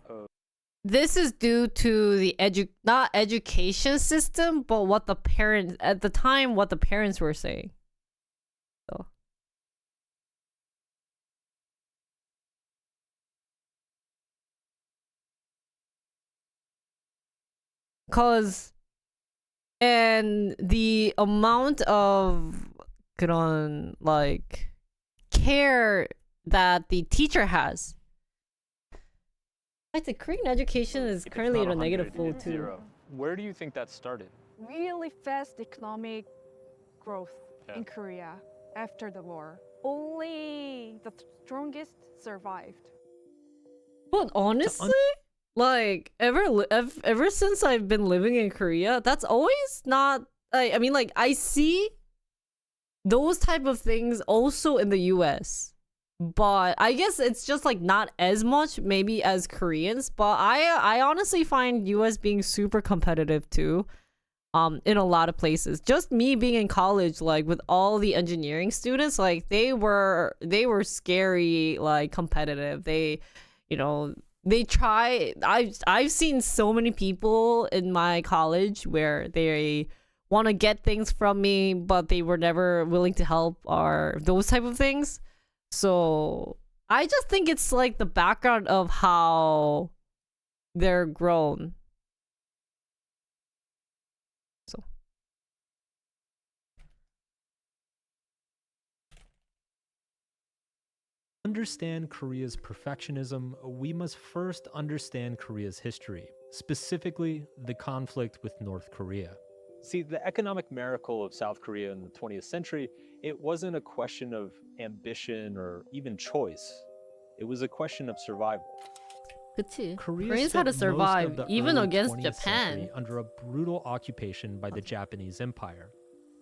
A: this is due to the not education system, but what the parents at the time, what the parents were saying. So. And the amount of 그런 like care that the teacher has. I think Korean education is currently at a negative full too.
K: Where do you think that started?
N: Really fast economic growth in Korea after the war. Only the strongest survived.
A: But honestly, like ever since I've been living in Korea, that's always not. I mean, like I see those type of things also in the U.S. But I guess it's just like not as much maybe as Koreans. But I honestly find U.S. being super competitive too. In a lot of places. Just me being in college, like with all the engineering students, like they were scary, like competitive. They try. I've seen so many people in my college where they want to get things from me, but they were never willing to help or those type of things. So I just think it's like the background of how they're grown. So.
K: Understand Korea's perfectionism, we must first understand Korea's history, specifically the conflict with North Korea. See, the economic miracle of South Korea in the 20th century, it wasn't a question of ambition or even choice. It was a question of survival.
A: 그치.
K: Korea
A: Koreans had to
K: spent most
A: survive,
K: of the
A: even
K: early
A: against
K: 20th
A: Japan.
K: century under a brutal occupation by the Japanese Empire.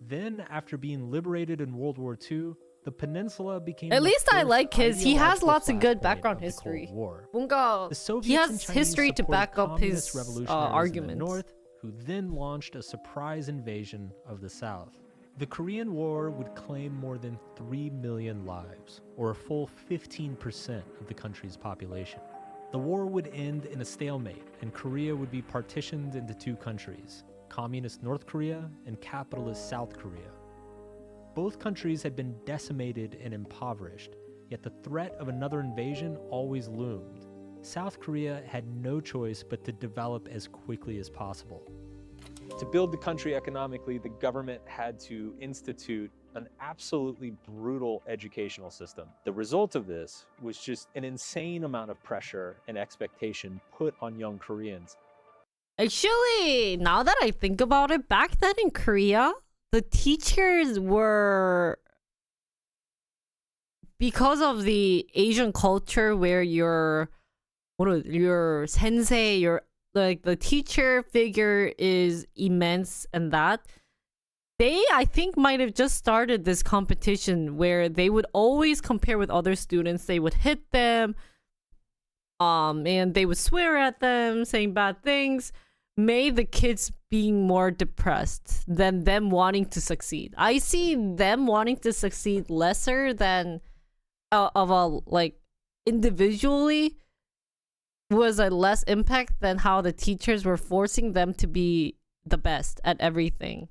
K: Then, after being liberated in World War II, the peninsula became
A: At
K: the
A: least I
K: first
A: like he has
K: ideological
A: lots of good
K: flashpoint
A: background
K: of the
A: history.
K: Cold War.
A: 뭔가
K: The Soviets
A: he
K: and
A: has
K: Chinese
A: history to
K: supported
A: back up
K: communist
A: his
K: revolutionaries in the
A: arguments.
K: North, who then launched a surprise invasion of the South.
O: The Korean War would claim more than 3 million lives, or a full 15% of the country's population. The war would end in a stalemate, and Korea would be partitioned into two countries, Communist North Korea and capitalist South Korea. Both countries had been decimated and impoverished, yet the threat of another invasion always loomed. South Korea had no choice but to develop as quickly as possible. To build the country economically, the government had to institute an absolutely brutal educational system. The result of this was just an insane amount of pressure and expectation put on young Koreans.
A: Actually, now that I think about it, back then in Korea, the teachers were, because of the Asian culture where your sensei, your like the teacher figure is immense, and that they, I think, might have just started this competition where they would always compare with other students. They would hit them, and they would swear at them, saying bad things, made the kids being more depressed than them wanting to succeed. I see them wanting to succeed lesser than individually was a less impact than how the teachers were forcing them to be the best at everything.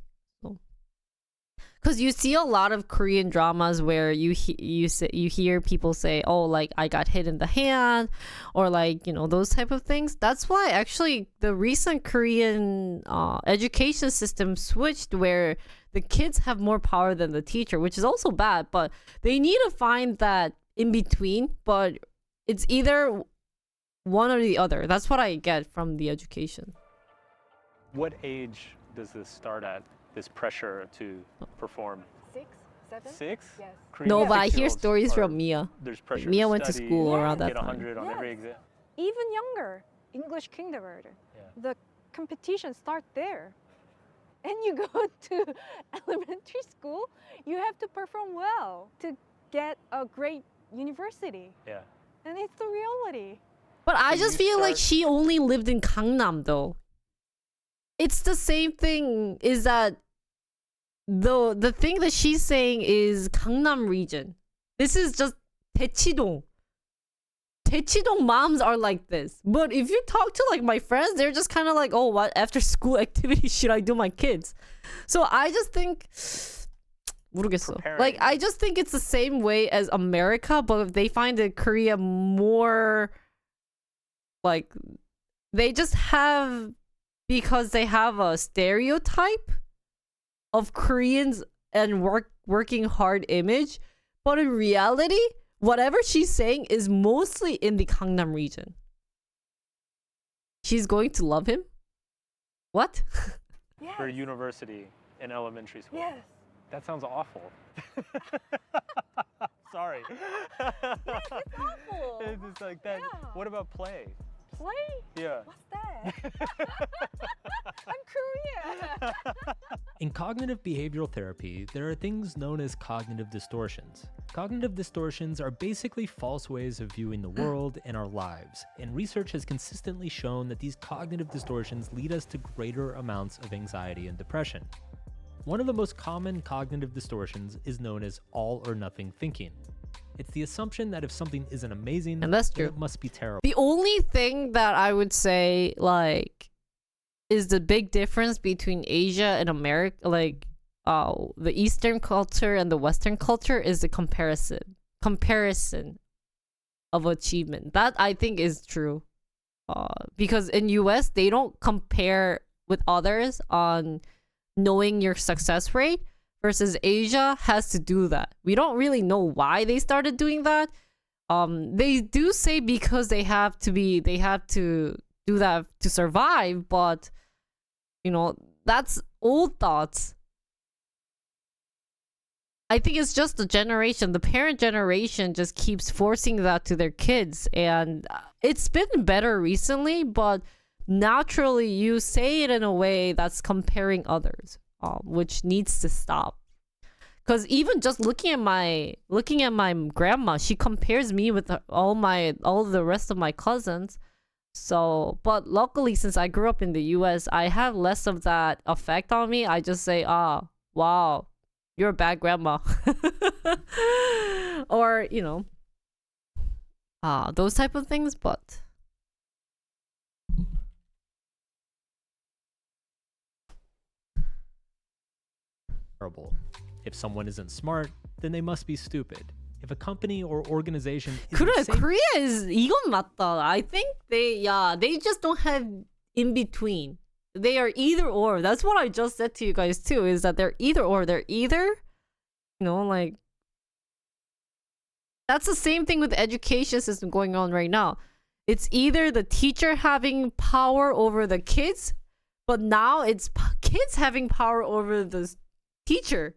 A: Because you see a lot of Korean dramas where you hear people say, oh, like, I got hit in the hand, or like, you know, those type of things. That's why actually the recent Korean education system switched, where the kids have more power than the teacher, which is also bad, but they need to find that in between. But it's either one or the other. That's what I get from the education.
O: What age does this start at, this pressure to perform?
N: 6, 7?
O: 6?
N: Yes.
A: No, but I hear stories from Mia.
O: There's pressure
A: Mia
O: to
A: went to
O: study,
A: school around that
O: get
A: time.
O: 100 on every exam.
N: Even younger, English kindergarten. The competition starts there. And you go to elementary school, you have to perform well to get a great university.
O: Yeah.
N: And it's the reality.
A: But I just feel like she only lived in Gangnam though. It's the same thing, is that the thing that she's saying is Gangnam region. This is just Daechidong. Daechidong moms are like this. But if you talk to like my friends, they're just kind of like, oh, what after school activity should I do my kids? So I just think 모르겠어. Like, I just think it's the same way as America, but they find that Korea more like, they just have, because they have a stereotype of Koreans and working hard image, but in reality, whatever she's saying is mostly in the Gangnam region. She's going to love him? What?
O: For university and elementary school.
N: Yes.
O: That sounds awful. Sorry.
N: Yes, it's awful.
O: It's just like that.
N: Yeah.
O: What about play?
N: Play?
O: Yeah.
N: What's that? I'm Korean.
O: In cognitive behavioral therapy, there are things known as cognitive distortions. Cognitive distortions are basically false ways of viewing the world and our lives, and research has consistently shown that these cognitive distortions lead us to greater amounts of anxiety and depression. One of the most common cognitive distortions is known as all or nothing thinking. It's the assumption that if something isn't amazing,
A: and that's
O: then
A: true,
O: it must be terrible.
A: The only thing that I would say, like, is the big difference between Asia and America, like, the Eastern culture and the Western culture, is the comparison of achievement. That I think is true. Because in US, they don't compare with others on knowing your success rate, versus Asia has to do that. We don't really know why they started doing that. They do say because they have to do that to survive, but you know, that's old thoughts. I think it's just the generation, the parent generation just keeps forcing that to their kids, and it's been better recently, but naturally you say it in a way that's comparing others, which needs to stop. Because even just looking at my grandma, she compares me with all the rest of my cousins. So, but luckily, since I grew up in the US, I have less of that effect on me. I just say, wow, you're a bad grandma. Or, those type of things, but
O: terrible. If someone isn't smart, then they must be stupid. If a company or organization isn't
A: 그래,
O: safe,
A: Korea is 이건 맞다. I think they just don't have in between. They are either or. That's what I just said to you guys too, is that they're either or. They're either, like, that's the same thing with the education system going on right now. It's either the teacher having power over the kids, but now it's kids having power over the teacher.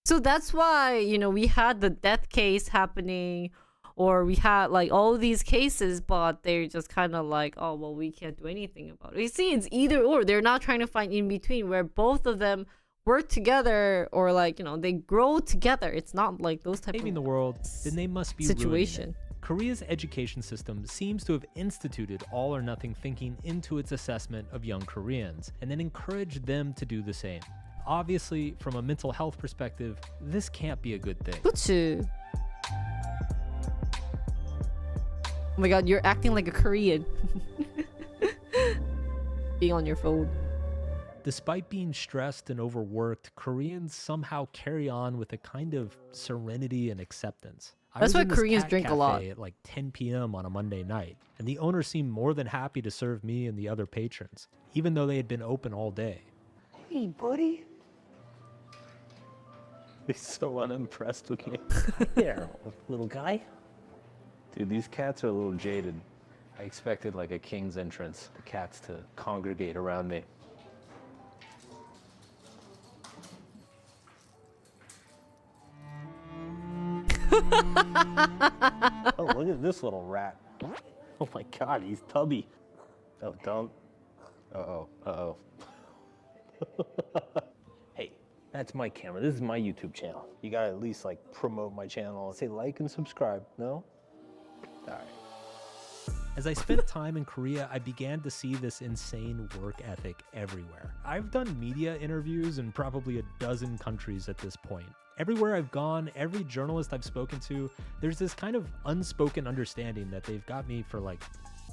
A: So that's why, we had the death case happening, or we had like all these cases, but they're just kind of like, oh, well, we can't do anything about it. You see, it's either or. They're not trying to find in between where both of them work together, or like, they grow together. It's not like those type
O: saving
A: of
O: the world, then they must be
A: situation.
O: ruining it. Korea's education system seems to have instituted all or nothing thinking into its assessment of young Koreans, and then encouraged them to do the same. Obviously, from a mental health perspective, this can't be a good thing.
A: 그치. Oh my god, you're acting like a Korean. Being on your phone.
O: Despite being stressed and overworked, Koreans somehow carry on with a kind of serenity and acceptance.
A: That's why
O: I was in this
A: Koreans
O: cat
A: drink a lot.
O: cafe at like 10 p.m. on a Monday night, and the owner seemed more than happy to serve me and the other patrons, even though they had been open all day.
L: Hey, buddy.
P: He's so unimpressed with me.
L: There, little guy.
P: Dude, these cats are a little jaded. I expected like a king's entrance, the cats to congregate around me.
L: Oh, look at this little rat. Oh my god, he's tubby.
P: Oh, don't. Uh-oh, uh-oh.
L: Hey, that's my camera. This is my YouTube channel. You gotta at least like promote my channel. Say like and subscribe, no? Alright.
O: As I spent time in Korea, I began to see this insane work ethic everywhere. I've done media interviews in probably a dozen countries at this point. Everywhere I've gone, every journalist I've spoken to, there's this kind of unspoken understanding that they've got me for like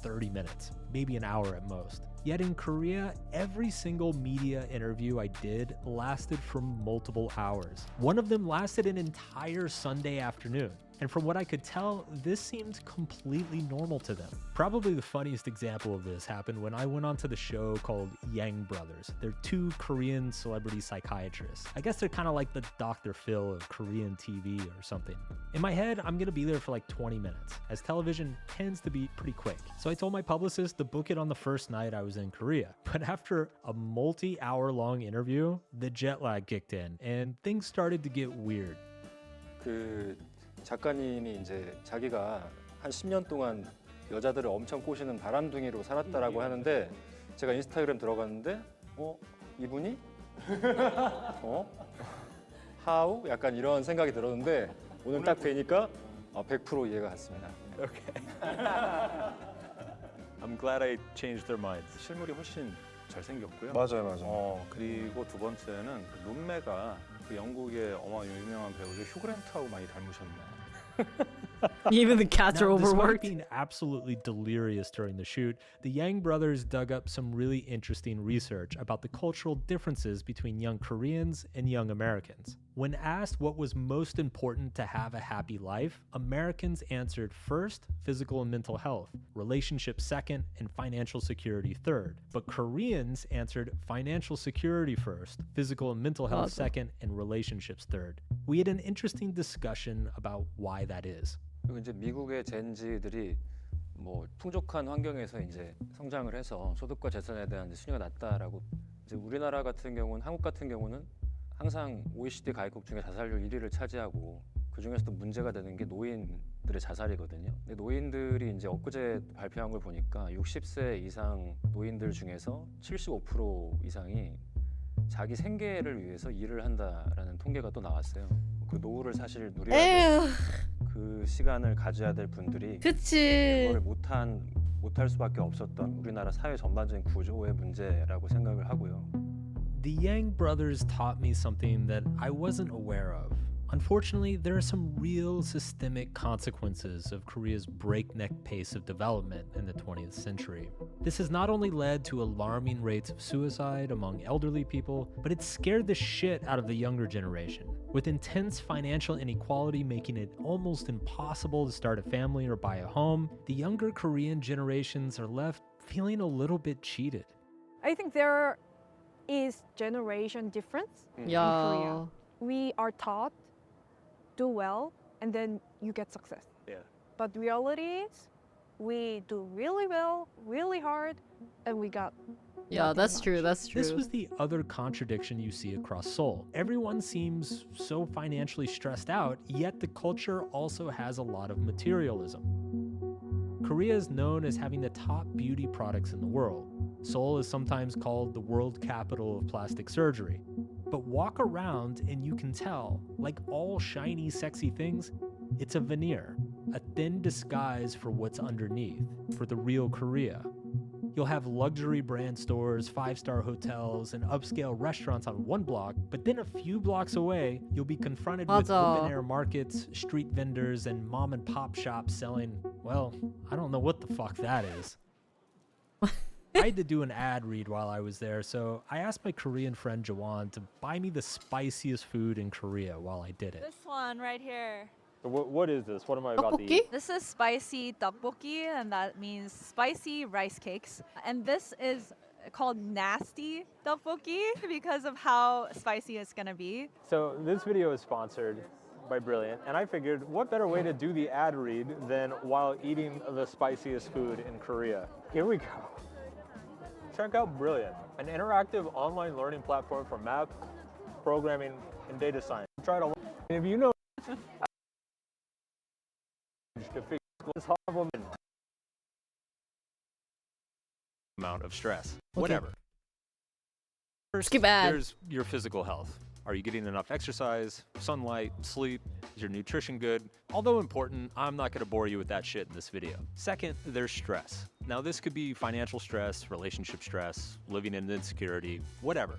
O: 30 minutes, maybe an hour at most. Yet in Korea, every single media interview I did lasted for multiple hours. One of them lasted an entire Sunday afternoon. And from what I could tell, this seemed completely normal to them. Probably the funniest example of this happened when I went onto the show called Yang Brothers. They're two Korean celebrity psychiatrists. I guess they're kind of like the Dr. Phil of Korean TV or something. In my head, I'm gonna be there for like 20 minutes, as television tends to be pretty quick. So I told my publicist to book it on the first night I was in Korea. But after a multi-hour long interview, the jet lag kicked in and things started to get weird.
Q: 작가님이 이제 자기가 한 10년 동안 여자들을 엄청 꼬시는 바람둥이로 살았다라고 하는데 제가 인스타그램 들어갔는데 이분이? How? 약간 이런 생각이 들었는데 오늘 딱 뵈니까 100% 이해가 갔습니다.
K: I'm glad I changed their minds.
R: 실물이 훨씬 잘생겼고요.
Q: 맞아요.
R: 그리고 두 번째는 그 룸메가 그 영국의 유명한 배우죠. 휴그랜트하고 많이 닮으셨네요.
A: Even the cats are
O: Now, despite
A: overworked.
O: being absolutely delirious during the shoot, the Yang brothers dug up some really interesting research about the cultural differences between young Koreans and young Americans. When asked what was most important to have a happy life, Americans answered first, physical and mental health, relationships second, and financial security third. But Koreans answered financial security first, physical and mental health second, and relationships third. We had an interesting discussion about why that is.
Q: 그리고 이제 미국의 젠지들이 뭐 풍족한 환경에서 이제 성장을 해서 소득과 재산에 대한 이제 순위가 낮다라고 이제 우리나라 같은 경우는 한국 같은 경우는 항상 OECD 가입국 중에 자살률 1위를 차지하고 그 중에서도 문제가 되는 게 노인들의 자살이거든요. 근데 노인들이 이제 엊그제 발표한 걸 보니까 60세 이상 노인들 중에서 75% 이상이 자기 생계를 위해서 일을 한다라는 통계가 또 나왔어요. 그 노후를 사실 누려야 될 그 시간을 가져야 될 분들이
A: 그치.
Q: 그거를 못할 수밖에 없었던 우리나라 사회 전반적인 구조의 문제라고 생각을 하고요.
O: The Yang brothers taught me something that I wasn't aware of. Unfortunately, there are some real systemic consequences of Korea's breakneck pace of development in the 20th century. This has not only led to alarming rates of suicide among elderly people, but it's scared the shit out of the younger generation, with intense financial inequality making it almost impossible to start a family or buy a home. The younger Korean generations are left feeling a little bit cheated.
N: I think there is generation difference in
A: Yeah.
N: Korea. We are taught do well and then you get success.
L: Yeah.
N: But reality is we do really well, really hard, and we got
A: Yeah,
N: nothing
A: that's
N: much.
A: true. That's true.
O: This was the other contradiction you see across Seoul. Everyone seems so financially stressed out, yet the culture also has a lot of materialism. Korea is known as having the top beauty products in the world. Seoul is sometimes called the world capital of plastic surgery. But walk around and you can tell, like all shiny, sexy things, it's a veneer, a thin disguise for what's underneath, for the real Korea. You'll have luxury brand stores, five-star hotels, and upscale restaurants on one block, but then a few blocks away, you'll be confronted with
A: 맞아.
O: open-air markets, street vendors, and mom-and-pop shops selling, well, I don't know what the fuck that is. I had to do an ad read while I was there, so I asked my Korean friend Jawan to buy me the spiciest food in Korea while I did it.
S: This one right here.
R: What is this? What am I about to
A: Tteokbokki?
R: eat?
S: This is spicy tteokbokki, and that means spicy rice cakes. And this is called nasty tteokbokki because of how spicy it's gonna be.
R: So this video is sponsored by Brilliant, and I figured what better way to do the ad read than while eating the spiciest food in Korea. Here we go. Check out Brilliant, an interactive online learning platform for math, programming, and data science. Try to if you know to figure this horrible
K: amount of stress.
O: Okay.
K: Whatever. First,
A: Skip ad.
K: there's your physical health. Are you getting enough exercise, sunlight, sleep? Is your nutrition good? Although important, I'm not going to bore you with that shit in this video. Second, there's stress. Now, this could be financial stress, relationship stress, living in insecurity, whatever.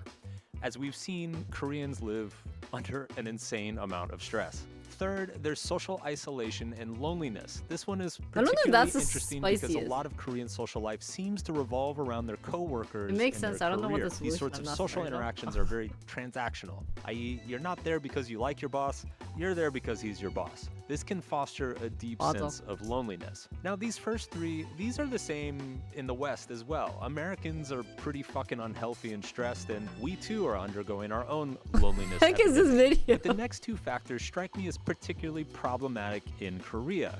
K: As we've seen, Koreans live under an insane amount of stress. Third, there's social isolation and loneliness. This one is
A: I don't know if
K: particularly
A: that's the
K: interesting because a
A: spiciest.
K: lot of Korean social life seems to revolve around their coworkers.
A: It makes
K: and their
A: sense. I don't know what
K: career.
A: the
K: These
A: solution-
K: sorts
A: I'm
K: of
A: not
K: social
A: smart enough.
K: interactions are very transactional, i.e., you're not there because you like your boss, you're there because he's your boss. This can foster a deep
A: 맞아.
K: sense of loneliness. Now, these first three, these are the same in the West as well. Americans are pretty fucking unhealthy and stressed, and we too are undergoing our own loneliness.
A: Heck is this
K: epidemic.
A: video?
K: But the next two factors strike me as particularly problematic in Korea.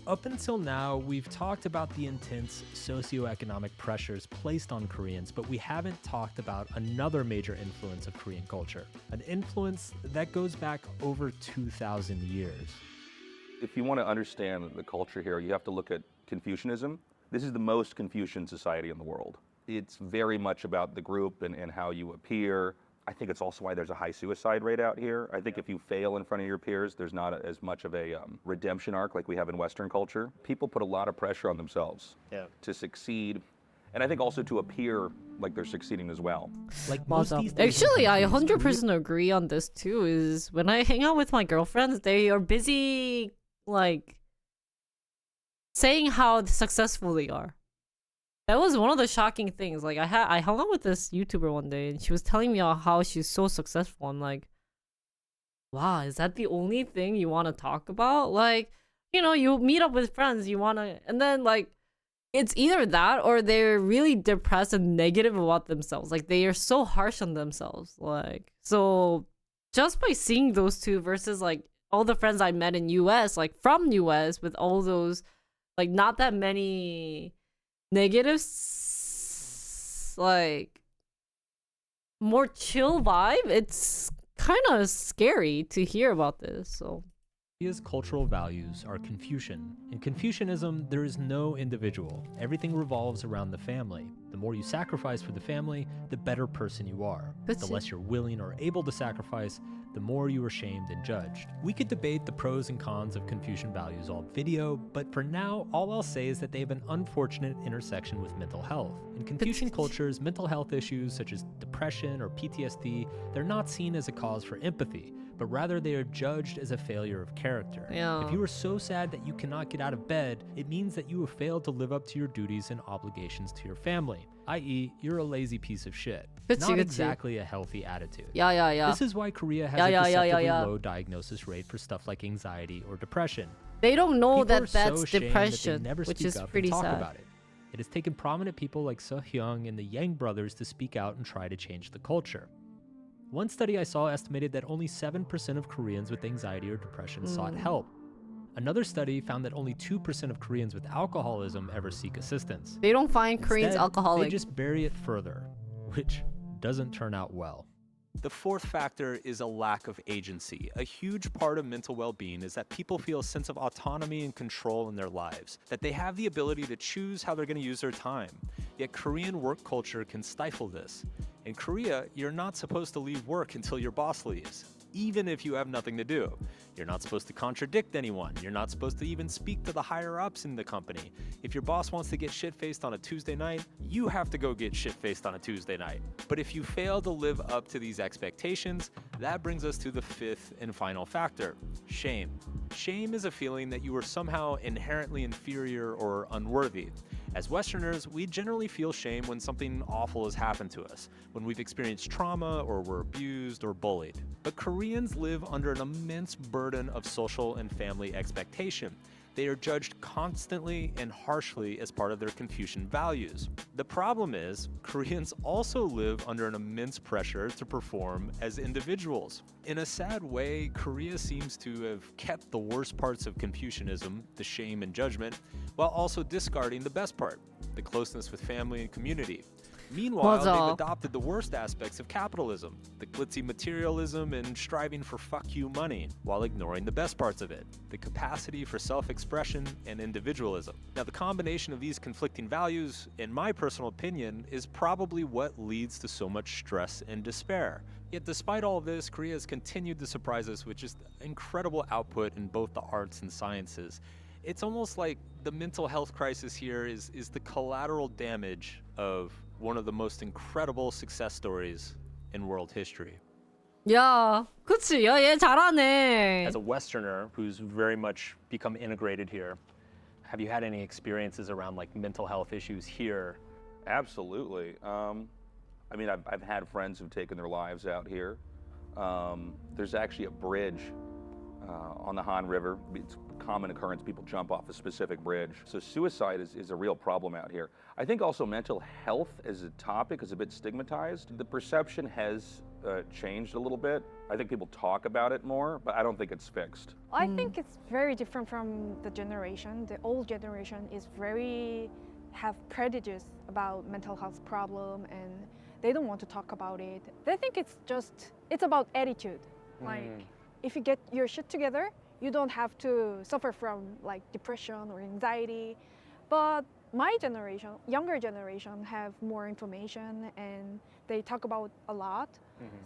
O: Up until now, we've talked about the intense socioeconomic pressures placed on Koreans, but we haven't talked about another major influence of Korean culture, an influence that goes back over 2,000 years.
M: If you want to understand the culture here, you have to look at Confucianism. This is the most Confucian society in the world. It's very much about the group and how you appear. I think it's also why there's a high suicide rate out here. I think if you fail in front of your peers, there's not as much of a redemption arc like we have in Western culture. People put a lot of pressure on themselves to succeed, and I think also to appear like they're succeeding as well.
O: Like
A: 맞아. Actually, I 100% agree on this too. Is when I hang out with my girlfriends, they are busy like saying how successful they are. That was one of the shocking things. Like I hung out with this YouTuber one day, and she was telling me how she's so successful. I'm like, wow, is that the only thing you want to talk about? Like, you know, you meet up with friends, you want to, and then like, it's either that or they're really depressed and negative about themselves. Like they are so harsh on themselves. Like, so just by seeing those two versus like all the friends I met in US, like from US with all those, like not that many negatives, like more chill vibe, it's kind of scary to hear about this. So
O: Korea's cultural values are Confucian. In Confucianism, there is no individual. Everything revolves around the family. The more you sacrifice for the family, the better person you are. The
A: 그치.
O: less you're willing or able to sacrifice, the more you were shamed and judged. We could debate the pros and cons of Confucian values all video, but for now, all I'll say is that they have an unfortunate intersection with mental health. In Confucian cultures, mental health issues such as depression or PTSD, they're not seen as a cause for empathy, but rather they are judged as a failure of character.
A: Yeah.
O: If you are so sad that you cannot get out of bed, it means that you have failed to live up to your duties and obligations to your family, i.e., you're a lazy piece of shit.
A: 그치,
O: Not
A: 그치.
O: exactly a healthy attitude.
A: Yeah.
O: This is why Korea has
A: Yeah,
O: a
A: yeah,
O: deceptively
A: yeah.
O: low diagnosis rate for stuff like anxiety or depression.
A: They don't know
O: People are
A: that
O: so
A: that's
O: ashamed
A: depression,
O: that they never
A: which
O: speak
A: is
O: up
A: pretty
O: and talk
A: sad.
O: about it. It has taken prominent people like Seo Hyung and the Yang brothers to speak out and try to change the culture. One study I saw estimated that only 7% of Koreans with anxiety or depression sought help. Another study found that only 2% of Koreans with alcoholism ever seek assistance.
A: They don't find Koreans
O: Instead,
A: alcoholic.
O: They just bury it further, which doesn't turn out well.
K: The fourth factor is a lack of agency. A huge part of mental well-being is that people feel a sense of autonomy and control in their lives, that they have the ability to choose how they're going to use their time. Yet Korean work culture can stifle this. In Korea, you're not supposed to leave work until your boss leaves, even if you have nothing to do. You're not supposed to contradict anyone. You're not supposed to even speak to the higher-ups in the company. If your boss wants to get shit-faced on a Tuesday night, you have to go get shit-faced on a Tuesday night. But if you fail to live up to these expectations, that brings us to the fifth and final factor, shame. Shame is a feeling that you are somehow inherently inferior or unworthy. As Westerners, we generally feel shame when something awful has happened to us, when we've experienced trauma or were abused or bullied. But Koreans live under an immense burden of social and family expectation. They are judged constantly and harshly as part of their Confucian values. The problem is, Koreans also live under an immense pressure to perform as individuals. In a sad way, Korea seems to have kept the worst parts of Confucianism, the shame and judgment, while also discarding the best part, the closeness with family and community. Meanwhile, they've adopted the worst aspects of capitalism, the glitzy materialism and striving for fuck you money, while ignoring the best parts of it, the capacity for self-expression and individualism. Now, the combination of these conflicting values, in my personal opinion, is probably what leads to so much stress and despair. Yet despite all of this, Korea has continued to surprise us with just incredible output in both the arts and sciences. It's almost like the mental health crisis here is the collateral damage of one of the most incredible success stories in world history.
A: 야, 그치? 야, 얘 잘하네.
L: As a Westerner who's very much become integrated here, have you had any experiences around like mental health issues here?
M: Absolutely. I mean, I've had friends who've taken their lives out here. There's actually a bridge on the Han River. It's a common occurrence. People jump off a specific bridge. So suicide is a real problem out here. I think also mental health as a topic is a bit stigmatized. The perception has changed a little bit. I think people talk about it more, but I don't think it's fixed.
N: I think it's very different from the generation. The old generation is have prejudice about mental health problem and they don't want to talk about it. They think it's about attitude. Like, if you get your shit together, you don't have to suffer from like depression or anxiety. But my generation, younger generation, have more information and they talk about a lot.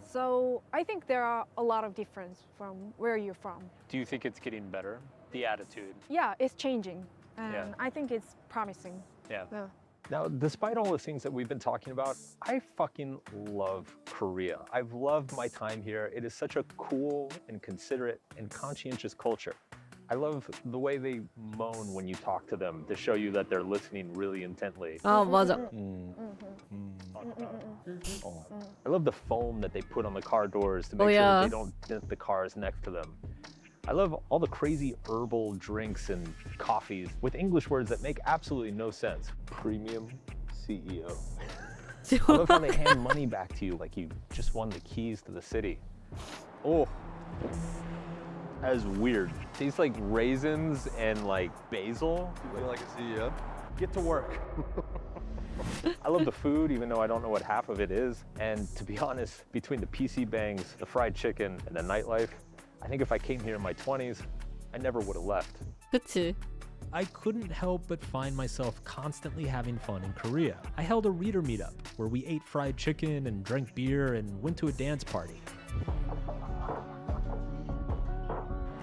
N: So I think there are a lot of difference from where you're from.
R: Do you think it's getting better? The attitude?
N: Yeah, it's changing. And
R: Yeah.
N: I think it's promising.
R: Yeah.
N: Yeah.
R: Now, despite all the things that we've been talking about, I fucking love Korea. I've loved my time here. It is such a cool and considerate and conscientious culture. I love the way they moan when you talk to them to show you that they're listening really intently.
A: 아, 맞아.
R: I love the foam that they put on the car doors to make
A: Oh,
R: sure
A: yeah.
R: that they don't dent the cars next to them. I love all the crazy herbal drinks and coffees with English words that make absolutely no sense. Premium CEO. I love how they hand money back to you like you just won the keys to the city. Oh, that is weird. Tastes like raisins and like basil. You feel like a CEO? Get to work. I love the food, even though I don't know what half of it is. And to be honest, between the PC bangs, the fried chicken, and the nightlife, I think if I came here in my 20s, I never would have left.
A: 그치?
O: I couldn't help but find myself constantly having fun in Korea. I held a reader meetup where we ate fried chicken and drank beer and went to a dance party.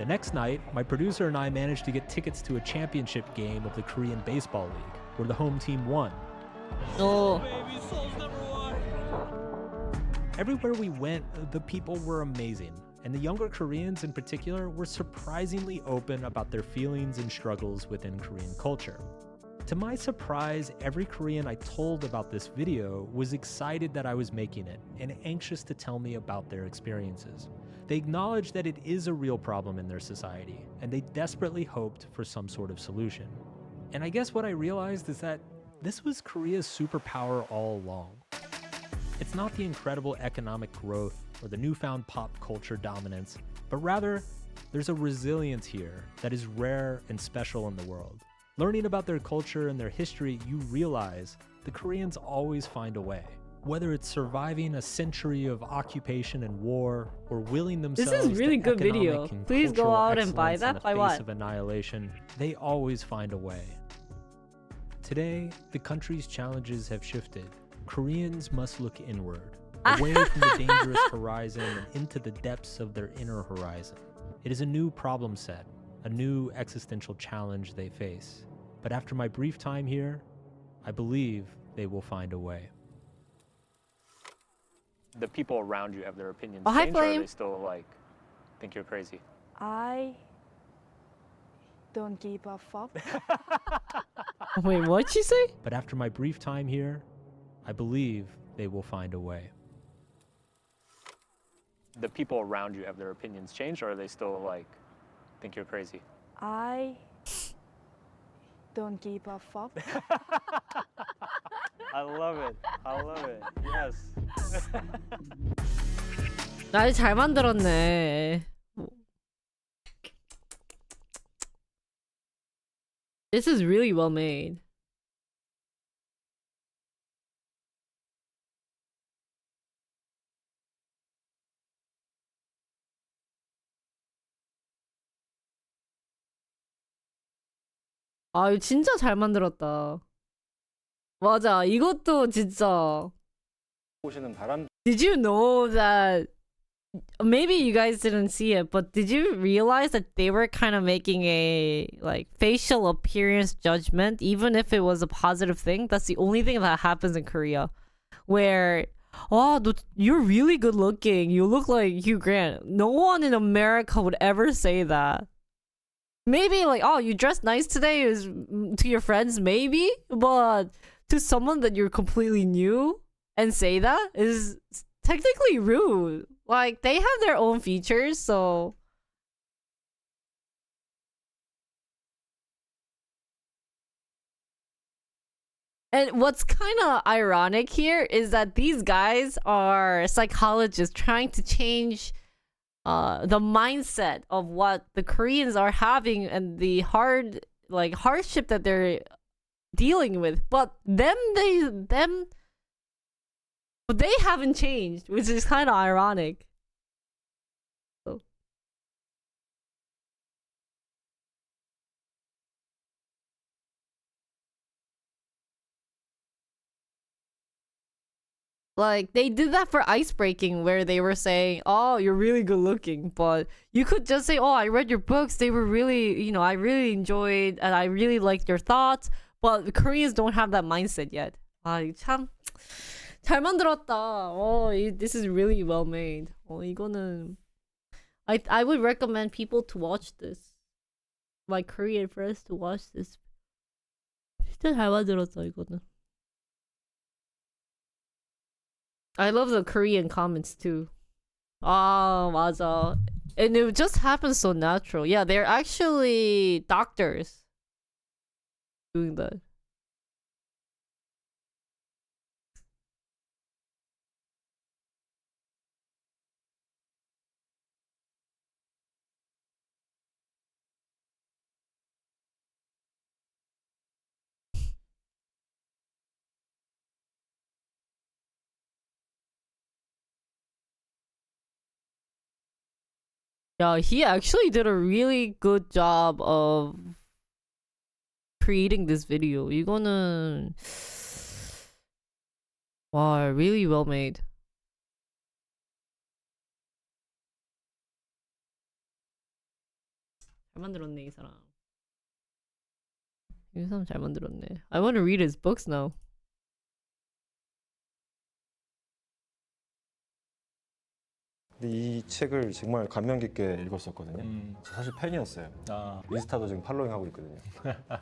O: The next night, my producer and I managed to get tickets to a championship game of the Korean Baseball League, where the home team won.
A: Oh.
O: Everywhere we went, the people were amazing, and the younger Koreans in particular were surprisingly open about their feelings and struggles within Korean culture. To my surprise, every Korean I told about this video was excited that I was making it and anxious to tell me about their experiences. They acknowledged that it is a real problem in their society, and they desperately hoped for some sort of solution. And I guess what I realized is that this was Korea's superpower all along. It's not the incredible economic growth or the newfound pop culture dominance, but rather, there's a resilience here that is rare and special in the world. Learning about their culture and their history, you realize the Koreans always find a way. Whether it's surviving a century of occupation and war, or willing themselves
A: This is really
O: to
A: good video.
O: economic and
A: Please go
O: cultural
A: out and buy
O: excellence in
A: that.
O: the
A: Buy
O: face
A: what?
O: of annihilation, they always find a way. Today, the country's challenges have shifted. Koreans must look inward, away from the dangerous horizon and into the depths of their inner horizon. It is a new problem set, a new existential challenge they face. But after my brief time here, I believe they will find a way.
R: The people around you have their opinions
A: Oh, hi,
R: changed, or are
A: Flame.
R: they still like think you're crazy?
N: I don't give a fuck.
A: Wait, what'd she say?
O: But after my brief time here, I believe they will find a way.
R: The people around you have their opinions changed, or are they still like think you're crazy?
N: I don't give a fuck.
R: I love it. I love it. Yes.
A: 날 잘 만들었네. This is really well made. 아, 이거 진짜 잘 만들었다. 맞아, 이것도 진짜.
Q: 보시는 바람.
A: Did you know that? Maybe you guys didn't see it, but did you realize that they were kind of making a like facial appearance judgment, even if it was a positive thing? That's the only thing that happens in Korea, where oh, you're really good looking. You look like Hugh Grant. No one in America would ever say that. Maybe like, oh, you dressed nice today is to your friends, maybe, but to someone that you're completely new and say that is technically rude. Like, they have their own features, so. And what's kind of ironic here is that these guys are psychologists trying to change the mindset of what the Koreans are having and the hardship that they're dealing with. But they haven't changed, which is kind of ironic. So. Like, they did that for ice breaking, where they were saying, oh, you're really good looking. But you could just say, oh, I read your books. They were really, I really enjoyed and I really liked your thoughts. But the Koreans don't have that mindset yet. 아, 이거 참 잘 만들었다. This is really well made. 이거는 I would recommend people to watch this. Like Korean friends to watch this. 진짜 잘 만들었다, 이거는. I love the Korean comments too. 아, 맞아. And it just happens so natural. Yeah, they're actually doctors doing that. Yeah, he actually did a really good job of creating this video. 이거는 와, really well made. 잘 만들었네 이 사람. 이 사람 잘 만들었네. I want to read his books now.
T: 이 책을 정말 감명 깊게 읽었었거든요. 사실 팬이었어요. 인스타도 지금 팔로잉 하고 있거든요.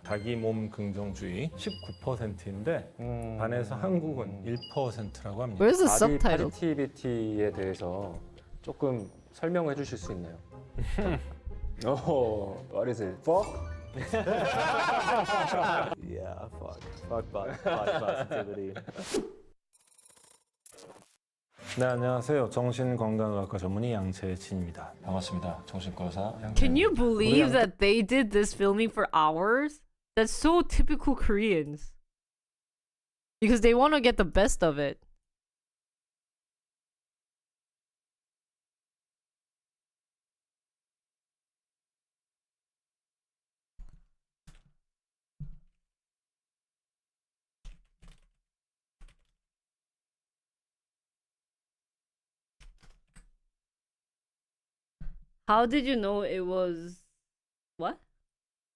R: 자기 몸 긍정주의 19%인데 반해서 한국은 1%라고 합니다.
A: Where's the
Q: 바디
A: subtitle?
Q: 포지티비티에 대해서 조금 설명해 주실 수 있나요? what is it? Fuck?
R: Yeah, fuck positivity. 네, 안녕하세요. 정신건강의학과 전문의 양재진입니다. 반갑습니다. 정신과의사 양재진.
A: Can you believe that they did this filming for hours? That's so typical Koreans. Because they want to get the best of it. How did you know it was what?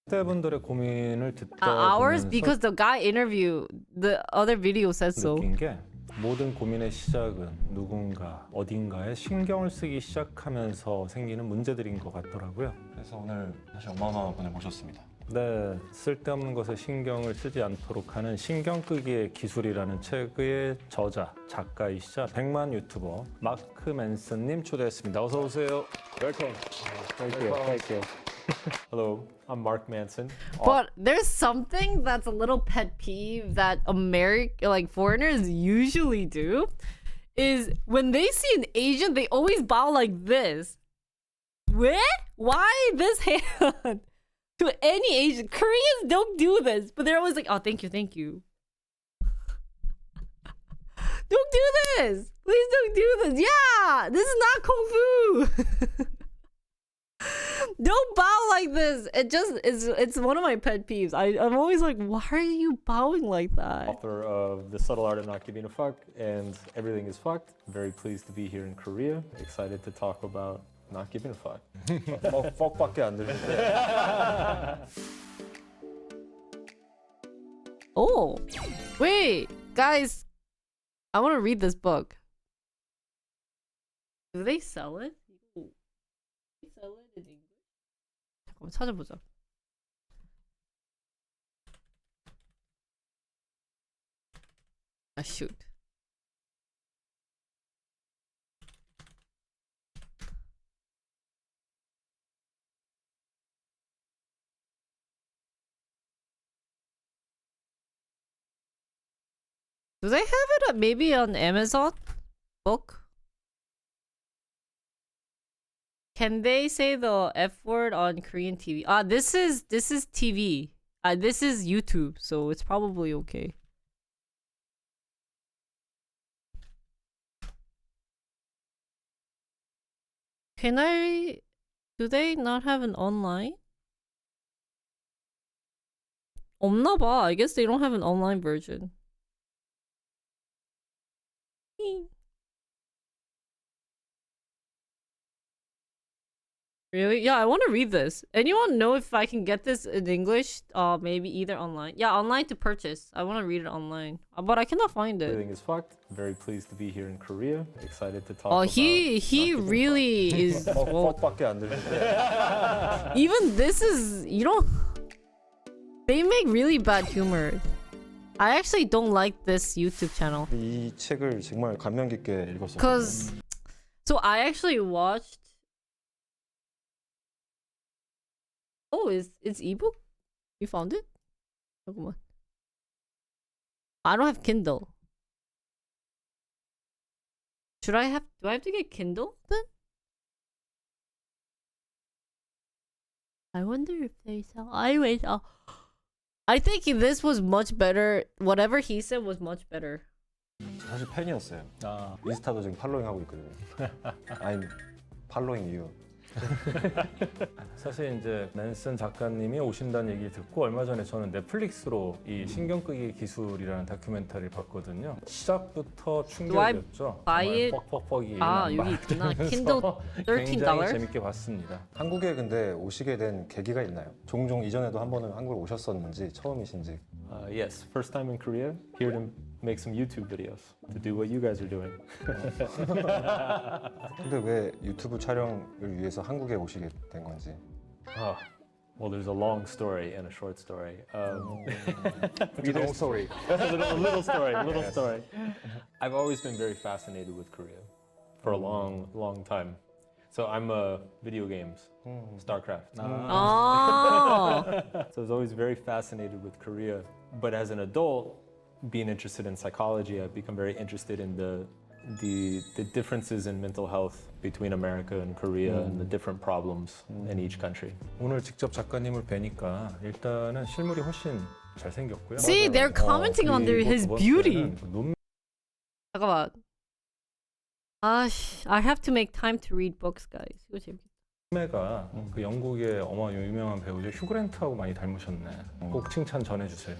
R: 그때분들의 고민을 듣다
A: Hours?
R: 보면서
A: Because the guy interview, the other video said so.
R: 느낀 게 모든 고민의 시작은 누군가 어딘가에 신경을 쓰기 시작하면서 생기는 문제들인 것 같더라고요.
T: 그래서 오늘 사실 어마어마한 분을 모셨습니다.
R: 네, 쓸데없는 것에 신경을 쓰지 않도록 하는 신경 끄기의 기술이라는 책의 저자, 작가이시자 100만 유튜버 마크 맨슨님 초대했습니다. 어서 오세요.
Q: Welcome.
R: Thank you. Thank you. Hello, I'm Mark Manson.
A: But there's something that's a little pet peeve that like foreigners usually do is when they see an Asian, they always bow like this. Where? Why this hand? To any Asian. Koreans don't do this, but they're always like, oh, thank you, thank you. Don't do this. Please don't do this. Yeah, this is not Kung Fu. Don't bow like this. It's one of my pet peeves. I'm always like, why are you bowing like that?
R: Author of The Subtle Art of Not Giving a Fuck and Everything is Fucked. Very pleased to be here in Korea. Excited to talk about not giving a fuck.
T: fuck밖에 안 들리는데.
A: Oh, wait, guys. I want to read this book. Do they sell it? Do they sell it in English? 잠깐만 찾아보자. Ah, shoot. Do they have it maybe on Amazon book? Can they say the F word on Korean TV? This is TV. This is YouTube, so it's probably okay. Do they not have an online? 없나 봐. I guess they don't have an online version. Really? Yeah, I want to read this. Anyone know if I can get this in English? Maybe either online. Yeah, online to purchase. I want to read it online, but I cannot find it.
R: Everything is fucked. Very pleased to be here in Korea. Excited to talk
A: Oh,
R: about
A: he really is.
T: fuck밖에 안 들리는데.
A: Even this is they make really bad humor. I actually don't like this YouTube channel.
T: 이 책을 정말 감명 깊게 읽었어요.
A: So I actually watched. Oh, it's ebook? You found it? 잠깐만. I don't have Kindle. Do I have to get Kindle then? I wonder if they sell. I think this was much better. Whatever he said was much better.
T: 사실 팬이었어요. 인스타도 지금 팔로잉 하고 있거든요. I'm following you. 사실 이제 맨슨 작가님이 오신다는 얘기를 듣고 얼마 전에 저는 넷플릭스로 이 신경끄기 기술이라는 다큐멘터리를 봤거든요. 시작부터 충격이었죠.
A: buy it?
T: 뻑뻑뻑이
A: 아, 여기 있구나. Kindle
T: 굉장히
A: $13.
T: 재밌게 봤습니다.
R: 한국에 근데 오시게 된 계기가 있나요? 종종 이전에도 한 번은 한국에 오셨었는지 처음이신지.
L: Yes, first time in Korea. Here to make some YouTube videos to do what you guys are doing.
R: 근데 왜 유튜브 촬영을 위해서 한국에 오시게 된 건지.
L: Well, there's a long story and a short story.
R: Read the whole story.
L: a little story.
R: Yes.
L: Story. I've always been very fascinated with Korea for a long, long time. So I'm video games, StarCraft.
A: Oh.
L: So I was always very fascinated with Korea. But as an adult, being interested in psychology, I've become very interested in the differences in mental health between America and Korea and the different problems in each country.
T: 오늘 직접 작가님을 뵈니까 일단은 실물이 훨씬 잘생겼고요.
A: See, they're commenting on his beauty. 잠깐만. I have to make time to read books, guys. 이거 재밌겠다.
T: 가 그 영국의 유명한 배우죠. 휴그랜트하고 많이 닮으셨네. 꼭 칭찬 전해주세요.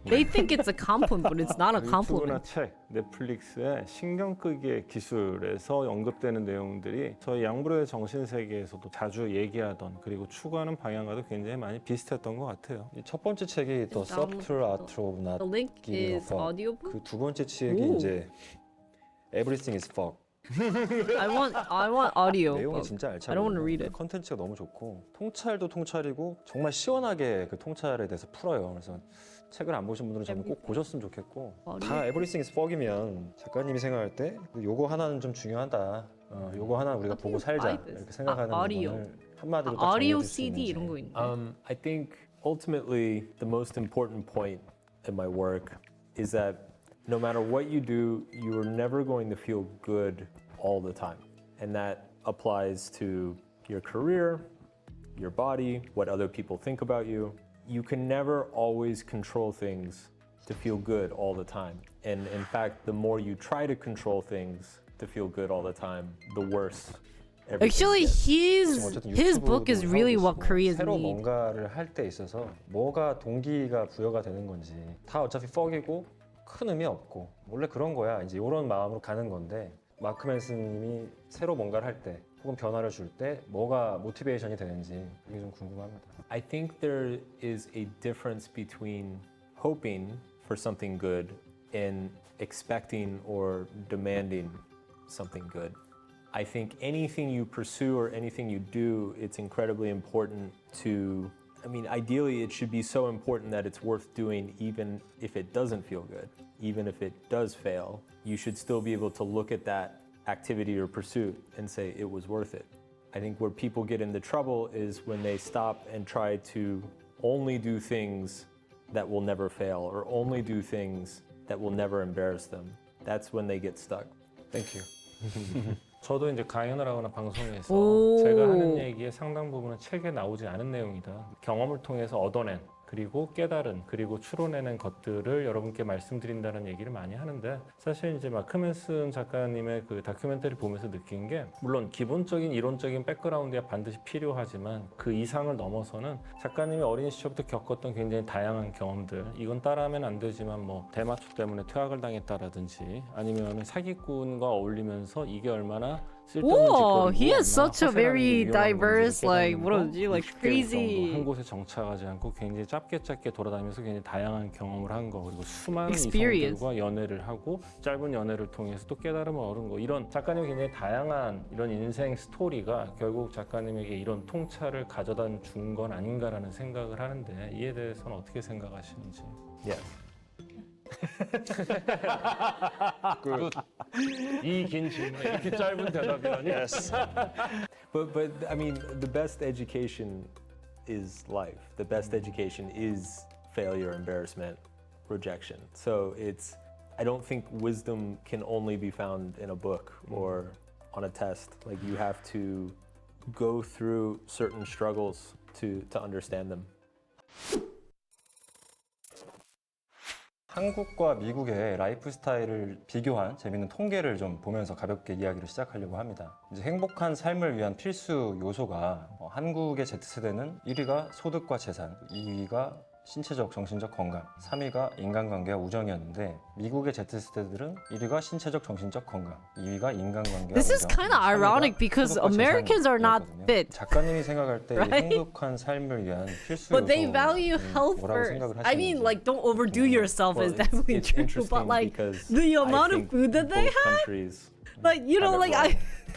A: They think it's a compliment, but it's not a
T: 유튜브나
A: compliment.
T: 책, 넷플릭스의 신경끄기의 기술에서 언급되는 내용들이 저희 양브로의 정신세계에서도 자주 얘기하던 그리고 추구하는 방향과도 굉장히 많이 비슷했던 것 같아요.
R: 이 첫 번째 책이 The Subtle Art of Not
A: The link
R: Giving a
A: is
R: Fuck.
A: audiobook.
R: 그 두 번째 책이
A: 오.
R: 이제 Everything is Fuck.
A: I want audio.
R: 내용이 진짜 알차고
A: I don't want to read it.
R: 컨텐츠가 너무 좋고 통찰도 통찰이고 정말 시원하게 그 통찰에 대해서 풀어요. 그래서 책을 안 보신 분들은 저는 꼭 보셨으면 좋겠고 다 Everything is Fuck이면 작가님이 생각할 때 요거 하나는 좀 중요하다. 요거 하나 우리가 보고 살자 이렇게 생각하는 부분을 한마디로 딱
A: audio
R: 정리해줄 수
A: CD
R: 있는지.
A: 이런 거 있는.
L: I think ultimately the most important point in my work is that no matter what you do, you are never going to feel good all the time. And that applies to your career, your body, what other people think about you. You can never always control things to feel good all the time. And in fact, the more you try to control things to feel good all the time, the worse.
A: Actually,
R: 어쨌든
A: his
R: 유튜브도
A: book is really
R: 하고
A: what
R: 있고
A: Koreans
R: 새로
A: need.
R: 뭔가를 할 때 있어서 뭐가 동기가 부여가 되는 건지 다 어차피 퍽이고 큰 의미 없고 원래 그런 거야 이제 이런 마음으로 가는 건데 마크 맨슨님이 새로 뭔가를 할 때 혹은 변화를 줄 때 뭐가 모티베이션이 되는지 그게 좀 궁금합니다.
L: I think there is a difference between hoping for something good and expecting or demanding something good. I think anything you pursue or anything you do, it's incredibly important to, I mean, ideally it should be so important that it's worth doing even if it doesn't feel good. Even if it does fail, you should still be able to look at that activity or pursuit and say it was worth it. I think where people get into trouble is when they stop and try to only do things that will never fail or only do things that will never embarrass them. That's when they get stuck.
R: Thank you.
T: 저도 이제 강연을 하거나 방송에서
A: 오.
T: 제가 하는 얘기의 상당 부분은 책에 나오지 않은 내용이다. 경험을 통해서 얻어낸 그리고 깨달은 그리고 추론해낸 것들을 여러분께 말씀드린다는 얘기를 많이 하는데 사실 이제 마크 맨슨 작가님의 그 다큐멘터리 보면서 느낀 게 물론 기본적인 이론적인 백그라운드야 반드시 필요하지만 그 이상을 넘어서는 작가님이 어린 시절부터 겪었던 굉장히 다양한 경험들 이건 따라하면 안 되지만 뭐 대마초 때문에 퇴학을 당했다라든지 아니면 사기꾼과 어울리면서 이게 얼마나
A: Whoa, he has such a very diverse, like, 뭐라지, like crazy
T: 한 곳에 정착하지 않고 굉장히 짧게 돌아다니면서 굉장히 다양한 경험을 한 거 그리고 수많은
A: experience.
T: 이성들과 연애를 하고 짧은 연애를 통해서 또 깨달음을 얻은 거 이런 작가님의 굉장히 다양한 이런 인생 스토리가 결국 작가님에게 이런 통찰을 가져다 준 건 아닌가라는 생각을 하는데 이에 대해서는 어떻게 생각하시는지?
L: Yes.
T: 이 긴 질문에 이렇게 짧은 대답이라니?
R: Yes.
L: But I mean, the best education is life. The best education is failure, embarrassment, rejection. So I don't think wisdom can only be found in a book or on a test. Like you have to go through certain struggles to understand them.
U: 한국과 미국의 라이프 스타일을 비교한 재밌는 통계를 좀 보면서 가볍게 이야기를 시작하려고 합니다. 이제 행복한 삶을 위한 필수 요소가 한국의 Z세대는 1위가 소득과 재산, 2위가 신체적, 정신적 건강, 3위가 인간관계와 우정이었는데 미국의 Z세대들은 1위가 신체적, 정신적 건강, 2위가 인간관계와
A: This is
U: 우정,
A: kind of ironic because Americans are not fit.
U: 작가님이 생각할 때
A: Right?
U: 행복한 삶을 위한 필수
A: But they value
U: 요소는
A: health
U: 뭐라고
A: first.
U: 생각을
A: I mean,
U: 하시는지.
A: like, don't overdo yourself
U: Well,
A: is definitely
U: it's
A: true.
U: interesting
A: But like,
U: because
A: the amount
U: I
A: of
U: think
A: food that they
U: both
A: have,
U: countries
A: like, you know,
U: have it
A: like
U: wrong.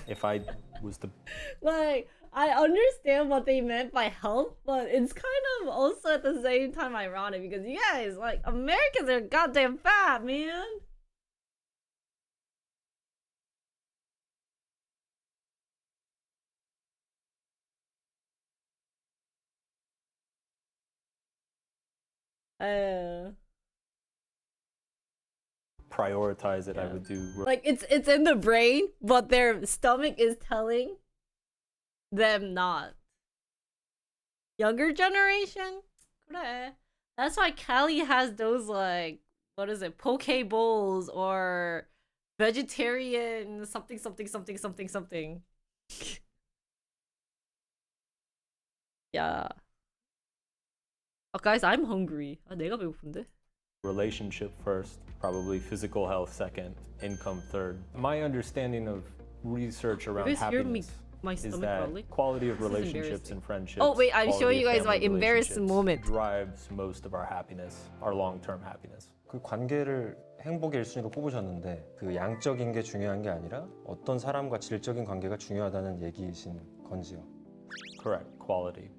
A: I,
U: If I was the
A: like, I understand what they meant by health, but it's kind of also at the same time ironic because you guys, like, Americans are goddamn fat, man.
U: prioritize it, I would do.
A: Like it's in the brain, but their stomach is telling them not. Younger generation? 그래. That's why Cali has those like, what is it, poke bowls or vegetarian something something something something something. Yeah. Oh, guys, I'm hungry. 아, 내가 배고픈데?
U: Relationship first, probably physical health second, income third. My understanding of research around
A: You guys hear me-
U: happiness
A: my
U: is
A: stomach
U: that
A: growling?
U: quality of
A: This is
U: relationships
A: embarrassing.
U: and friendships.
A: Oh, wait, I'm
U: quality
A: showing
U: of
A: you guys my
U: family
A: embarrassing
U: relationships
A: moment.
U: drives most of our happiness, our long-term happiness. 그 관계를 행복의 1순위로 꼽으셨는데 그 양적인 게 중요한 게 아니라 어떤 사람과 질적인 관계가 중요하다는 얘기이신 건지요? Correct, quality.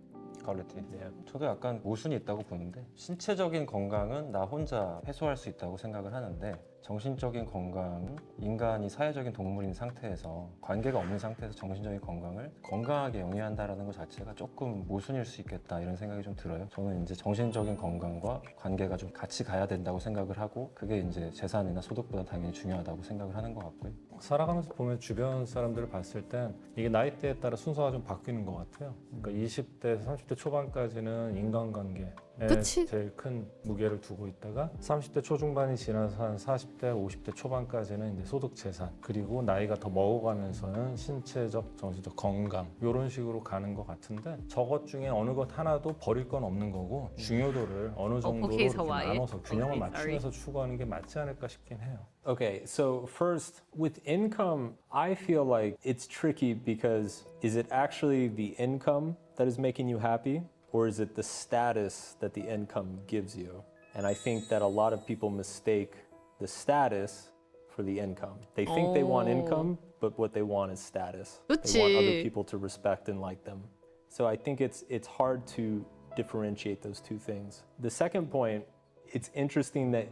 U: quality. 네. 저도 약간 모순이 있다고 보는데 신체적인 건강은 나 혼자 해소할 수 있다고 생각을 하는데 정신적인 건강은 인간이 사회적인 동물인 상태에서 관계가 없는 상태에서 정신적인 건강을 건강하게 영위한다라는 것 자체가 조금 모순일 수 있겠다 이런 생각이 좀 들어요. 저는 이제 정신적인 건강과 관계가 좀 같이 가야 된다고 생각을 하고 그게 이제 재산이나 소득보다 당연히 중요하다고 생각을 하는 것 같고요.
T: 살아가면서 보면 주변 사람들을 봤을 땐 이게 나이대에 따라 순서가 좀 바뀌는 것 같아요. 그러니까 20대, 30대 초반까지는 인간관계에
A: 그치?
T: 제일 큰 무게를 두고 있다가 30대 초중반이 지나서 한 40대, 50대 초반까지는 이제 소득 재산 그리고 나이가 더 먹어가면서는 신체적, 정신적 건강 이런 식으로 가는 것 같은데 저것 중에 어느 것 하나도 버릴 건 없는 거고 중요도를 어느 정도로
A: okay,
T: 이렇게
A: Hawaii.
T: 나눠서 균형을
A: Okay, sorry.
T: 맞추면서 추구하는 게 맞지 않을까 싶긴 해요.
L: Okay, so first, with income, I feel like it's tricky because is it actually the income that is making you happy? Or is it the status that the income gives you? And I think that a lot of people mistake the status for the income. They think they want income, but what they want is status. They want other
A: 그치.
L: people to respect and like them. So I think it's hard to differentiate those two things. The second point, it's interesting that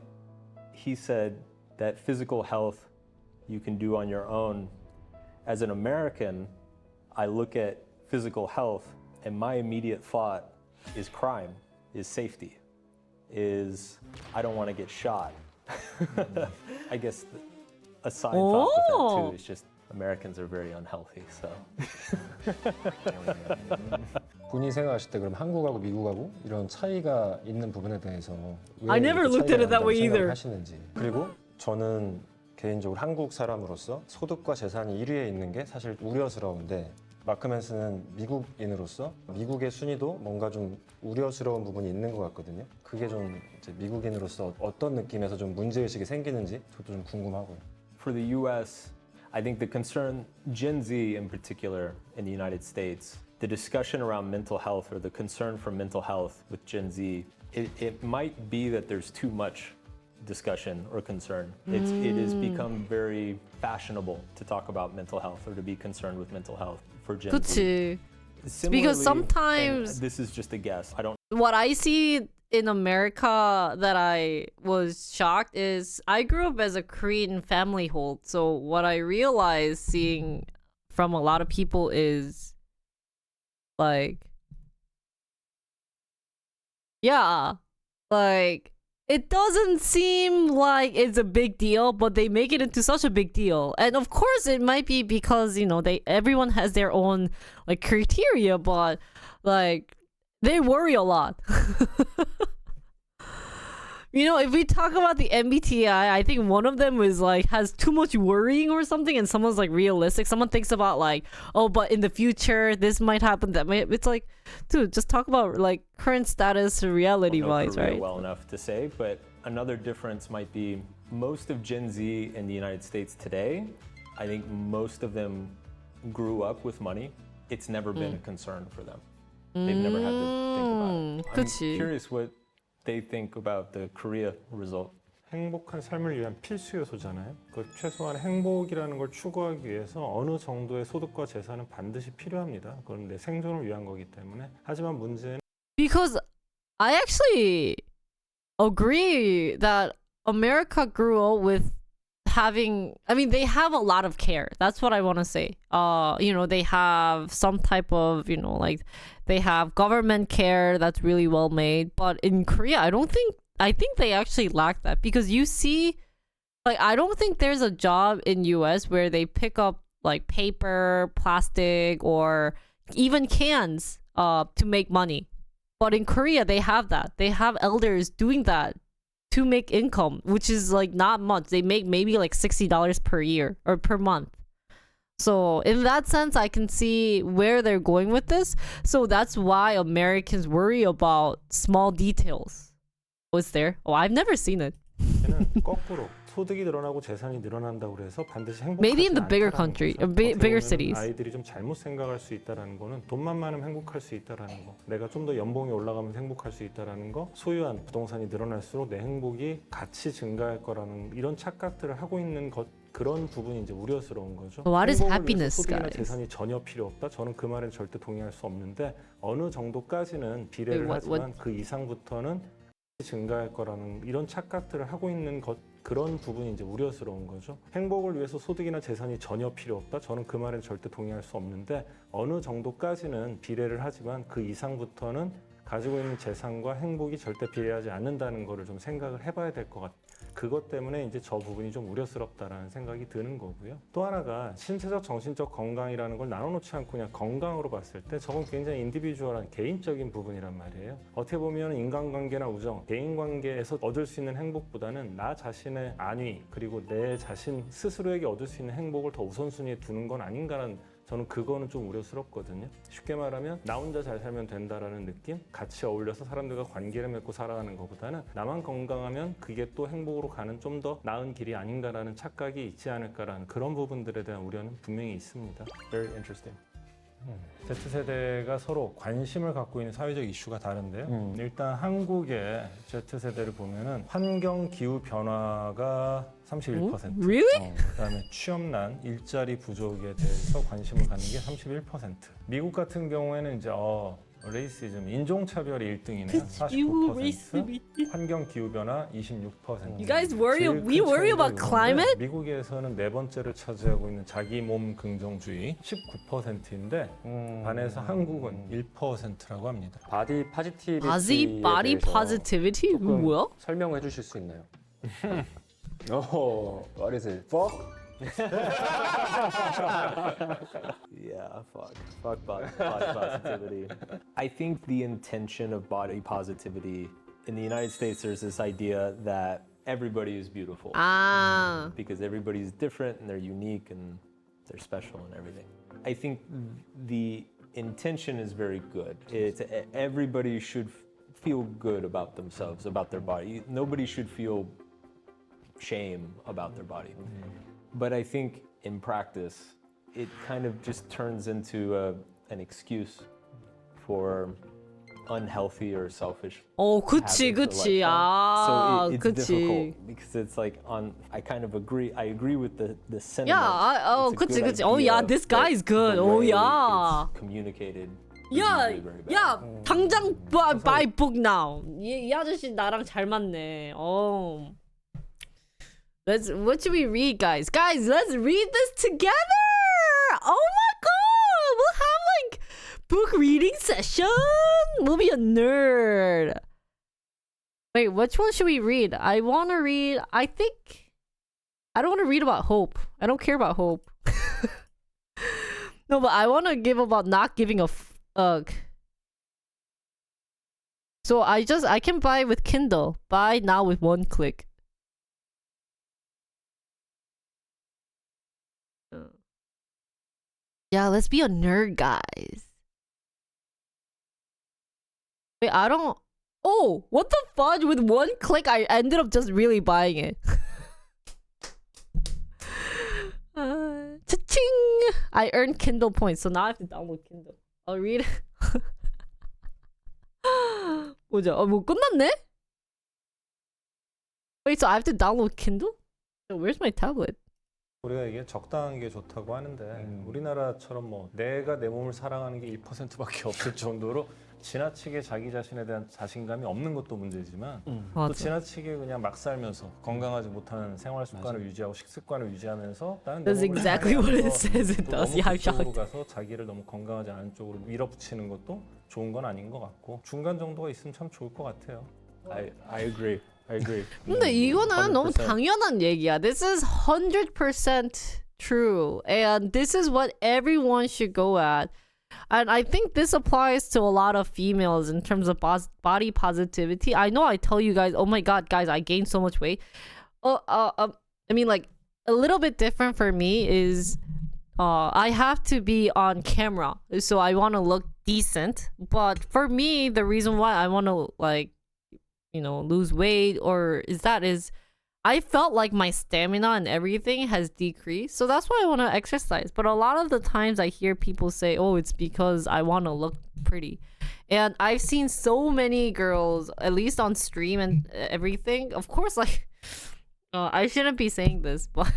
L: he said that physical health you can do on your own. As an American, I look at physical health and my immediate thought is crime, is safety, is I don't want to get shot. I guess a side thought with that too is just Americans are very unhealthy, so.
U: 본인이 생각하실 때 그럼 한국하고 미국하고 이런 차이가 있는 부분에 대해서 왜
A: I never
U: 이렇게
A: looked at it that
U: 차이가
A: way
U: 난다고
A: either.
U: 생각하시는지 그리고 저는 개인적으로 한국 사람으로서 소득과 재산이 1위에 있는 게 사실 우려스러운데 마크 맨슨은 미국인으로서 미국의 순위도 뭔가 좀 우려스러운 부분이 있는 것 같거든요. 그게 좀 이제 미국인으로서 어떤 느낌에서 좀 문제의식이 생기는지 저도 좀 궁금하고요.
L: For the US, I think the concern, Gen Z in particular in the United States, the discussion around mental health or the concern for mental health with Gen Z, it might be that there's too much discussion or concern. It has become very fashionable to talk about mental health or to be concerned with mental health for Gen Z.
A: 그치.
L: Similarly,
A: Because
L: and
A: sometimes
L: this is just a guess. I don't
A: what I see in America that I was shocked is I grew up as a Korean family hold. So what I realized seeing from a lot of people is like, yeah, like it doesn't seem like it's a big deal, but they make it into such a big deal. And of course it might be because, you know, everyone has their own like criteria, but like they worry a lot. You know, if we talk about the MBTI, I think one of them is like has too much worrying or something, and someone's like realistic. Someone thinks about like, oh, but in the future this might happen. That might. It's like, dude, just talk about like current status, reality wise,
L: Korea
A: right?
L: well enough to say, but another difference might be most of Gen Z in the United States today. I think most of them grew up with money. It's never been a concern for them. They've never had to think about it. I'm
A: 그치.
L: curious what they think about the Korea result.
T: 행복한 삶을 위한 필수 요소잖아요. 그 최소한 행복이라는 걸 추구하기 위해서 어느 정도의 소득과 재산은 반드시 필요합니다. 그건 내 생존을 위한 거기 때문에. 하지만 문제는
A: Because I actually agree that America grew up with having, I mean, they have a lot of care. That's what I want to say. You know, they have some type of, you know, like they have government care that's really well made. But in Korea, I think they actually lack that, because you see, like, I don't think there's a job in US where they pick up like paper, plastic, or even cans to make money. But in Korea, they have that. They have elders doing that to make income, which is like not much. They make maybe like $60 per year or per month. So in that sense, I can see where they're going with this. So that's why Americans worry about small details. Was there? Oh, I've never seen it.
T: 거꾸로 소득이 늘어나고 재산이 늘어난다고 해서 반드시 행복하지
A: Maybe in the bigger
T: 않다라는
A: country,
T: 거죠.
A: bigger
T: 어떻게 보면은
A: cities.
T: 아이들이 좀 잘못 생각할 수 있다라는 거는 돈만 많으면 행복할 수 있다라는 거. 내가 좀 더 연봉이 올라가면 행복할 수 있다라는 거. 소유한 부동산이 늘어날수록 내 행복이 같이 증가할 거라는 이런 착각들을 하고 있는 것. 그런 부분이 이제 우려스러운 거죠.
A: What is
T: 행복을 위해서
A: happiness,
T: 소득이나
A: guys?
T: 재산이 전혀 필요 없다. 저는 그 말에 절대 동의할 수 없는데 어느 정도까지는 비례를
A: Wait,
T: 하지만 그 이상부터는 증가할 거라는 이런 착각들을 하고 있는 것. 그런 부분이 이제 우려스러운 거죠. 행복을 위해서 소득이나 재산이 전혀 필요 없다. 저는 그 말에 절대 동의할 수 없는데 어느 정도까지는 비례를 하지만 그 이상부터는 가지고 있는 재산과 행복이 절대 비례하지 않는다는 거를 좀 생각을 해봐야 될 것 같아요. 그것 때문에 이제 저 부분이 좀 우려스럽다라는 생각이 드는 거고요. 또 하나가 신체적, 정신적 건강이라는 걸 나눠놓지 않고 그냥 건강으로 봤을 때 저건 굉장히 인디비주얼한 개인적인 부분이란 말이에요. 어떻게 보면 인간관계나 우정, 개인관계에서 얻을 수 있는 행복보다는 나 자신의 안위 그리고 내 자신 스스로에게 얻을 수 있는 행복을 더 우선순위에 두는 건 아닌가라는 저는 그거는 좀 우려스럽거든요. 쉽게 말하면 나 혼자 잘 살면 된다라는 느낌? 같이 어울려서 사람들과 관계를 맺고 살아가는 것보다는 나만 건강하면 그게 또 행복으로 가는 좀 더 나은 길이 아닌가라는 착각이 있지 않을까라는 그런 부분들에 대한 우려는 분명히 있습니다.
L: Very interesting.
T: Z세대가 서로 관심을 갖고 있는 사회적 이슈가 다른데요. 일단 한국의 Z세대를 보면은 환경 기후 변화가 31%.
A: Really?
T: 그다음에 취업난, 일자리 부족에 대해서 관심을 갖는 게 31%. 미국 같은 경우에는 이제 레이시즘, 인종차별이 1등이네요. 49%. 환경 기후 변화 26%.
A: You guys worry?
T: 제일 큰
A: We worry
T: 차이가
A: about
T: 있는데
A: climate?
T: 미국에서는 네 번째를 차지하고 있는 자기 몸 긍정주의 19%인데 반해서 한국은 1%라고 합니다.
Q: 바디 파지티비티에
A: Body
Q: 대해서
A: positivity?
Q: 조금
A: 뭐야?
Q: 설명해 주실 수 있나요?
P: Oh, what is it? Fuck?
L: Yeah, fuck body positivity. I think the intention of body positivity in the United States, there's this idea that everybody is beautiful. Because everybody's different and they're unique and they're special and everything. I think the intention is very good. It's everybody should feel good about themselves, about their body. Nobody should feel shame about their body. But I think in practice, it kind of just turns into an excuse for unhealthy or selfish
A: 그치,
L: habits or
A: 그치.
L: lifestyle. So it's
A: 그치.
L: difficult because it's like I kind of agree. I agree with the sentiment.
A: Yeah,
L: It's a
A: 그치,
L: good
A: 그치. Oh, yeah,
L: idea,
A: this guy
L: but
A: is good.
L: the
A: Oh,
L: way
A: yeah.
L: it's communicated.
A: 야,
L: usually very bad.
A: 야, 당장 buy book now. 이 아저씨 나랑 잘 맞네. What should we read, guys? Guys, let's read this together. Oh my god, we'll have like book reading session. We'll be a nerd. Wait, which one should we read? I want to read. I don't want to read about hope. I don't care about hope. No, but I want to give about not giving a fuck. So I can buy with Kindle. Buy now with one click. Yeah, let's be a nerd, guys. Wait, I don't... Oh, what the fudge? With one click, I ended up just really buying it. Cha-ching! I earned Kindle points, so now I have to download Kindle. I'll read it. 보자. 뭐 끝났네? Wait, so I have to download Kindle? So where's my tablet?
U: 우리가 이게 적당한 게 좋다고 하는데 우리나라처럼 뭐 내가 내 몸을 사랑하는 게 1%밖에 없을 정도로 지나치게 자기 자신에 대한 자신감이 없는 것도 문제지만 또
A: 맞아.
U: 지나치게 그냥 막 살면서 건강하지 못한 생활 습관을 유지하고 식습관을 유지하면서 나는 내
A: That's
U: 몸을
A: exactly what it
U: 사랑하면서
A: says it
U: 또
A: does.
U: 너무
A: Yeah, I'm
U: 그쪽으로
A: shocked.
U: 가서 자기를 너무 건강하지 않은 쪽으로 밀어붙이는 것도 좋은 건 아닌 것 같고 중간 정도가 있으면 참 좋을 것 같아요.
L: I agree. I agree.
A: 근데 이거는 너무
L: 100%.
A: 당연한 얘기야. This is 100% true. And this is what everyone should go at. And I think this applies to a lot of females in terms of body positivity. I know I tell you guys, oh my god, guys, I gained so much weight. I mean, like, a little bit different for me is I have to be on camera. So I want to look decent. But for me, the reason why I want to, like, you know, lose weight is I felt like my stamina and everything has decreased. So that's why I want to exercise. But a lot of the times I hear people say, oh, it's because I want to look pretty. And I've seen so many girls, at least on stream and everything. Of course, like, I shouldn't be saying this, but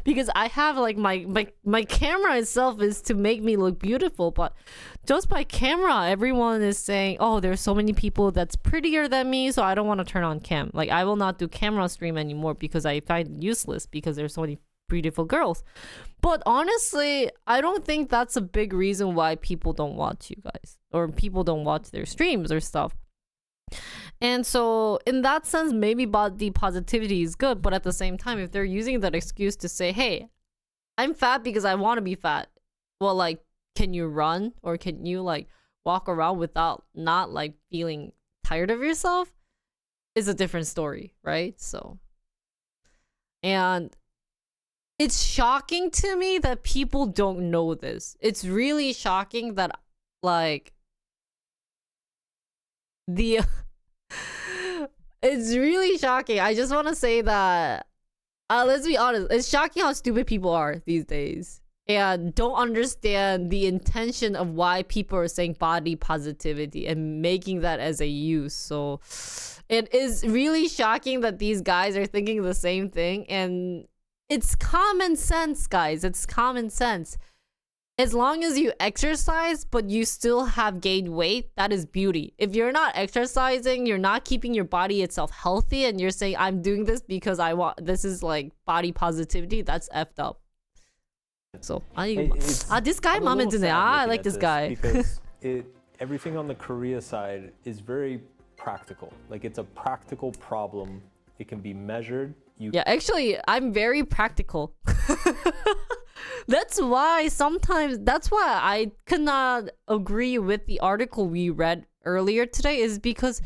A: because I have like my camera itself is to make me look beautiful, but just by camera, everyone is saying, oh, there's so many people that's prettier than me, so I don't want to turn on cam. Like, I will not do camera stream anymore because I find it useless because there's so many beautiful girls. But honestly, I don't think that's a big reason why people don't watch you guys or people don't watch their streams or stuff. And so in that sense, maybe body positivity is good, but at the same time, if they're using that excuse to say, hey, I'm fat because I want to be fat, well, like, can you run or can you like walk around without not like feeling tired of yourself is a different story, right? So, and it's shocking to me that people don't know this. It's really shocking that like it's really shocking. I just want to say that let's be honest, it's shocking how stupid people are these days and don't understand the intention of why people are saying body positivity and making that as a use. So it is really shocking that these guys are thinking the same thing, and it's common sense, guys. It's common sense. As long as you exercise, but you still have gained weight, that is beauty. If you're not exercising, you're not keeping your body itself healthy, and you're saying, I'm doing this because I want, this is like body positivity, that's effed up. So, this guy, 마음에 드네. I like this guy.
L: Because everything on the Korea side is very practical. Like, it's a practical problem. It can be measured.
A: Yeah, actually, I'm very practical. That's why I could not agree with the article we read earlier today, is because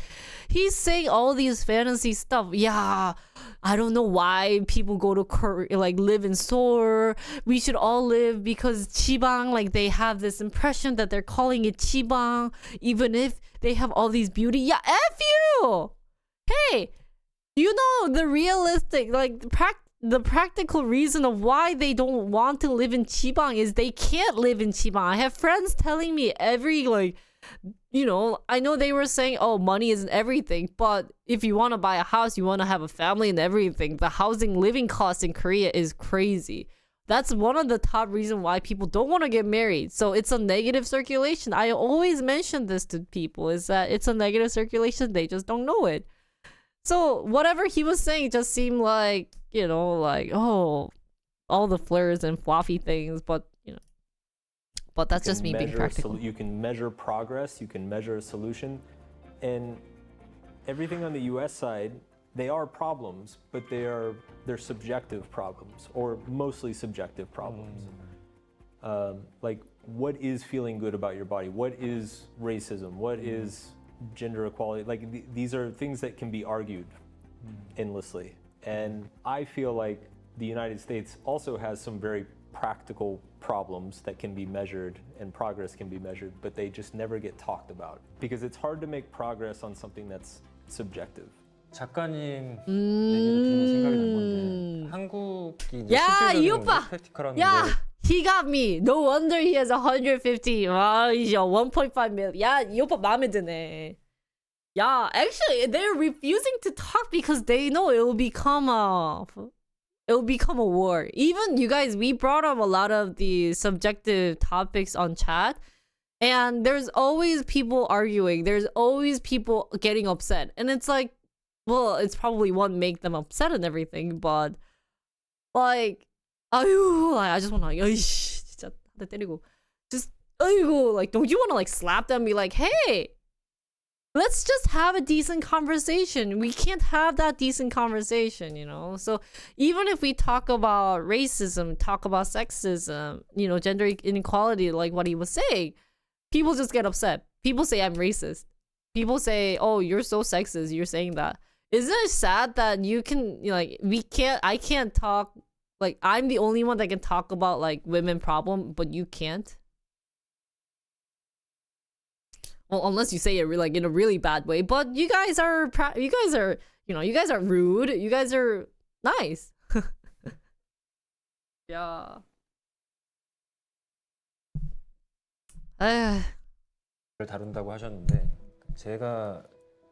A: he's saying all these fantasy stuff. Yeah, I don't know why people go to Korea, like live in Seoul. We should all live because Chibang, like they have this impression that they're calling it Chibang, even if they have all these beauty. Yeah, F you! Hey, you know the realistic, like the practical reason of why they don't want to live in Chibang is they can't live in Chibang. I have friends telling me every, like, you know, I know they were saying, oh, money isn't everything, but if you want to buy a house, you want to have a family and everything, the housing living cost in Korea is crazy. That's one of the top reasons why people don't want to get married. So it's a negative circulation. I always mention this to people, is that it's a negative circulation. They just don't know it. So whatever he was saying just seemed like, you know, like, oh, all the flares and fluffy things, but, you know, but that's just me being practical.
L: You can measure progress, you can measure a solution, and everything on the US side, they are problems, but they're subjective problems, or mostly subjective problems. Like, what is feeling good about your body? What is racism? What is gender equality, like these are things that can be argued endlessly. And I feel like the United States also has some very practical problems that can be measured and progress can be measured, but they just never get talked about because it's hard to make progress on something that's subjective.
U: 작가님 얘기를 들으면 생각이 난 건데 한국이 이제
A: 야, 이
U: 실질적인
A: 오빠!
U: 프랙티컬한
A: 야,
U: 게
A: he got me. No wonder he has 150. 와, 이제 1.5 million. 야, 이 오빠 마음에 드네. Yeah, actually, they're refusing to talk because they know it will become a war. Even you guys, we brought up a lot of the subjective topics on chat, and there's always people arguing. There's always people getting upset, and it's like, well, it's probably what make them upset and everything, but like, 아유, I just wanna, 아이씨, 진짜 나 때리고, just, 아이고, like, don't you wanna like slap them and be like, hey, let's just have a decent conversation. We can't have that decent conversation, you know? So even if we talk about racism, talk about sexism, you know, gender inequality, like what he was saying, people just get upset. People say I'm racist. People say, oh, you're so sexist, you're saying that. Isn't it sad that you can, you know, like, I can't talk, like, I'm the only one that can talk about, like, women problem, but you can't? Well, unless you say it like in a really bad way, but you guys are, you guys are rude. You guys are nice. Yeah.
U: 를 다룬다고 하셨는데 제가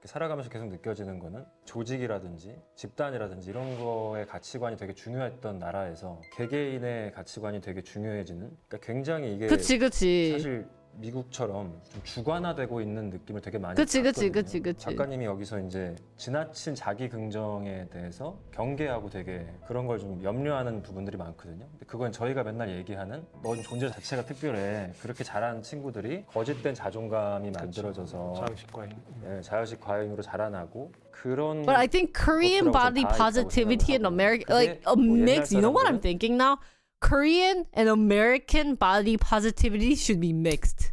U: 살아가면서 계속 느껴지는 거는 조직이라든지 집단이라든지 이런 거의 가치관이 되게 중요했던 나라에서 개개인의 가치관이 되게 중요해지는, 그러니까 굉장히 이게
A: 그치.
U: 사실 미국처럼 좀 주관화되고 있는 느낌을 되게 많이
A: 그치.
U: 받거든요. 작가님이 여기서 이제 지나친 자기 긍정에 대해서 경계하고 되게 그런 걸 좀 염려하는 부분들이 많거든요. 근데 그건 저희가 맨날 얘기하는 넌 존재 자체가 특별해. 그렇게 자란 친구들이 거짓된 자존감이 만들어져서
R: 자의식 과잉.
U: 네, 자의식 과잉으로 자라나고 그런.
A: But I think Korean body positivity and American, like a mix. You know what I'm thinking now? Korean and American body positivity should be mixed.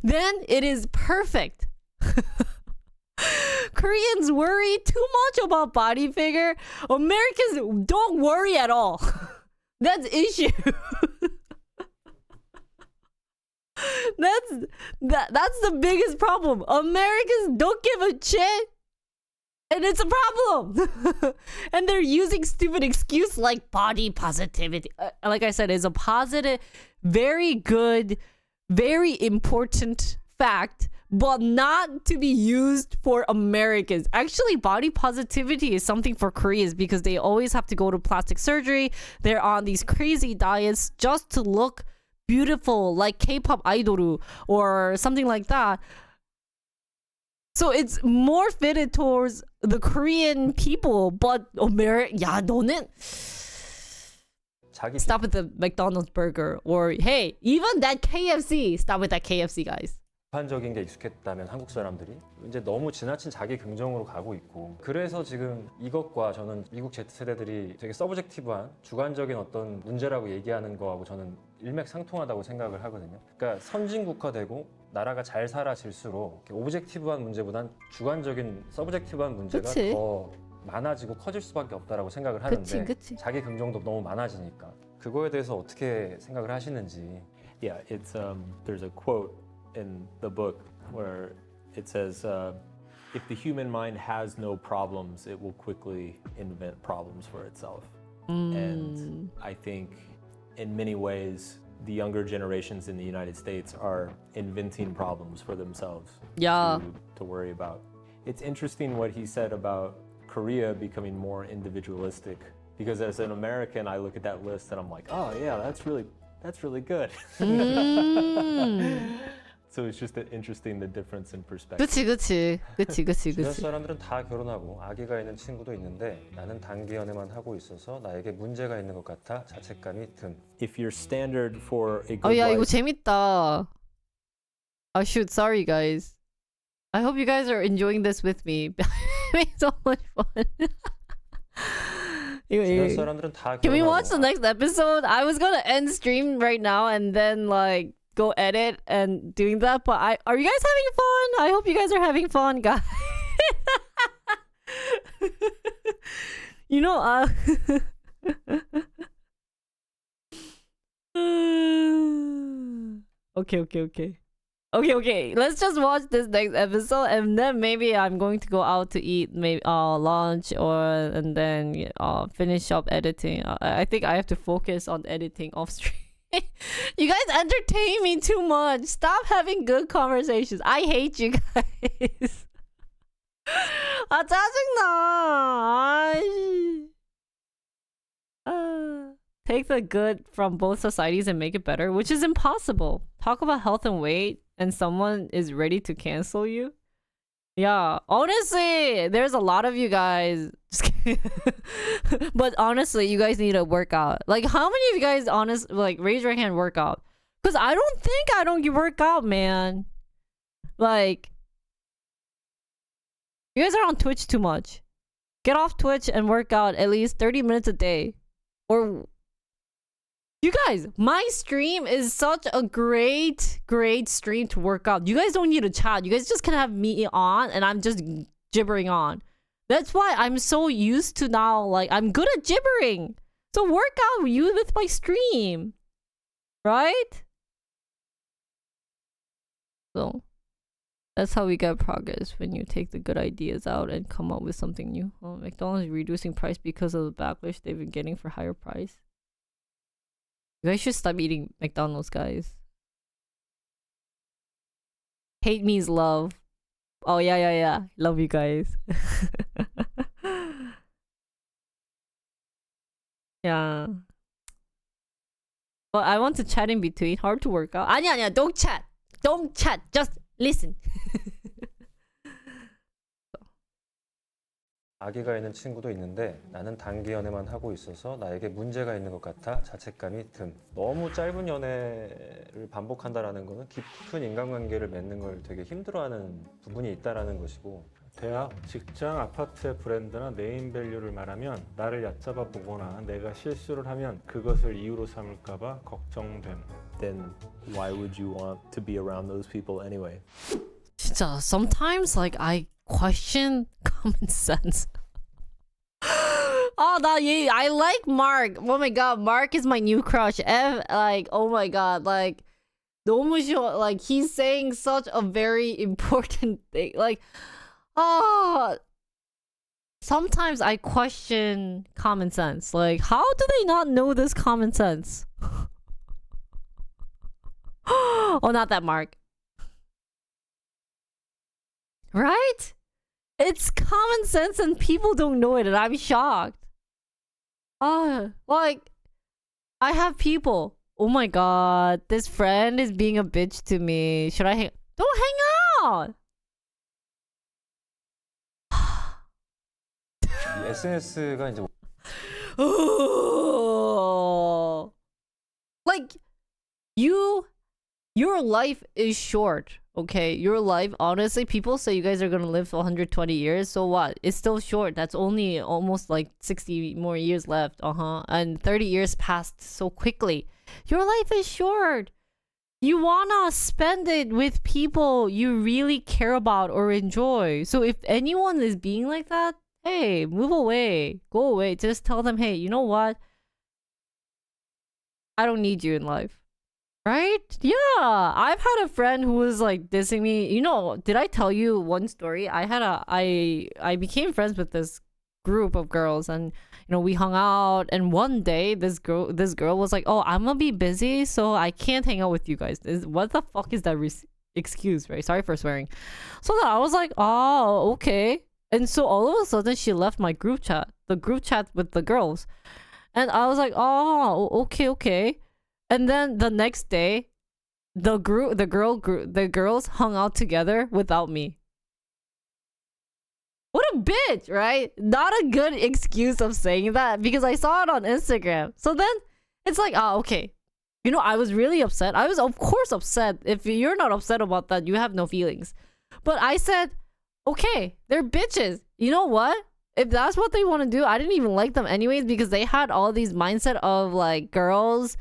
A: Then it is perfect. Koreans worry too much about body figure. Americans don't worry at all. That's issue. That's the biggest problem. Americans don't give a shit. And it's a problem. And they're using stupid excuse like body positivity. Like I said, it's a positive, very good, very important fact, but not to be used for Americans. Actually, body positivity is something for Koreans because they always have to go to plastic surgery. They're on these crazy diets just to look beautiful, like K-pop idol or something like that. So it's more fitted towards the Korean people, but 야, 너는 stop at the McDonald's burger, or hey, even that KFC. Stop with that KFC, guys.
U: 비판적인 게 익숙했다면 한국 사람들이 이제 너무 지나친 자기 긍정으로 가고 있고, 그래서 지금 이것과 저는 미국 Z세대들이 되게 서브젝티브한 주관적인 어떤 문제라고 얘기하는 거하고 저는 일맥상통하다고 생각을 하거든요. 그러니까 선진국화되고 나라가 잘 살아질수록 오브젝티브한 문제보단 주관적인 서브젝티브한 문제가
A: 그치.
U: 더 많아지고 커질 수밖에 없다라고 생각을 하는데
A: 그치.
U: 자기 긍정도 너무 많아지니까 그거에 대해서 어떻게 생각을 하시는지.
L: Yeah, it's there's a quote in the book where it says, if the human mind has no problems, it will quickly invent problems for itself. And I think in many ways, the younger generations in the United States are inventing problems for themselves to worry about. It's interesting what he said about Korea becoming more individualistic, because as an American, I look at that list and I'm like, oh yeah, that's really good. So it's just interesting the difference in perspective.
A: 그치.
U: 주변 사람들은 다 결혼하고 아기가 있는 친구도 있는데 나는 단기 연애만 하고 있어서 나에게 문제가 있는 것 같아 자책감이 든.
L: If your standard for a good
A: 야,
L: life.
A: 이거 재밌다. Oh shoot, sorry guys. I hope you guys are enjoying this with me. It's so much fun.
U: 주변 사람들은 다
A: Can we
U: 결혼하고
A: watch the next episode? I was gonna end stream right now and then like go edit and doing that. But are you guys having fun? I hope you guys are having fun, guys. You know, Okay. Let's just watch this next episode, and then maybe I'm going to go out to eat, maybe lunch, and then finish up editing. I think I have to focus on editing off stream. You guys entertain me too much. Stop having good conversations. I hate you guys. 아 짜증나. Take the good from both societies and make it better, which is impossible. Talk about health and weight, and someone is ready to cancel you. Yeah, honestly, there's a lot of you guys. Just kidding. But honestly, you guys need to work out. Like, how many of you guys raise your hand, work out? Because I don't work out, man. Like, you guys are on Twitch too much. Get off Twitch and work out at least 30 minutes a day. Or you guys, my stream is such a great stream to work out. You guys don't need to chat. You guys just can have me on and I'm just gibbering on. That's why I'm so used to now, like, I'm good at gibbering. So work out with my stream. Right? So that's how we get progress, when you take the good ideas out and come up with something new. Oh, McDonald's is reducing price because of the backlash they've been getting for higher price. You guys should stop eating McDonald's, guys. Hate means love. Oh, yeah. Love you guys. Yeah. But I want to chat in between. Hard to work out. 아니야. Don't chat. Don't chat. Just listen.
U: 아기가 있는 친구도 있는데 나는 단기 연애만 하고 있어서 나에게 문제가 있는 것 같아 자책감이 듦. 너무 짧은 연애를 반복한다라는 거는 깊은 인간관계를 맺는 걸 되게 힘들어하는 부분이 있다라는 것이고,
T: 대학, 직장, 아파트의 브랜드나 네임밸류를 말하면 나를 얕잡아 보거나 내가 실수를 하면 그것을 이유로 삼을까봐 걱정됨.
L: Then why would you want to be around those people anyway?
A: 진짜 sometimes like I question common sense. I like Mark. Oh my god, Mark is my new crush. Oh my god, like 너무 쉬워. Like he's saying such a very important thing. Like, sometimes I question common sense. Like, how do they not know this common sense? Oh, not that Mark. Right? It's common sense and people don't know it, and I'm shocked. Like, I have people. Oh my god, this friend is being a bitch to me. Should I don't hang out!
U: SNS가 이제
A: like, your life is short. Okay, your life, honestly, people say you guys are gonna live for 120 years. So what? It's still short. That's only almost like 60 more years left. And 30 years passed so quickly. Your life is short. You wanna spend it with people you really care about or enjoy. So if anyone is being like that, hey, move away. Go away. Just tell them, hey, you know what? I don't need you in life. Right? Yeah. I've had a friend who was like dissing me. You know, did I tell you one story? I became friends with this group of girls, and you know, we hung out, and one day this girl was like, "Oh, I'm gonna be busy, so I can't hang out with you guys." What the fuck is that excuse, right? Sorry for swearing. So then I was like, "Oh, okay." And so all of a sudden she left my group chat, the group chat with the girls. And I was like, "Oh, okay." And then the next day, the girls hung out together without me. What a bitch, right? Not a good excuse of saying that, because I saw it on Instagram. So then it's like, okay. You know, I was really upset. I was, of course, upset. If you're not upset about that, you have no feelings. But I said, okay, they're bitches. You know what? If that's what they want to do, I didn't even like them anyways, because they had all these mindset of like girls,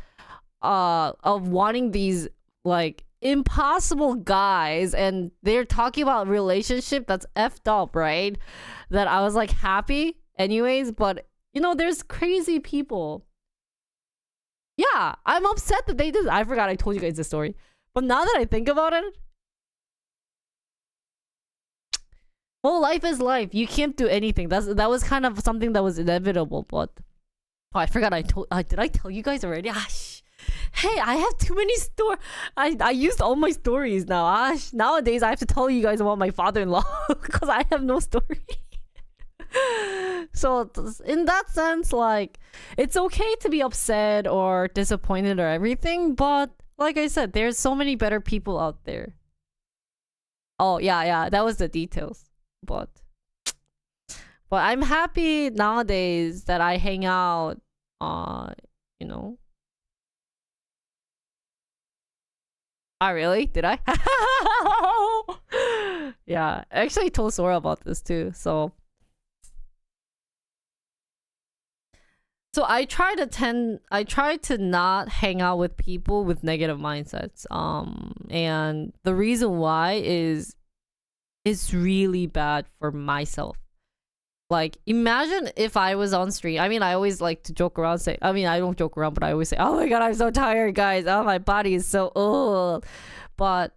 A: of wanting these like impossible guys and they're talking about relationship that's effed up, right? That I was like happy anyways, but you know, there's crazy people. Yeah, I'm upset that they did. I forgot I told you guys this story. But now that I think about it, well, life is life. You can't do anything. That was kind of something that was inevitable, but oh, I forgot I told did I tell you guys already? Hey, I have too many stories. I used all my stories now. Nowadays I have to tell you guys about my father-in-law because I have no story. So in that sense, like, it's okay to be upset or disappointed or everything, but like I said, there's so many better people out there. Oh yeah, that was the details. But I'm happy nowadays that I hang out, you know. Oh, really? Did I? Yeah, I actually told Sora about this too. So I try to not hang out with people with negative mindsets. And the reason why is it's really bad for myself. Like, imagine if I was on stream. I mean, I always like to joke around, I don't joke around, but I always say, oh my god, I'm so tired, guys. Oh, my body is so old. But,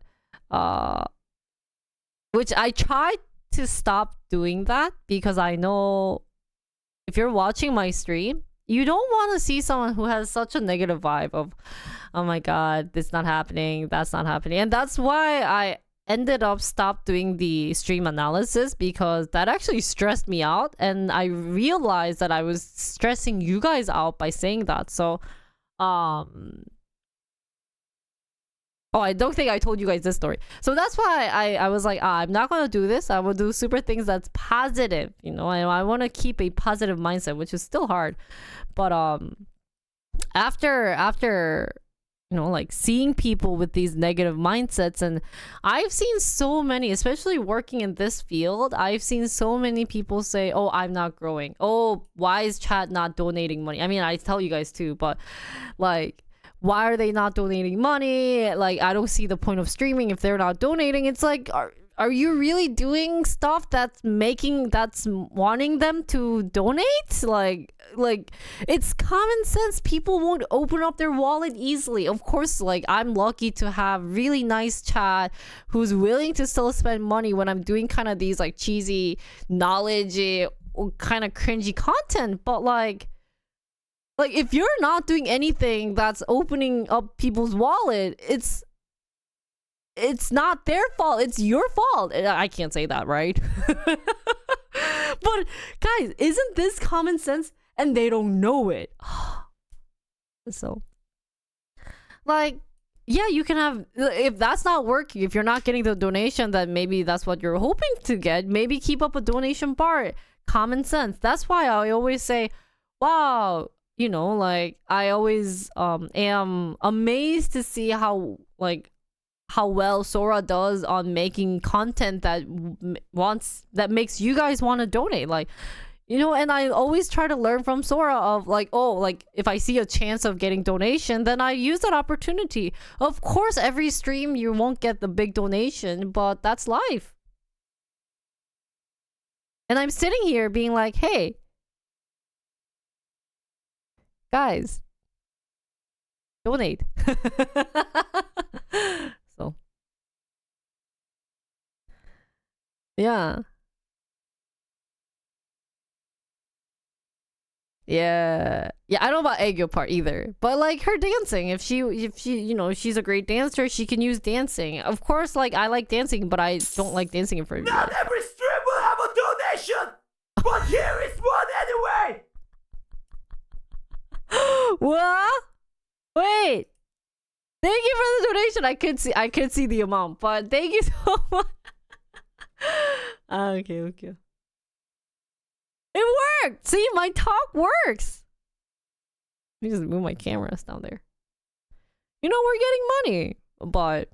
A: which I try to stop doing that because I know if you're watching my stream, you don't want to see someone who has such a negative vibe of, oh my god, this not happening, that's not happening. And that's why I ended up stop doing the stream analysis, because that actually stressed me out, and I realized that I was stressing you guys out by saying that. So I don't think I told you guys this story. So that's why I was like, I'm not gonna do this. I will do super things that's positive, you know. I want to keep a positive mindset, which is still hard. But after you know, like, seeing people with these negative mindsets, and I've seen so many, especially working in this field, I've seen so many people say, oh, I'm not growing. Oh, why is chat not donating money? I mean, I tell you guys too, but like, why are they not donating money? Like, I don't see the point of streaming if they're not donating. It's like, are you really doing stuff that's wanting them to donate? Like it's common sense. People won't open up their wallet easily. Of course, like, I'm lucky to have really nice chat who's willing to still spend money when I'm doing kind of these like cheesy knowledge or kind of cringy content. But like if you're not doing anything that's opening up people's wallet, it's not their fault, it's your fault. I can't say that, right? But guys, isn't this common sense? And they don't know it. So, like, yeah, you can have, if that's not working, if you're not getting the donation, then maybe that's what you're hoping to get. Maybe keep up a donation bar. Common sense. That's why I always say, wow, you know, like, I always am amazed to see how well Sora does on making content that makes you guys want to donate. Like, you know, and I always try to learn from Sora of like, oh, like, if I see a chance of getting donation, then I use that opportunity. Of course, every stream you won't get the big donation, but that's life. And I'm sitting here being like, hey, guys, donate. So, yeah. Yeah, I don't know about Aegyo part either, but like her dancing, if she you know, she's a great dancer, she can use dancing. Of course, like, I like dancing, but I don't like dancing in front of
E: Not every stream will have a donation, but here is one anyway.
A: What? Wait. Thank you for the donation. I could see the amount, but thank you so much. Okay. It worked! See, my talk works! Let me just move my cameras down there. You know, we're getting money, but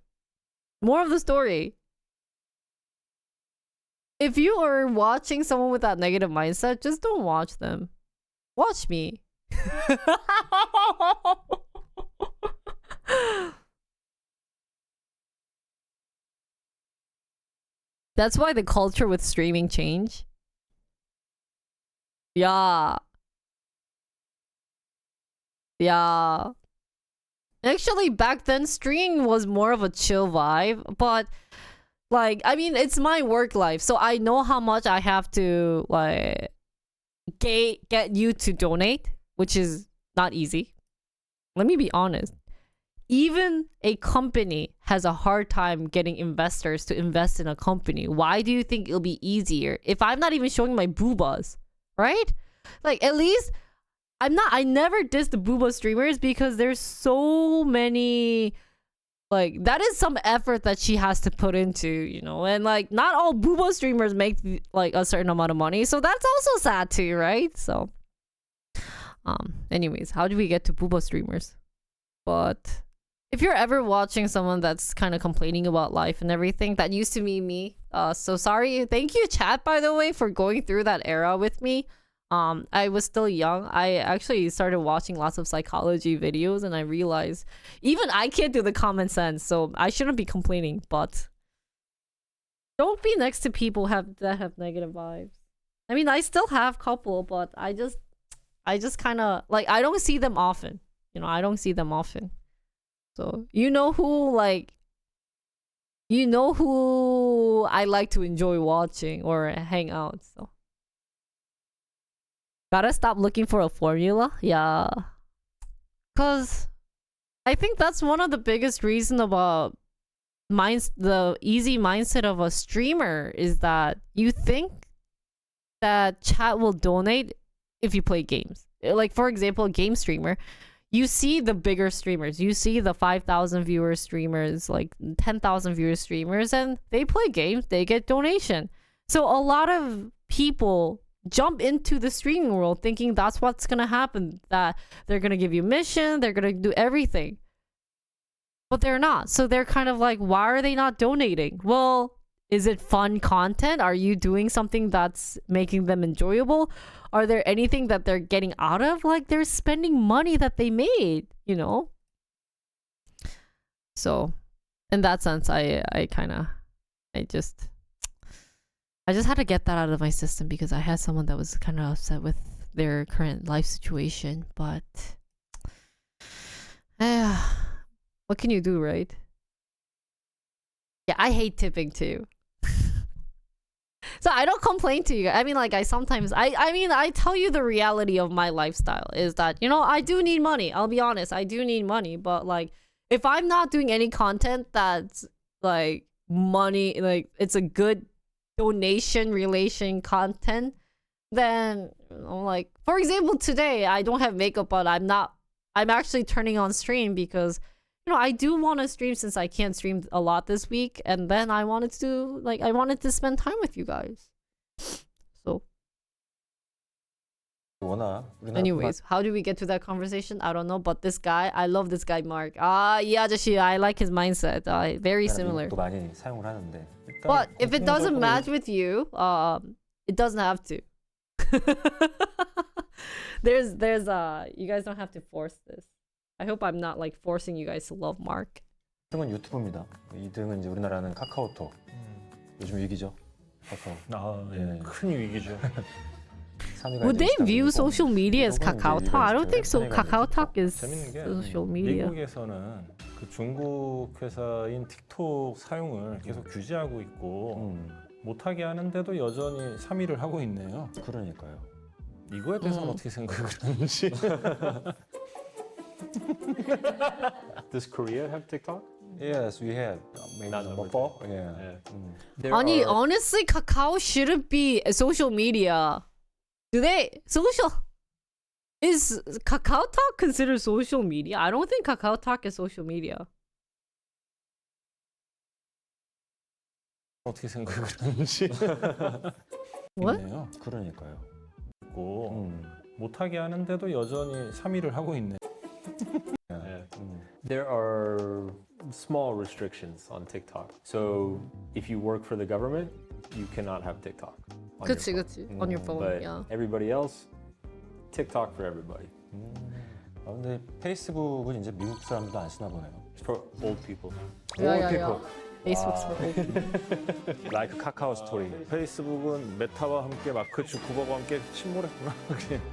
A: more of the story. If you are watching someone with that negative mindset, just don't watch them. Watch me. That's why the culture with streaming changed. Yeah. Yeah. Actually, back then, streaming was more of a chill vibe, but like, I mean, it's my work life, so I know how much I have to like get you to donate, which is not easy. Let me be honest. Even a company has a hard time getting investors to invest in a company. Why do you think it'll be easier if I'm not even showing my boobas, right? Like, at least I never diss the booba streamers because there's so many, like, that is some effort that she has to put into, you know, and like not all booba streamers make like a certain amount of money, so that's also sad too, right? So anyways, how do we get to booba streamers? But if you're ever watching someone that's kind of complaining about life and everything, that used to be me. So sorry. Thank you, chat, by the way, for going through that era with me. I was still young. I actually started watching lots of psychology videos, and I realized even I can't do the common sense, so I shouldn't be complaining. But don't be next to people that have negative vibes. I mean, I still have couple, but I just kind of like, I don't see them often. You know, I don't see them often. So you know who I like to enjoy watching or hang out. So gotta stop looking for a formula. Yeah, cause I think that's one of the biggest reason about the easy mindset of a streamer is that you think that chat will donate if you play games. Like, for example, a game streamer, you see the bigger streamers, you see the 5,000 viewer streamers, like 10,000 viewer streamers, and they play games, they get donation. So a lot of people jump into the streaming world thinking that's what's gonna happen, that they're gonna give you mission, they're gonna do everything, but they're not. So they're kind of like, why are they not donating? Well, is it fun content? Are you doing something that's making them enjoyable? Are there anything that they're getting out of? Like, they're spending money that they made, you know? So in that sense, I just had to get that out of my system because I had someone that was kind of upset with their current life situation. But what can you do, right? Yeah, I hate tipping too. So I don't complain to you. I mean, like, I tell you the reality of my lifestyle is that, you know, I do need money. I'll be honest, I do need money. But like, if I'm not doing any content that's like money, like it's a good donation relation content, then, you know, like, for example, today I don't have makeup on. I'm actually turning on stream because, you know, I do want to stream since I can't stream a lot this week, and then I wanted to spend time with you guys. So anyways, how do we get to that conversation? I don't know, but this guy, I love this guy, Mark. 이 아저씨, I like his mindset. Very similar. But if it doesn't match with you, it doesn't have to. there's you guys don't have to force this. I hope I'm not like forcing you guys to love Mark.
U: 1등은 유튜브입니다. 2등은 이제 우리나라는 카카오톡. 요즘 위기죠. 카카오.
T: 큰 위기죠.
A: Would they view social media as KakaoTalk? I don't think so. KakaoTalk is social media.
T: 미국에서는 그 중국 회사인 틱톡 사용을 계속 규제하고 있고 못하게 하는데도 여전히 3위를 하고 있네요.
U: 그러니까요.
T: 이거에 대해서는 어떻게 생각을 하는지.
R: Does Korea have TikTok?
U: Yes, we have. Maybe number 4. Yeah.
A: Honestly, Kakao shouldn't be a social media. Is KakaoTalk considered social media? I don't think KakaoTalk is social media.
T: 어떻게 생각을 하는지.
A: What?
U: 그러니까요.
T: 있고 못하게 하는데도 여전히 3위를 하고 있네.
L: There are small restrictions on TikTok. So if you work for the government, you cannot have TikTok.
A: 그치. On your phone,
L: But
A: yeah.
L: everybody else, TikTok for everybody.
U: 근데 페이스북은 이제 미국 사람들도 안 쓰나 보네요.
L: For old people.
A: Yeah. Facebook's for old people.
T: 라이크 카카오 스토리. 페이스북은 메타와 함께 마크 주쿠버와 함께 침몰했구나.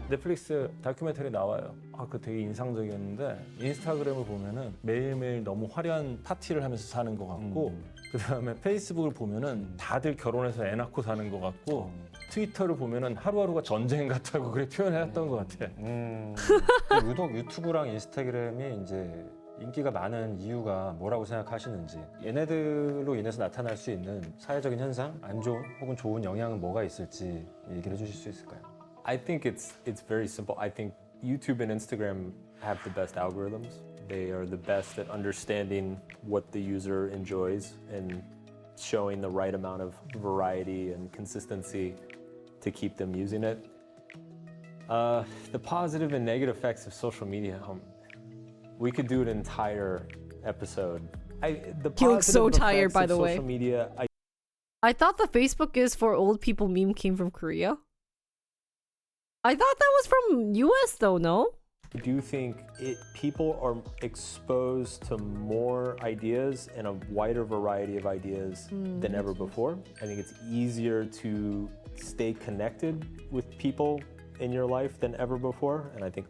T: 넷플릭스 다큐멘터리 나와요. 아, 그 되게 인상적이었는데 인스타그램을 보면은 매일매일 너무 화려한 파티를 하면서 사는 것 같고 그 다음에 페이스북을 보면은 다들 결혼해서 애 낳고 사는 것 같고 트위터를 보면은 하루하루가 전쟁 같다고 그렇게 표현해왔던 것 같아.
U: 유독 유튜브랑 인스타그램이 이제 인기가 많은 이유가 뭐라고 생각하시는지, 얘네들로 인해서 나타날 수 있는 사회적인 현상, 안 좋은 혹은 좋은 영향은 뭐가 있을지 얘기를 해주실 수 있을까요?
L: I think it's very simple. I think YouTube and Instagram have the best algorithms. They are the best at understanding what the user enjoys and showing the right amount of variety and consistency to keep them using it. The positive and negative effects of social media. We could do an entire episode.
A: He looks so
L: positive
A: tired,
L: effects
A: by
L: of
A: the way.
L: social media,
A: I thought the Facebook is for old people meme came from Korea. I thought that was from US though, no?
L: I do think people are exposed to more ideas and a wider variety of ideas than ever before. I think it's easier to stay connected with people in your life than ever before, and I think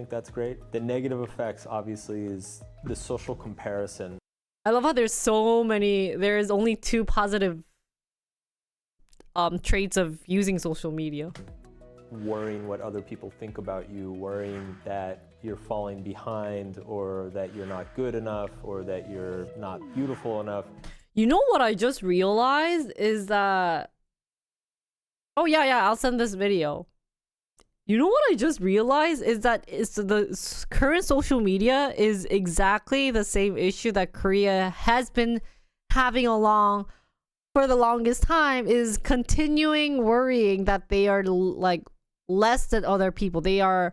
L: that's great. The negative effects obviously is the social comparison.
A: I love how there's only 2 positive traits of using social media.
L: Worrying what other people think about you, worrying that you're falling behind or that you're not good enough or that you're not beautiful enough.
A: You know what I just realized is that... Oh yeah, I'll send this video. You know what I just realized is that the current social media is exactly the same issue that Korea has been having along for the longest time, is continuing worrying that they are like less than other people. They are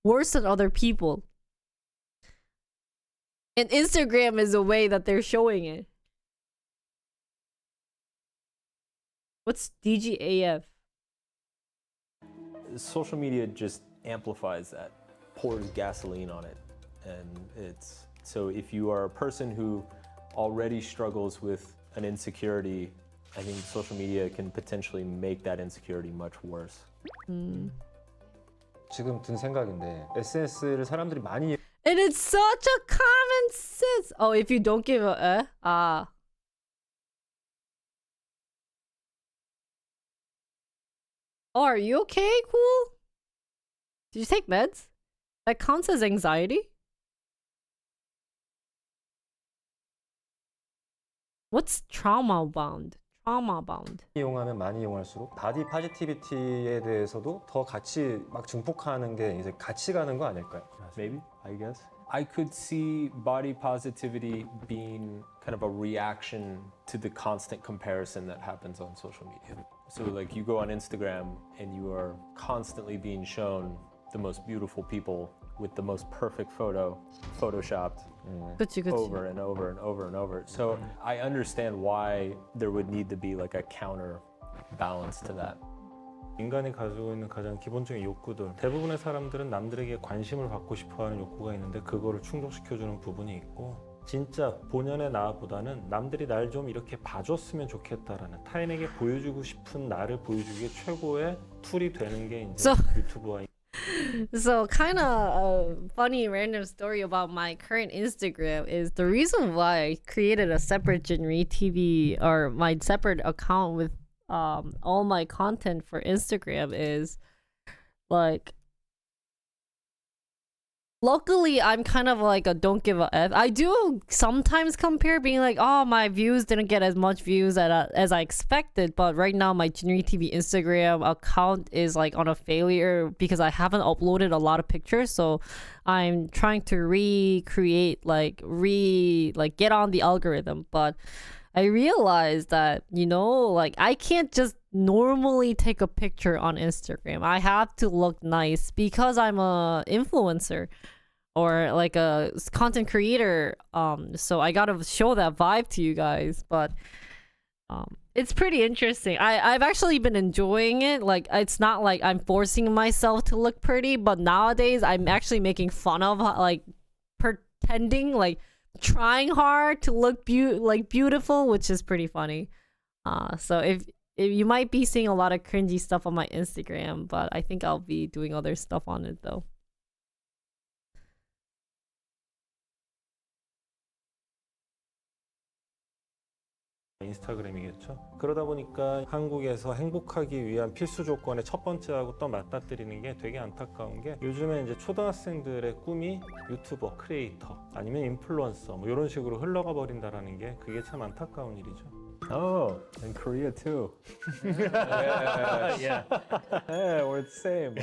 A: worse than other people. And Instagram is a way that they're showing it. What's DGAF?
L: Social media just amplifies that, pours gasoline on it. And so if you are a person who already struggles with an insecurity, I think social media can potentially make that insecurity much worse.
U: 지금 든 생각인데 SNS를 사람들이 많이
A: And it's such a common sense. Oh, if you don't give a Oh, are you okay? Cool. Did you take meds? That counts as anxiety? What's trauma bound? Trauma bound.
U: 이용하면 많이 이용할수록 바디 포지티비티에 대해서도 더 같이 막 증폭하는 게 이제 같이 가는 거 아닐까요?
L: Maybe, I guess. I could see body positivity being kind of a reaction to the constant comparison that happens on social media. So like you go on Instagram and you are constantly being shown the most beautiful people with the most perfect photo, photoshopped over and over and over and over. So I understand why there would need to be like a counterbalance to that.
T: 인간이 가지고 있는 가장 기본적인 욕구들, 대부분의 사람들은 남들에게 관심을 받고 싶어하는 욕구가 있는데 그거를 충족시켜주는 부분이 있고, 진짜 본연의 나보다는 남들이 날 좀 이렇게 봐줬으면 좋겠다라는, 타인에게 보여주고 싶은 나를 보여주기에 최고의 툴이 되는 게 이제 유튜브와.
A: So kind of a funny random story about my current Instagram is the reason why I created a separate Jinri TV or my separate account with all my content for Instagram is like, luckily I'm kind of like a don't give a F. I do sometimes compare, being like, oh, my views didn't get as much views as I expected, but right now my Jinri TV Instagram account is like on a failure because I haven't uploaded a lot of pictures, so I'm trying to recreate, like get on the algorithm. But I realized that, you know, like I can't just normally take a picture on Instagram. I have to look nice because I'm a influencer or like a content creator. So I gotta show that vibe to you guys. But it's pretty interesting. I've actually been enjoying it. Like, it's not like I'm forcing myself to look pretty, but nowadays I'm actually making fun of like pretending, like trying hard to look beautiful, which is pretty funny. So if you might be seeing a lot of cringy stuff on my Instagram, but I think I'll be doing other stuff on it though.
T: 인스타그램이겠죠. 그러다 보니까 한국에서 행복하기 위한 필수 조건의 첫 번째하고 또 맞닥뜨리는 게 되게 안타까운 게 요즘에 이제 초등학생들의 꿈이 유튜버, 크리에이터 아니면 인플루언서 뭐 이런 식으로 흘러가 버린다라는 게 그게 참 안타까운 일이죠.
L: Oh, in Korea too.
T: Yeah.
L: Yeah, we're the same.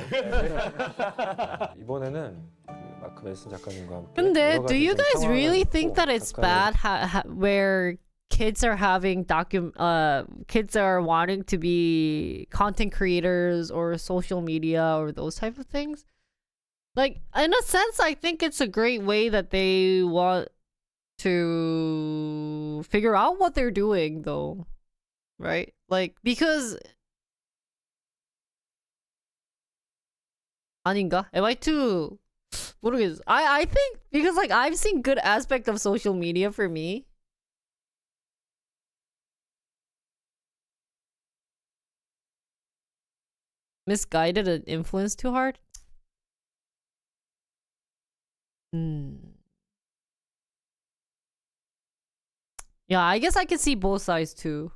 U: 이번에는 그 마크 멜슨 작가님과 함께
A: 근데
U: 여러
A: do
U: 가지
A: you
U: 좀
A: guys
U: 상황을
A: really think
U: 듣고
A: that it's
U: 작가는
A: bad where kids are having kids are wanting to be content creators or social media or those type of things? Like, in a sense, I think it's a great way that they want to figure out what they're doing though, right? Like, because 아닌가? Am I too 모르겠어. I think because like I've seen good aspect of social media for me. Misguided and influenced too hard? Yeah, I guess I can see both sides too.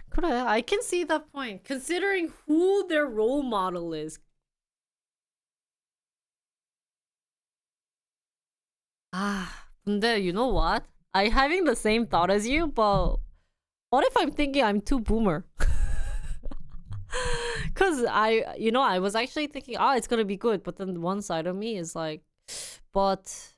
A: 그래, I can see that point. Considering who their role model is. 근데 you know what? I having the same thought as you, but what if I'm thinking I'm too boomer? Cause I was actually thinking, it's gonna be good, but then one side of me is like, but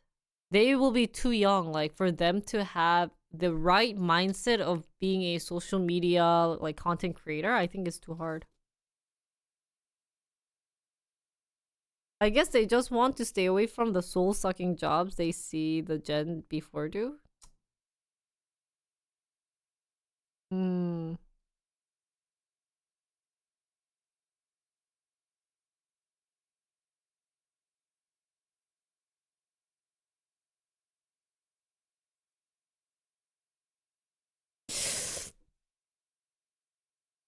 A: they will be too young, like for them to have the right mindset of being a social media like content creator. I think it's too hard. I guess they just want to stay away from the soul-sucking jobs they see the gen before do.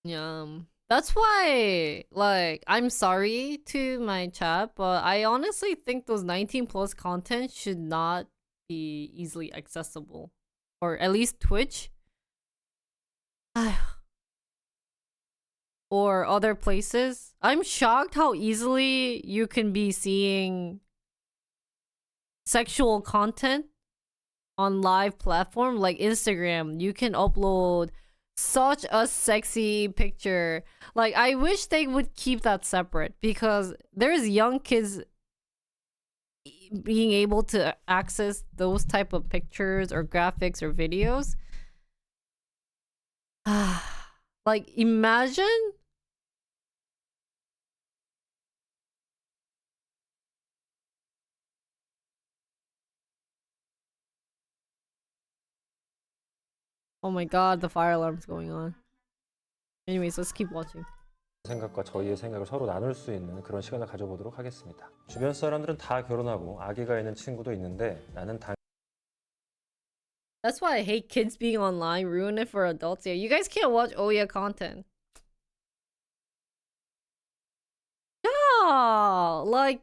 A: Yeah. That's why, like, I'm sorry to my chat, but I honestly think those 19 plus content should not be easily accessible. Or at least Twitch. Or other places. I'm shocked how easily you can be seeing sexual content on live platform like Instagram. You can upload such a sexy picture. Like, I wish they would keep that separate because there's young kids being able to access those type of pictures or graphics or videos. Like, imagine oh my god, the fire alarm's going on. Anyways, let's keep watching.
U: 생각과 저희의 생각을 서로 나눌 수 있는 그런 시간을 가져보도록 하겠습니다. 주변 사람들은 다 결혼하고 아기가 있는 친구도 있는데 나는
A: That's why I hate kids being online, ruin it for adults. Yeah, you guys can't watch Ouya content. Yeah, like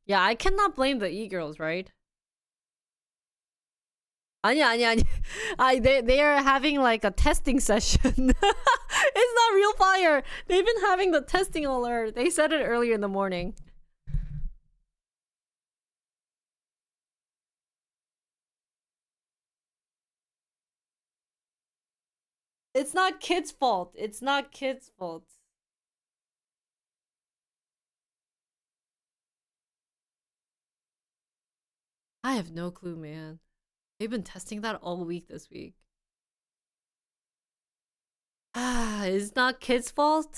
A: yeah, I cannot blame the e-girls, right? 아니. They are having like a testing session. It's not real fire. They've been having the testing alert. They said it earlier in the morning. It's not kids' fault. It's not kids' fault. I have no clue, man. They've been testing that all week this week. It's not kids' fault.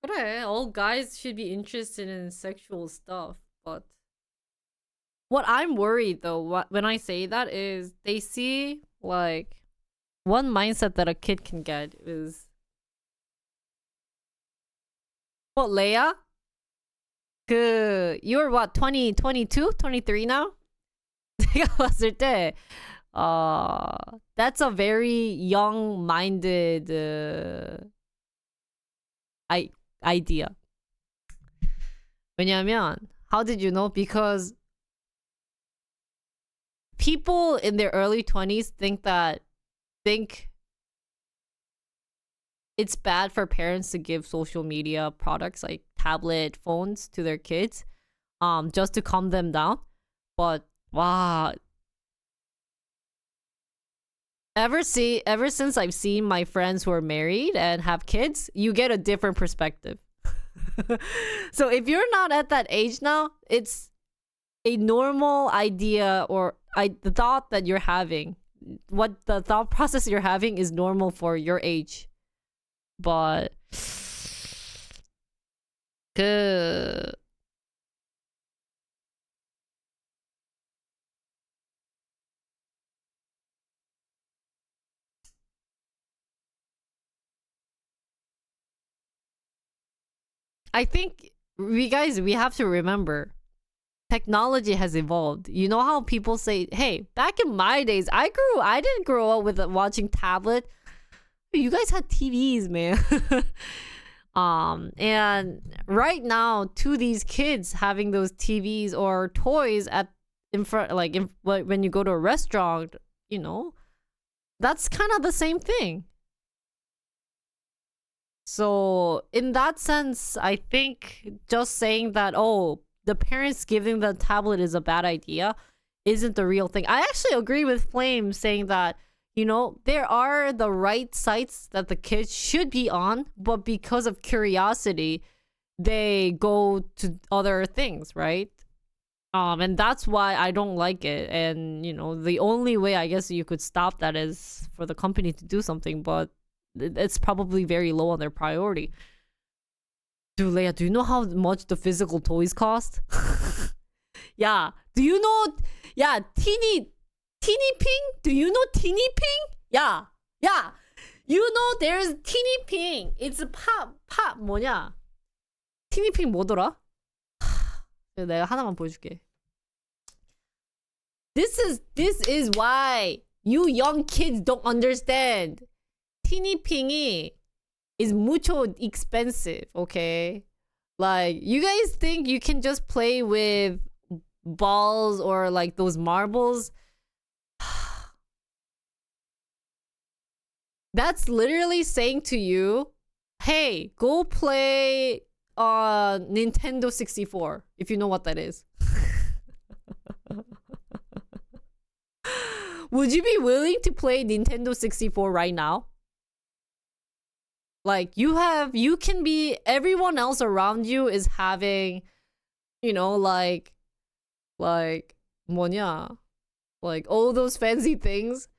A: 그래, all guys should be interested in sexual stuff, but what I'm worried though, when I say that is they see like one mindset that a kid can get is what Leia? You're what 20, 22, 23 now? 제가 봤을 때 that's a very young-minded idea. 왜냐면 how did you know? Because people in their early 20s think it's bad for parents to give social media products like tablet phones to their kids just to calm them down. But wow, ever since I've seen my friends who are married and have kids, you get a different perspective. So if you're not at that age now, it's a normal idea or the thought that you're having. What the thought process you're having is normal for your age. But I think we have to remember technology has evolved. You know how people say, hey, back in my days, I didn't grow up with watching tablet. You guys had TVs, man. And right now, to these kids having those TVs or toys in front, like when you go to a restaurant, you know, that's kind of the same thing. So in that sense, I think just saying that, oh, the parents giving the tablet is a bad idea isn't the real thing. I actually agree with Flame saying that, you know, there are the right sites that the kids should be on, but because of curiosity, they go to other things, right? And that's why I don't like it. And, you know, the only way I guess you could stop that is for the company to do something, but it's probably very low on their priority. Dude, Leia, do you know how much the physical toys cost? Yeah. Do you know? Yeah, Teeny Ping? Do you know Teeny Ping? Yeah. Yeah. You know there's Teeny Ping. It's 팝 뭐냐? Teeny Ping 뭐더라? 내가 하나만 보여줄게. This is why you young kids don't understand. Teeny Ping이 is mucho expensive, okay? Like, you guys think you can just play with balls or like those marbles? That's literally saying to you, hey, go play Nintendo 64, if you know what that is. Would you be willing to play Nintendo 64 right now? Like, you can be, everyone else around you is having, you know, like 뭐냐? Like all those fancy things.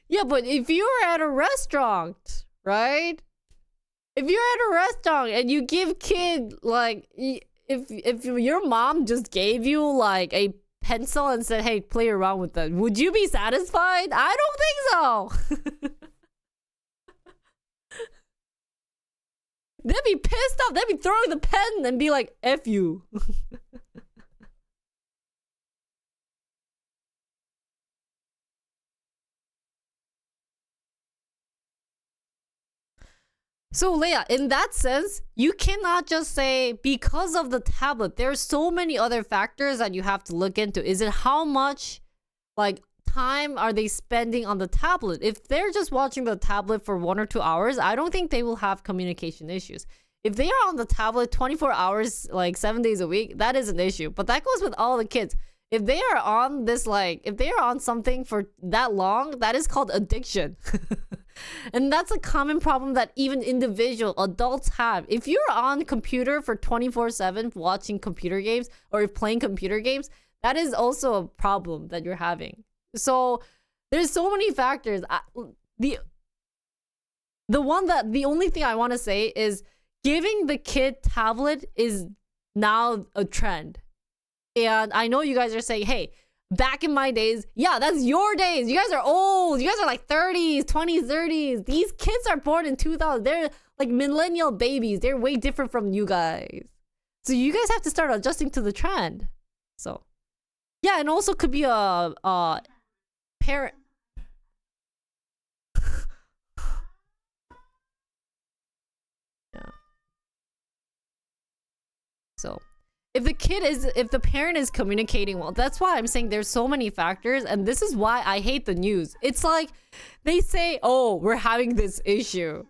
A: Yeah, but if you're at a restaurant, right? If you're at a restaurant and you give kid, like, if your mom just gave you like a pencil and said, hey, play around with that, would you be satisfied? I don't think so. They'd be pissed off. They'd be throwing the pen and be like, F you. So Leia, in that sense, you cannot just say because of the tablet. There's so many other factors that you have to look into. Is it how much like time are they spending on the tablet? If they're just watching the tablet for 1 or 2 hours, I don't think they will have communication issues. If they are on the tablet 24 hours, like 7 days a week, that is an issue. But that goes with all the kids. If they are on this, like, if they are on something for that long, that is called addiction. And that's a common problem that even individual adults have. If you're on computer for 24/7 watching computer games or playing computer games, that is also a problem that you're having. So there's so many factors. The only thing I want to say is giving the kid tablet is now a trend. And I know you guys are saying, hey, back in my days, yeah, that's your days. You guys are old. You guys are like 30s, 20s, 30s. These kids are born in 2000. They're like millennial babies. They're way different from you guys. So you guys have to start adjusting to the trend. So, yeah, and also could be a parent. Yeah. So, if the parent is communicating well, that's why I'm saying there's so many factors, and this is why I hate the news. It's like they say, oh, we're having this issue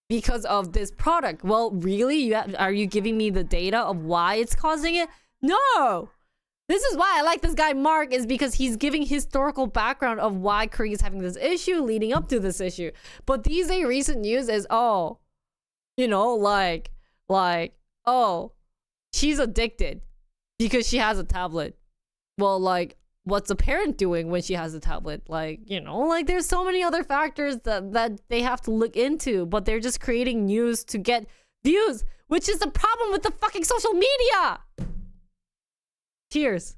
A: because of this product. Well, really? Are you giving me the data of why it's causing it? No! This is why I like this guy Mark, is because he's giving historical background of why Korea is having this issue leading up to this issue. But these recent news is, oh, you know, like, oh, she's addicted because she has a tablet. Well, like, what's a parent doing when she has a tablet? Like, you know, like there's so many other factors that they have to look into, but they're just creating news to get views, which is the problem with the fucking social media. Cheers.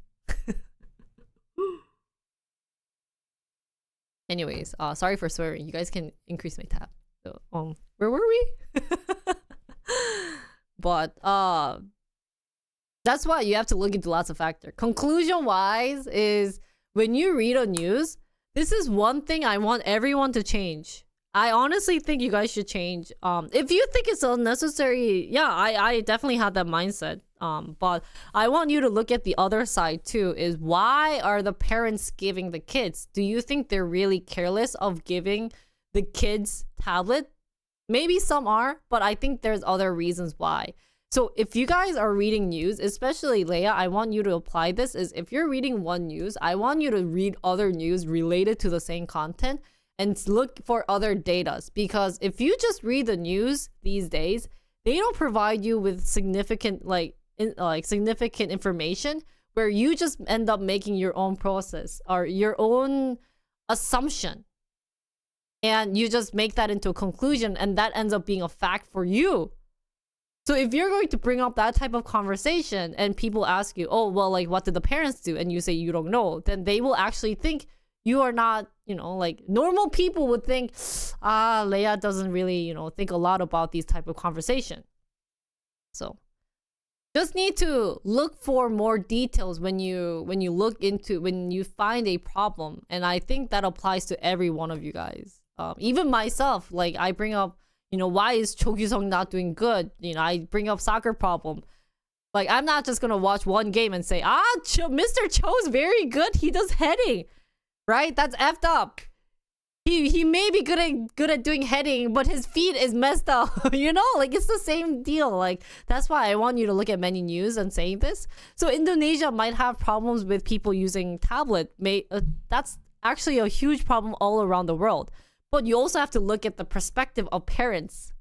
A: Anyways, sorry for swearing. You guys can increase my tab. So, where were we? But that's why you have to look into lots of factors. Conclusion wise is, when you read a news, this is one thing I want everyone to change. I honestly think you guys should change. If you think it's unnecessary, yeah, I definitely had that mindset. But I want you to look at the other side too, is why are the parents giving the kids? Do you think they're really careless of giving the kids tablet? Maybe some are, but I think there's other reasons why. So if you guys are reading news, especially Leia, I want you to apply this, is if you're reading one news, I want you to read other news related to the same content and look for other datas. Because if you just read the news these days, they don't provide you with significant significant information, where you just end up making your own process or your own assumption. And you just make that into a conclusion, and that ends up being a fact for you. So if you're going to bring up that type of conversation and people ask you, oh, well, like, what did the parents do? And you say you don't know, then they will actually think you are not, you know, like normal people would think, Leia doesn't really, you know, think a lot about these type of conversation. So just need to look for more details when you find a problem. And I think that applies to every one of you guys. Even myself, like I bring up, you know, why is Cho Kyu-sung not doing good? You know, I bring up soccer problem. Like, I'm not just gonna watch one game and say, Mr. Cho's very good. He does heading, right? That's effed up. He may be good at doing heading, but his feet is messed up. You know, like it's the same deal. Like that's why I want you to look at many news and saying this. So Indonesia might have problems with people using tablet. That's actually a huge problem all around the world. But you also have to look at the perspective of parents,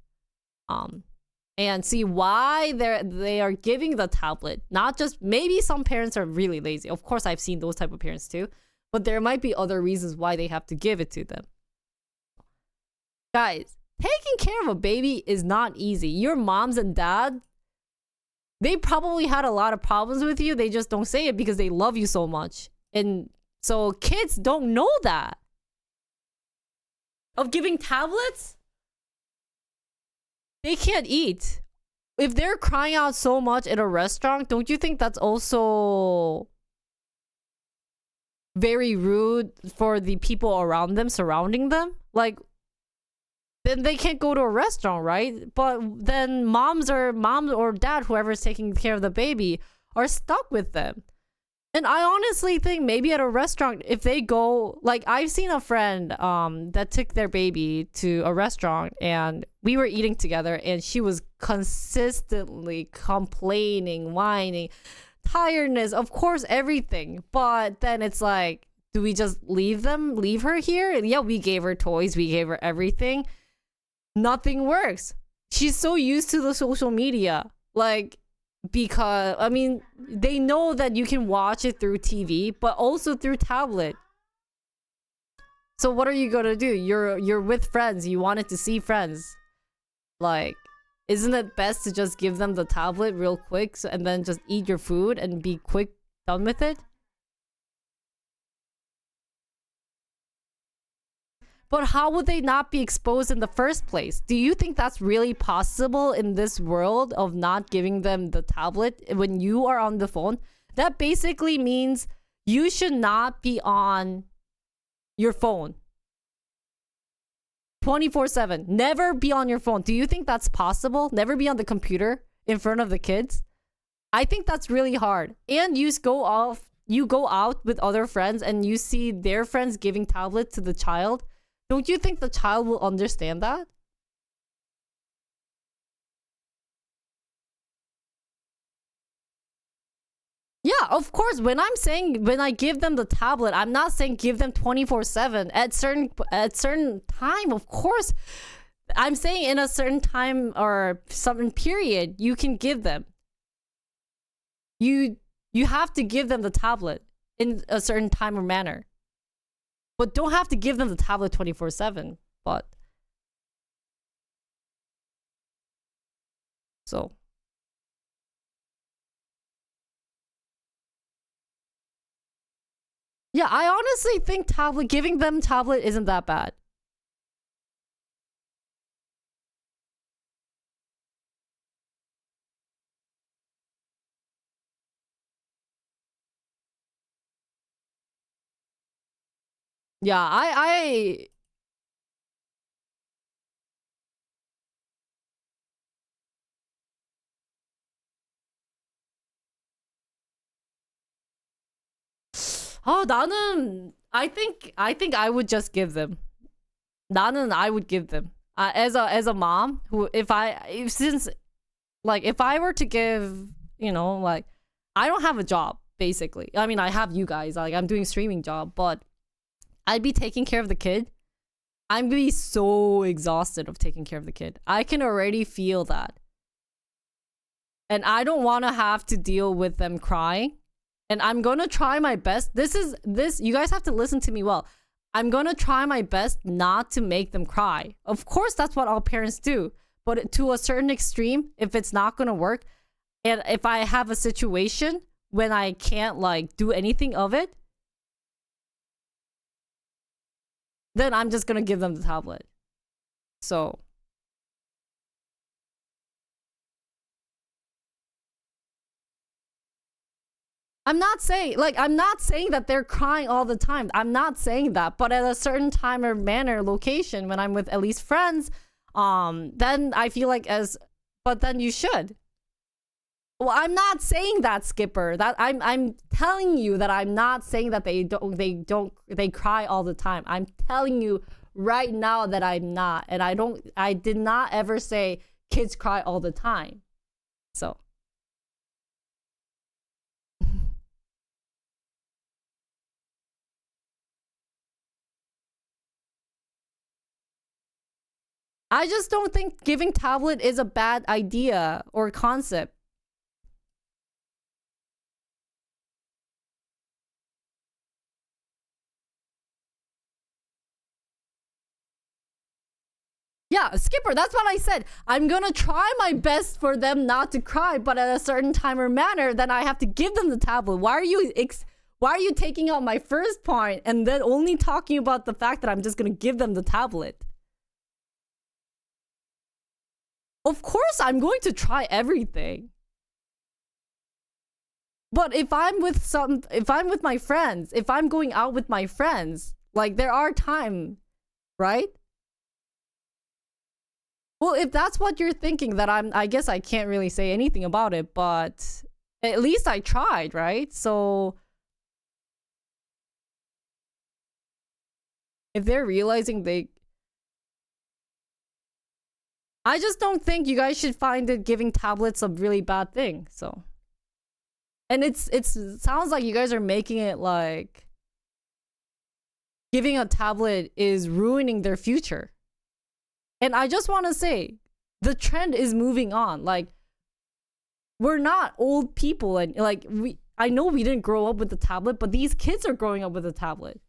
A: and see why they are giving the tablet. Not just, maybe some parents are really lazy. Of course, I've seen those type of parents too. But there might be other reasons why they have to give it to them. Guys, taking care of a baby is not easy. Your moms and dad, they probably had a lot of problems with you. They just don't say it because they love you so much. And so kids don't know that. Of giving tablets, they can't eat. If they're crying out so much at a restaurant, don't you think that's also very rude for the people around them, surrounding them? Like, then they can't go to a restaurant, right? But then mom or dad, whoever's taking care of the baby, are stuck with them. And I honestly think maybe at a restaurant, if they go, like I've seen a friend that took their baby to a restaurant and we were eating together and she was consistently complaining, whining, tiredness, of course, everything. But then it's like, do we just leave her here? And yeah, we gave her toys, we gave her everything. Nothing works. She's so used to the social media. Like, because I mean, they know that you can watch it through TV, but also through tablet. So what are you gonna do? You're with friends. You wanted to see friends. Like, isn't it best to just give them the tablet real quick and then just eat your food and be quick done with it? But how would they not be exposed in the first place? Do you think that's really possible in this world of not giving them the tablet when you are on the phone? That basically means you should not be on your phone 24/7. Never be on your phone. Do you think that's possible? Never be on the computer in front of the kids? I think that's really hard. And you go out with other friends and you see their friends giving tablets to the child. Don't you think the child will understand that? Yeah, of course. When I give them the tablet, I'm not saying give them 24/7 at certain time. Of course, I'm saying in a certain time or certain period you can give them. You have to give them the tablet in a certain time or manner. But don't have to give them the tablet 24/7. But so yeah, I honestly think giving them tablet isn't that bad. Yeah, I 나는 I think I would just give them. I would give them. As a mom who if I were to give, like I don't have a job basically. I mean, I have you guys, like I'm doing streaming job, but I'd be taking care of the kid. I'm gonna be so exhausted of taking care of the kid. I can already feel that. And I don't want to have to deal with them crying. And I'm gonna try my best. You guys have to listen to me well. I'm gonna try my best not to make them cry. Of course, that's what all parents do. But to a certain extreme, if it's not gonna work, and if I have a situation when I can't like do anything of it, then I'm just gonna give them the tablet. So I'm not saying that they're crying all the time. I'm not saying that, but at a certain time or manner, location, when I'm with at least friends, then I feel like but then you should. Well, I'm not saying that, Skipper. That I'm telling you that I'm not saying that they cry all the time. I'm telling you right now that I'm not, and I did not ever say kids cry all the time. So I just don't think giving tablet is a bad idea or concept. Yeah, Skipper, that's what I said. I'm gonna try my best for them not to cry, but at a certain time or manner, then I have to give them the tablet. Why are you taking out my first point and then only talking about the fact that I'm just gonna give them the tablet? Of course, I'm going to try everything. But if I'm with my friends, if I'm going out with my friends, like there are times, right? Well, if that's what you're thinking, that I guess I can't really say anything about it, but at least I tried, right? So if they're realizing I just don't think you guys should find it giving tablets a really bad thing. So, and it sounds like you guys are making it like giving a tablet is ruining their future. And I just want to say, the trend is moving on. Like, we're not old people, and like I know we didn't grow up with the tablet, but these kids are growing up with a tablet.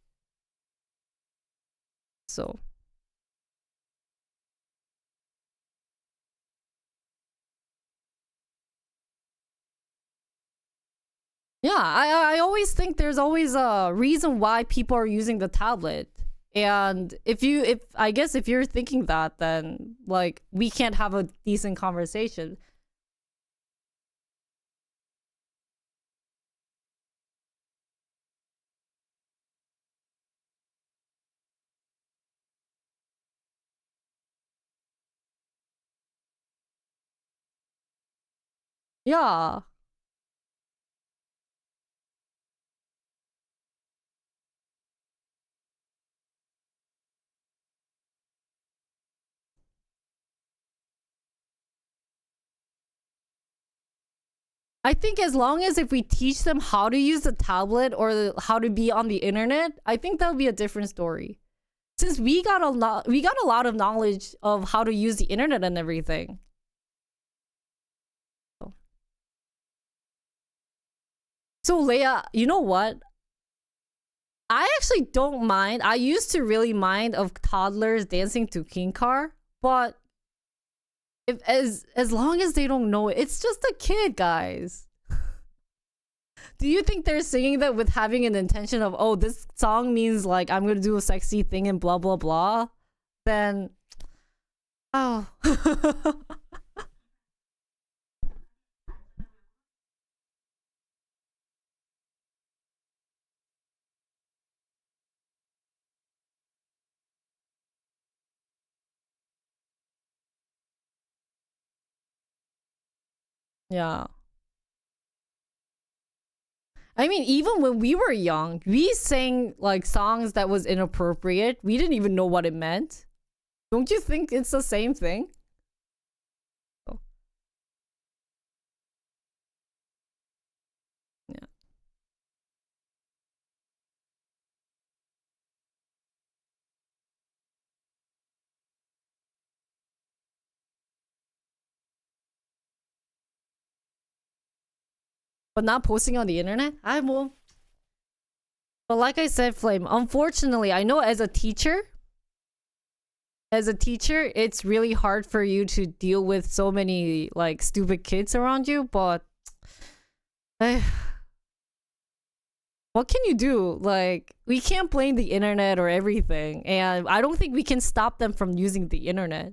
A: So Yeah, I always think there's always a reason why people are using the tablet. And if I guess if you're thinking that, then like we can't have a decent conversation. Yeah. I think as long as if we teach them how to use the tablet or how to be on the internet, I think that'll be a different story. Since we got a lot of knowledge of how to use the internet and everything. So Leia, you know what? I actually don't mind. I used to really mind of toddlers dancing to King Car, but if as long as they don't know it, it's just a kid, guys. Do you think they're singing that with having an intention of, oh, this song means like I'm gonna do a sexy thing and blah blah blah? Then, oh. Yeah. I mean, even when we were young, we sang like songs that was inappropriate. We didn't even know what it meant. Don't you think it's the same thing? Oh. Yeah. But not posting on the internet? I won't. But like I said, Flame, unfortunately, I know as a teacher, it's really hard for you to deal with so many like stupid kids around you, but what can you do? Like, we can't blame the internet or everything, and I don't think we can stop them from using the internet.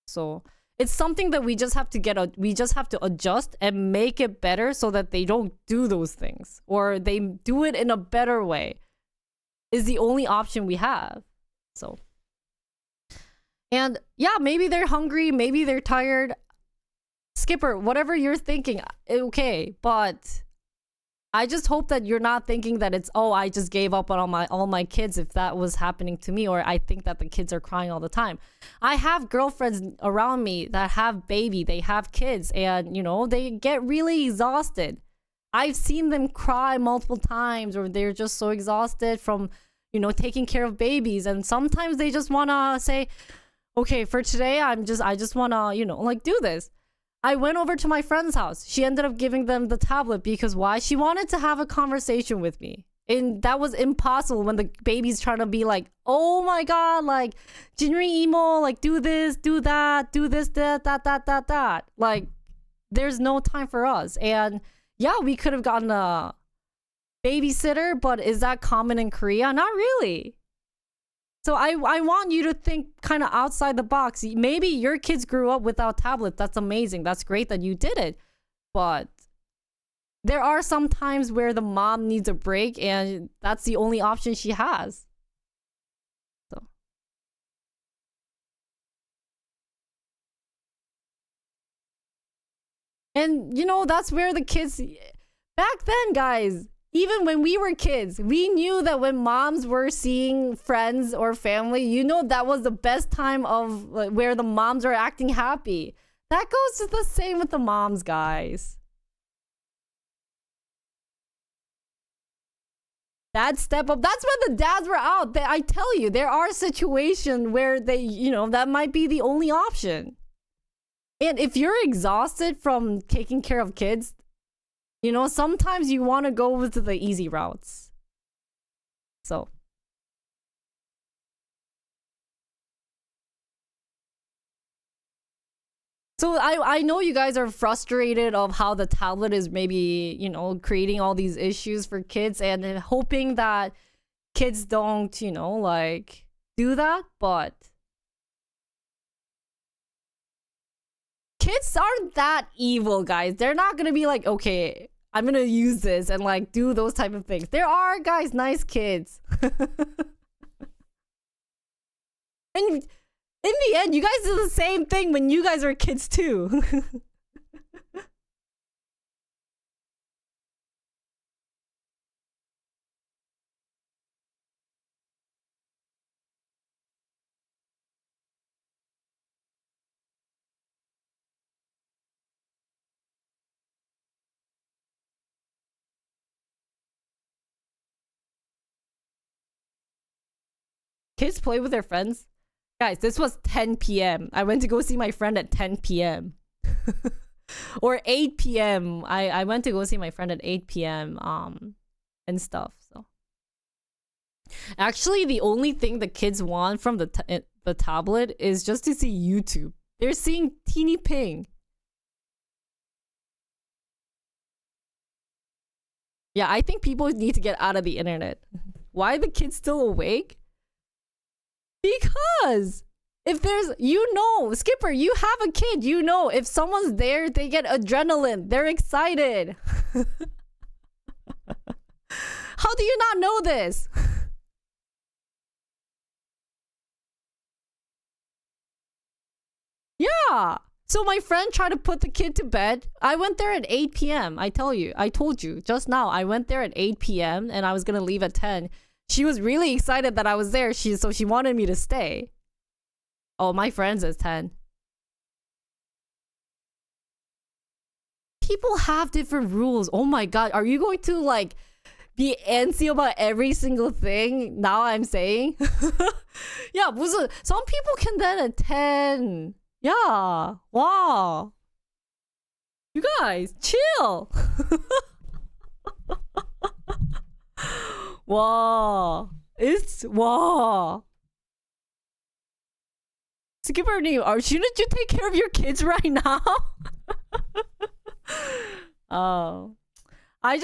A: So it's something that we just have to adjust and make it better so that they don't do those things, or they do it in a better way is the only option we have. So, and yeah, maybe they're hungry, maybe they're tired. Skipper, whatever you're thinking, okay, but I just hope that you're not thinking that it's, oh, I just gave up on all my kids if that was happening to me, or I think that the kids are crying all the time. I have girlfriends around me that have they have kids, and you know, they get really exhausted. I've seen them cry multiple times, or they're just so exhausted from, you know, taking care of babies, and sometimes they just want to say, okay, for today I just want to, you know, like do this. I went over to my friend's house. She ended up giving them the tablet because why? She wanted to have a conversation with me. And that was impossible when the baby's trying to be like, oh my god, like, Jinri emo, like, do this, do that, do this, that. Like, there's no time for us. And yeah, we could have gotten a babysitter, but is that common in Korea? Not really. So I want you to think kind of outside the box. Maybe your kids grew up without tablets. That's amazing. That's great that you did it. But there are some times where the mom needs a break, and that's the only option she has. So. And, you know, that's where the kids... Back then, guys... Even when we were kids, we knew that when moms were seeing friends or family, you know, that was the best time of like, where the moms are acting happy. That goes to the same with the moms, guys. Dad step up. That's when the dads were out. I tell you, there are situations where they, you know, that might be the only option. And if you're exhausted from taking care of kids, you know, sometimes you want to go with the easy routes. So. So I know you guys are frustrated of how the tablet is maybe, you know, creating all these issues for kids and hoping that kids don't, you know, like do that, but kids aren't that evil, guys. They're not gonna be like, okay, I'm gonna use this and like do those type of things. There are, guys, nice kids. And in the end, you guys do the same thing when you guys were kids too. Kids play with their friends. Guys, this was 10 p.m. I went to go see my friend at 10 p.m. Or 8 p.m. I went to go see my friend at 8 p.m. And stuff. So actually, the only thing the kids want from the tablet is just to see YouTube. They're seeing Teeny Ping. Yeah, I think people need to get out of the internet. Why are the kids still awake? Because if there's, you know, Skipper, you have a kid, you know, if someone's there, they get adrenaline. They're excited. How do you not know this? Yeah. So my friend tried to put the kid to bed. I went there at 8 p.m. I told you just now. I went there at 8 p.m. and I was going to leave at 10. She was really excited that I was there. So she wanted me to stay. Oh, my friend's at 10. People have different rules. Oh my god, are you going to like be antsy about every single thing now I'm saying? Yeah, some people can then at 10. Yeah, wow. You guys, chill. Wow. Wow. Skipper님, shouldn't you take care of your kids right now? Oh. I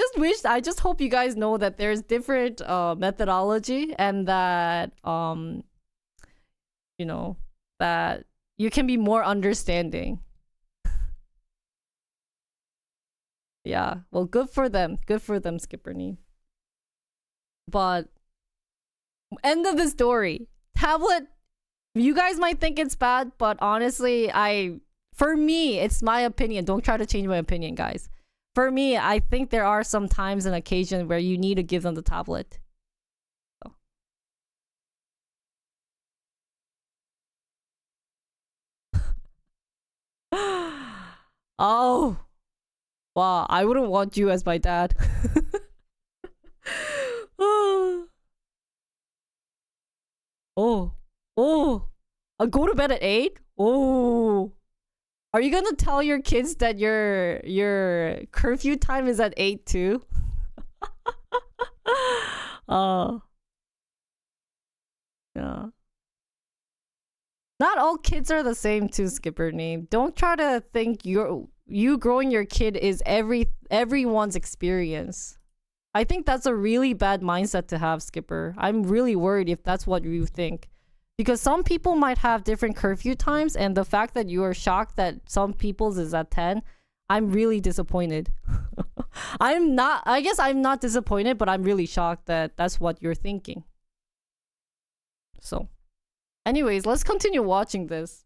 A: just hope you guys know that there's different methodology and that you know, that you can be more understanding. Yeah, well, good for them, Skipper님. But end of the story. Tablet, you guys might think it's bad, but honestly, for me, it's my opinion. Don't try to change my opinion, guys. For me, I think there are some times and occasions where you need to give them the tablet. So. Oh. Wow, I wouldn't want you as my dad. Oh. I'll go to bed at 8? Oh. Are you gonna tell your kids that your curfew time is at 8 too? Oh. Yeah. Not all kids are the same too, Skipper님. Don't try to think you growing your kid is everyone's experience. I think that's a really bad mindset to have, Skipper. I'm really worried if that's what you think. Because some people might have different curfew times, and the fact that you are shocked that some people's is at 10, I'm really disappointed. I guess I'm not disappointed, but I'm really shocked that that's what you're thinking. So, anyways, let's continue watching this.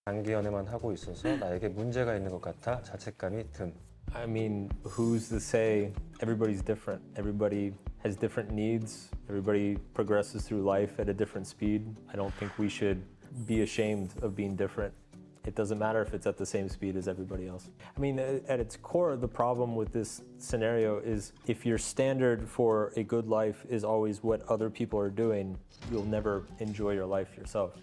U: 단기 연애만 하고 있어서 나에게 문제가 있는 것 같아 자책감이 듦.
L: I mean, who's to say everybody's different? Everybody has different needs. Everybody progresses through life at a different speed. I don't think we should be ashamed of being different. It doesn't matter if it's at the same speed as everybody else. I mean, at its core, the problem with this scenario is if your standard for a good life is always what other people are doing, you'll never enjoy your life yourself.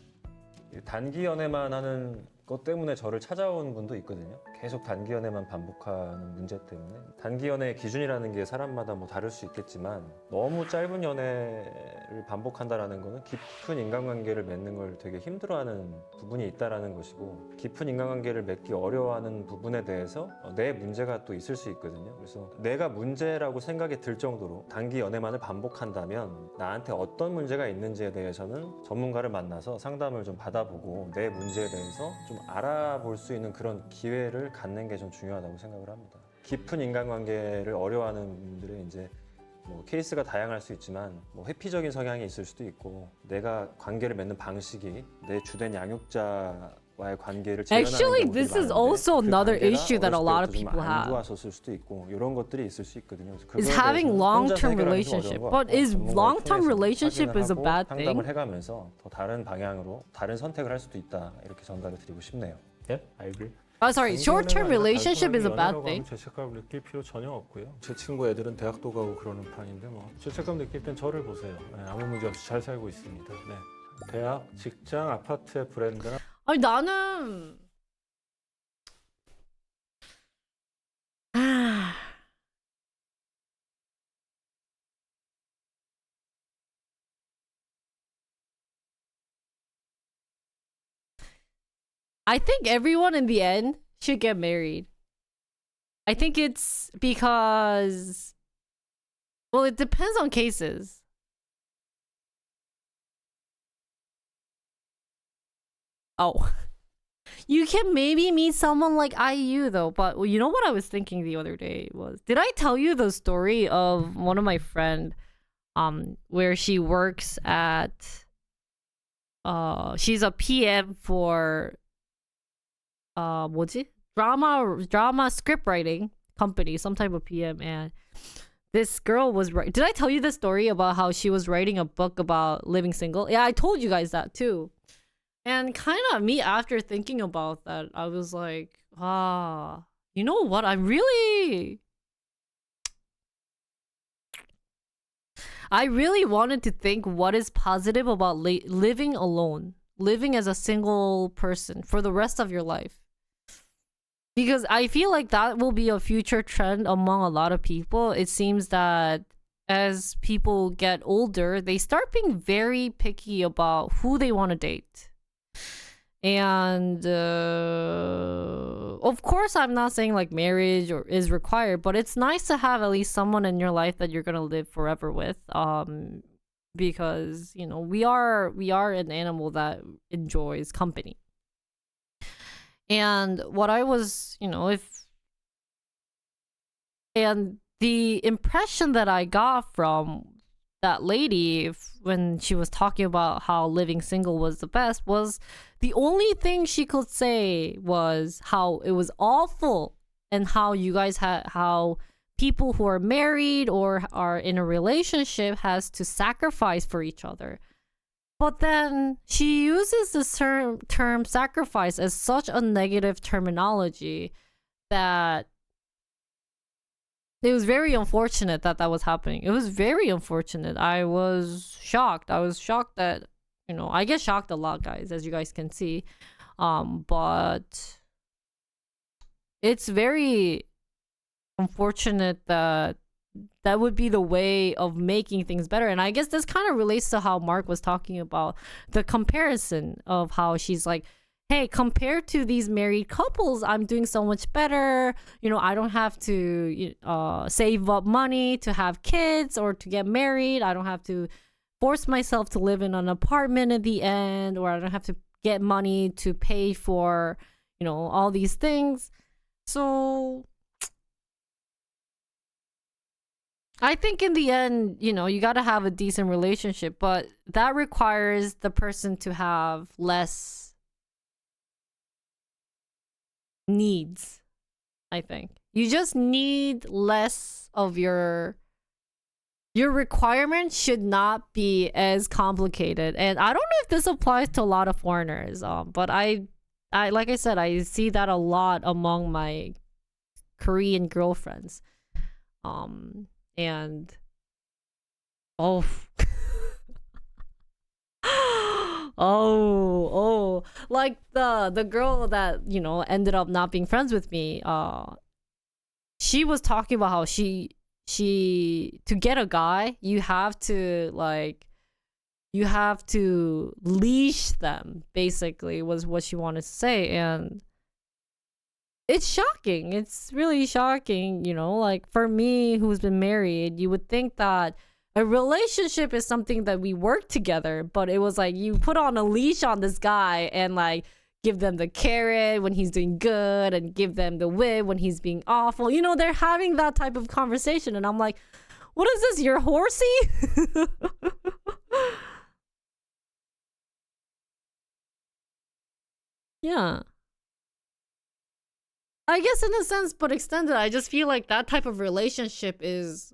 U: 단기 연애만 하는 것 때문에 저를 찾아온 분도 있거든요. 계속 단기 연애만 반복하는 문제 때문에 단기 연애의 기준이라는 게 사람마다 뭐 다를 수 있겠지만 너무 짧은 연애를 반복한다라는 거는 깊은 인간관계를 맺는 걸 되게 힘들어하는 부분이 있다라는 것이고 깊은 인간관계를 맺기 어려워하는 부분에 대해서 내 문제가 또 있을 수 있거든요. 그래서 내가 문제라고 생각이 들 정도로 단기 연애만을 반복한다면 나한테 어떤 문제가 있는지에 대해서는 전문가를 만나서 상담을 좀 받아보고 내 문제에 대해서 좀 알아볼 수 있는 그런 기회를 갖는 게 좀 중요하다고 생각을 합니다. 깊은 인간관계를 어려워하는 분들은 이제 뭐 케이스가 다양할 수 있지만 뭐 회피적인 성향이 있을 수도 있고 내가 관계를 맺는 방식이 내 주된 양육자와의 관계를
A: Actually, this is also another issue that a lot of people
U: 안
A: have.
U: 좋았었을 수도 있고 이런 것들이 있을 수 있거든요. 그래서
A: Is
U: 그거에
A: having
U: 대해서는
A: long-term
U: 혼자서 해결하기 좀
A: relationship.
U: 어려운 것
A: But
U: 같고
A: is
U: 전문가를
A: long-term
U: 통해서
A: relationship is a
U: 확인을
A: bad
U: 하고
A: thing?
U: 상담을 해가면서 더 다른 방향으로 다른 선택을 할 수도 있다 이렇게 전달을 드리고 싶네요.
R: Yeah, I agree.
A: Oh, sorry, short-term relationship is a bad thing.
T: 죄책감 느낄 필요 전혀 없고요. 제 친구 애들은 대학도 가고 그러는 판인데 뭐 죄책감 느낄 땐 저를 보세요. 네, 아무 문제 없이 잘 살고 있습니다. 네. 대학, 직장, 아파트의 브랜드나
A: 아니 나는 I think everyone in the end should get married. I think it's because, well, it depends on cases. Oh. You can maybe meet someone like IU though, but well, you know what I was thinking the other day was, did I tell you the story of one of my friend where she works at she's a PM for 뭐지? Drama script writing company, some type of PM, and this girl was did I tell you the story about how she was writing a book about living single? Yeah, I told you guys that too. And kind of me after thinking about that, I was like, you know what? I really wanted to think what is positive about living alone, living as a single person for the rest of your life. Because I feel like that will be a future trend among a lot of people. It seems that as people get older, they start being very picky about who they want to date. And of course, I'm not saying like marriage is required, but it's nice to have at least someone in your life that you're gonna live forever with. Because you know we are an animal that enjoys company. And what I was, and the impression that I got from that lady when she was talking about how living single was the best was the only thing she could say was how it was awful and how you guys how people who are married or are in a relationship has to sacrifice for each other. But then she uses this term sacrifice as such a negative terminology that it was very unfortunate that was happening. It was very unfortunate. I was shocked. I was shocked that, I get shocked a lot, guys, as you guys can see. But it's very unfortunate that would be the way of making things better. And I guess this kind of relates to how Mark was talking about the comparison of how she's like, hey, compared to these married couples, I'm doing so much better. I don't have to save up money to have kids or to get married. I don't have to force myself to live in an apartment at the end, or I don't have to get money to pay for, all these things. So I think in the end, you got to have a decent relationship, but that requires the person to have less needs. I think you just need less of your requirements should not be as complicated. And I don't know if this applies to a lot of foreigners, but I like I said, I see that a lot among my Korean girlfriends. And Oh, like the girl that, you know, ended up not being friends with me. She was talking about how she to get a guy, you have to leash them, basically, was what she wanted to say. And it's shocking. It's really shocking, you know, like for me who's been married, you would think that a relationship is something that we work together, but it was like you put on a leash on this guy and like give them the carrot when he's doing good and give them the whip when he's being awful. You know, they're having that type of conversation and I'm like, what is this? You're horsey? Yeah. I guess in a sense, but extended, I just feel like that type of relationship is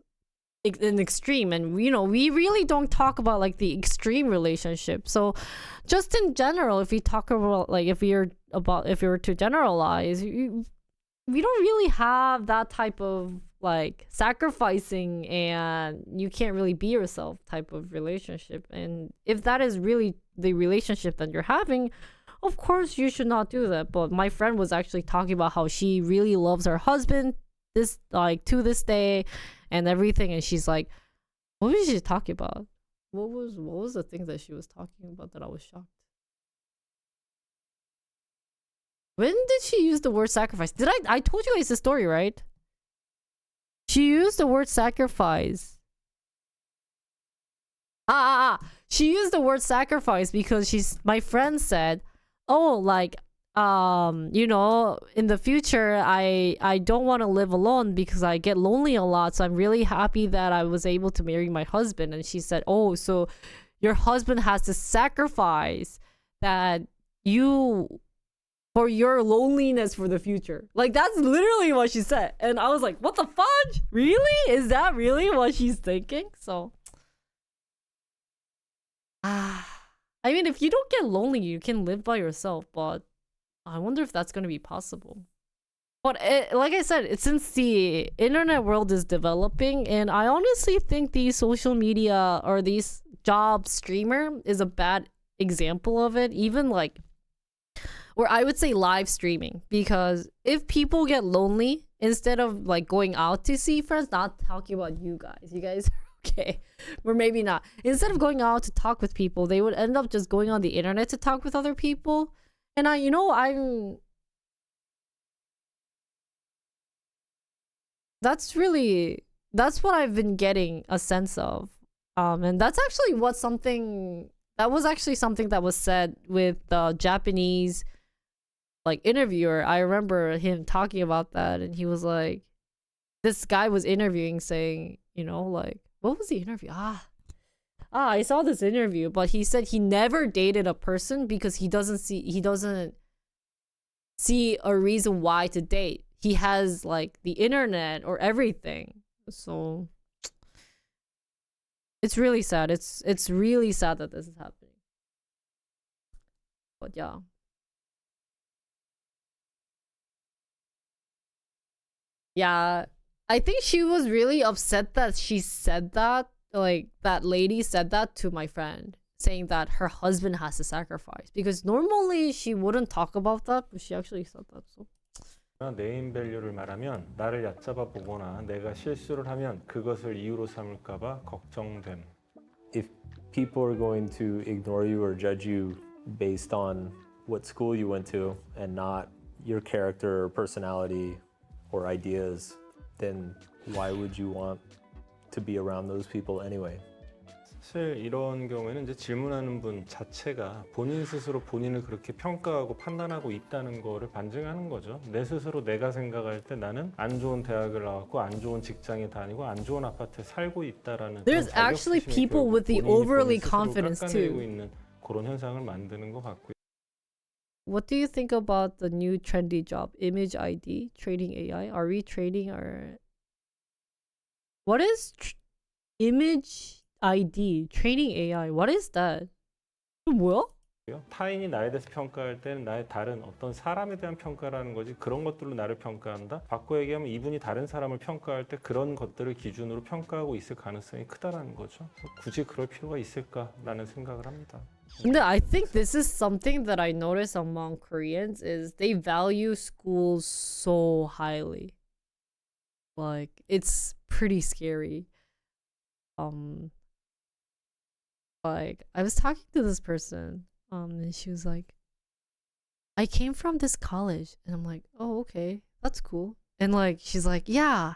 A: an extreme, and you know, we really don't talk about like the extreme relationship. So just in general, if we talk about like if we were to generalize, we don't really have that type of like sacrificing and you can't really be yourself type of relationship. And if that is really the relationship that you're having, of course you should not do that. But my friend was actually talking about how she really loves her husband to this day and everything, and she's like, what was she talking about? What was the thing that she was talking about that I was shocked? When did she use the word sacrifice? I told you guys the story, right? She used the word sacrifice. She used the word sacrifice because my friend said, oh, like, you know, in the future, I don't want to live alone because I get lonely a lot. So I'm really happy that I was able to marry my husband. And she said, oh, so your husband has to sacrifice that for your loneliness for the future. Like, that's literally what she said. And I was like, what the fudge? Really? Is that really what she's thinking? So, I mean, if you don't get lonely, you can live by yourself, but I wonder if that's going to be possible. But like I said, since the internet world is developing, and I honestly think the social media or these job streamer is a bad example of it. Even like, or I would say live streaming, because if people get lonely, instead of like going out to see friends, not talking about you guys are okay, or maybe not. Instead of going out to talk with people, they would end up just going on the internet to talk with other people. And that's what I've been getting a sense of. And that's actually something that was said with the Japanese like interviewer. I remember him talking about that, and he was like, this guy was interviewing saying, you know, like, what was the interview? I saw this interview, but he said he never dated a person because he doesn't see a reason why to date. He has like the internet or everything. So it's really sad. It's really sad that this is happening. But yeah. Yeah, I think she was really upset that she said that. Like, that lady said that to my friend, saying that her husband has to sacrifice, because normally she wouldn't talk about that, but she actually said that. So
T: 네임 밸류를 말하면 나를 얕잡아 보거나 내가 실수를 하면 그것을 이유로 삼을까 봐 걱정됨.
L: If people are going to ignore you or judge you based on what school you went to and not your character or personality or ideas, then why would you want to be around those people anyway?
T: 사실 이런 경우에는 이제 질문하는 분 자체가 본인 스스로 본인을 그렇게 평가하고 판단하고 있다는 거를 반증하는 거죠. 내 스스로 내가 생각할 때 나는 안 좋은 대학을 나왔고 안 좋은 직장에 다니고 안 좋은 아파트에 살고 있다라는
A: there's actually people with the overly confidence too.
T: 있는 그런 현상을 만드는 것 같고요.
A: What do you think about the new trendy job, image ID, trading AI? Are we trading our... What is image ID, trading AI? What is that? 뭐야?
T: 타인이 나에 대해서 평가할 때는 나의 다른 어떤 사람에 대한 평가라는 거지, 그런 것들로 나를 평가한다? 바꿔 얘기하면 이분이 다른 사람을 평가할 때 그런 것들을 기준으로 평가하고 있을 가능성이 크다라는 거죠. 굳이 그럴 필요가 있을까라는 생각을 합니다.
A: No, I think this is something that I notice among Koreans is they value schools so highly. Like, it's pretty scary. Like, I was talking to this person, and she was like, I came from this college, and I'm like, oh, okay, that's cool. And like, she's like, yeah.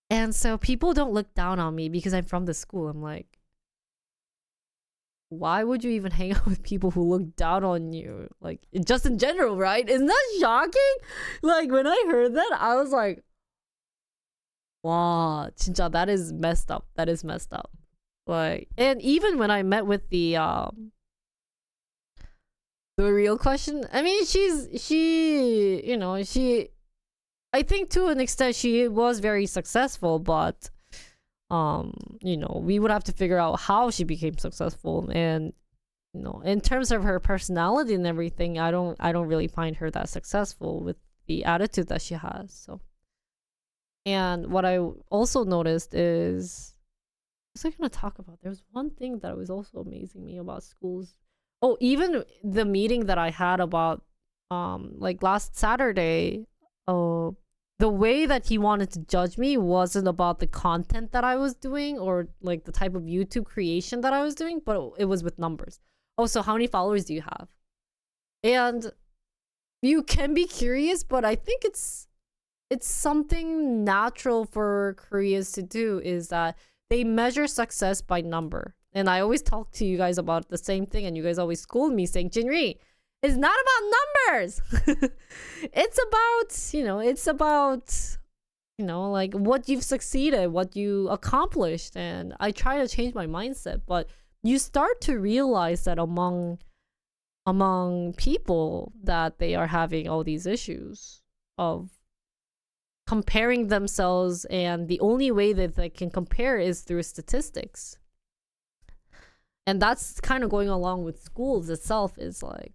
A: And so people don't look down on me because I'm from the school. I'm like, why would you even hang out with people who look down on you? Like, just in general, right? Isn't that shocking? Like, when I heard that, I was like, wow, 진짜, that is messed up. That is messed up. Like, and even when I met with the real question, I mean, you know, I think to an extent she was very successful, but you know, we would have to figure out how she became successful. And you know, in terms of her personality and everything, I don't really find her that successful with the attitude that she has. So, and what I also noticed is, what was I gonna talk about? There's one thing that was also amazing me about schools. Oh, even the meeting that I had about like last Saturday, the way that he wanted to judge me wasn't about the content that I was doing or like the type of YouTube creation that I was doing, but it was with numbers. Oh, so how many followers do you have? And you can be curious, but I think it's something natural for Koreans to do, is that they measure success by number. And I always talk to you guys about the same thing, and you guys always scold me saying, Jinri, it's not about numbers. It's about, you know, like what you've succeeded, what you accomplished. And I try to change my mindset, but you start to realize that among people that they are having all these issues of comparing themselves, and the only way that they can compare is through statistics. And that's kind of going along with schools itself, is like,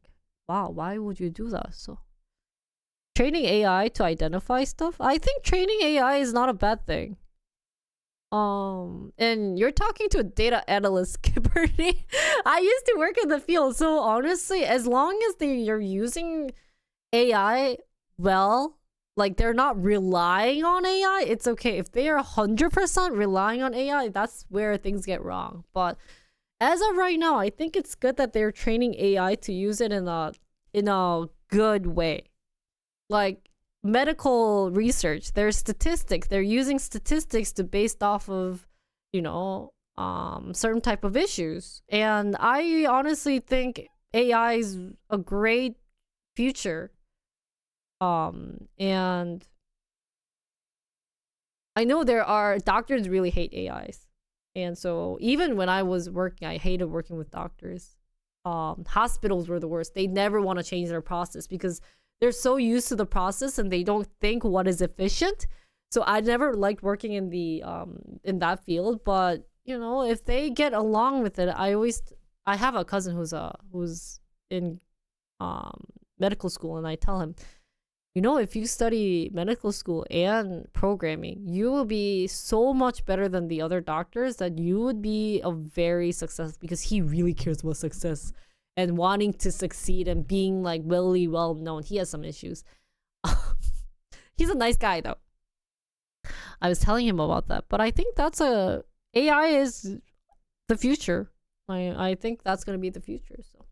A: wow, why would you do that? So training AI to identify stuff, I think training AI is not a bad thing. And you're talking to a data analyst, Kipperty. I used to work in the field, so honestly, as long as you're using AI well, like they're not relying on AI, it's okay. If they are 100% relying on AI, that's where things get wrong. But as of right now, I think it's good that they're training AI to use it in a good way. Like medical research, there's statistics. They're using statistics to based off of, you know, certain type of issues. And I honestly think AI is a great future. And I know there are doctors really hate AIs. And so even when I was working, I hated working with doctors. Hospitals were the worst. They never want to change their process because they're so used to the process and they don't think what is efficient. So I never liked working in the in that field. But you know, if they get along with it, I have a cousin who's in medical school, and I tell him, you know, if you study medical school and programming, you will be so much better than the other doctors that you would be a very successful, because he really cares about success and wanting to succeed and being like really well known. He has some issues. He's a nice guy though. I was telling him about that, but I think AI is the future. I think that's going to be the future. So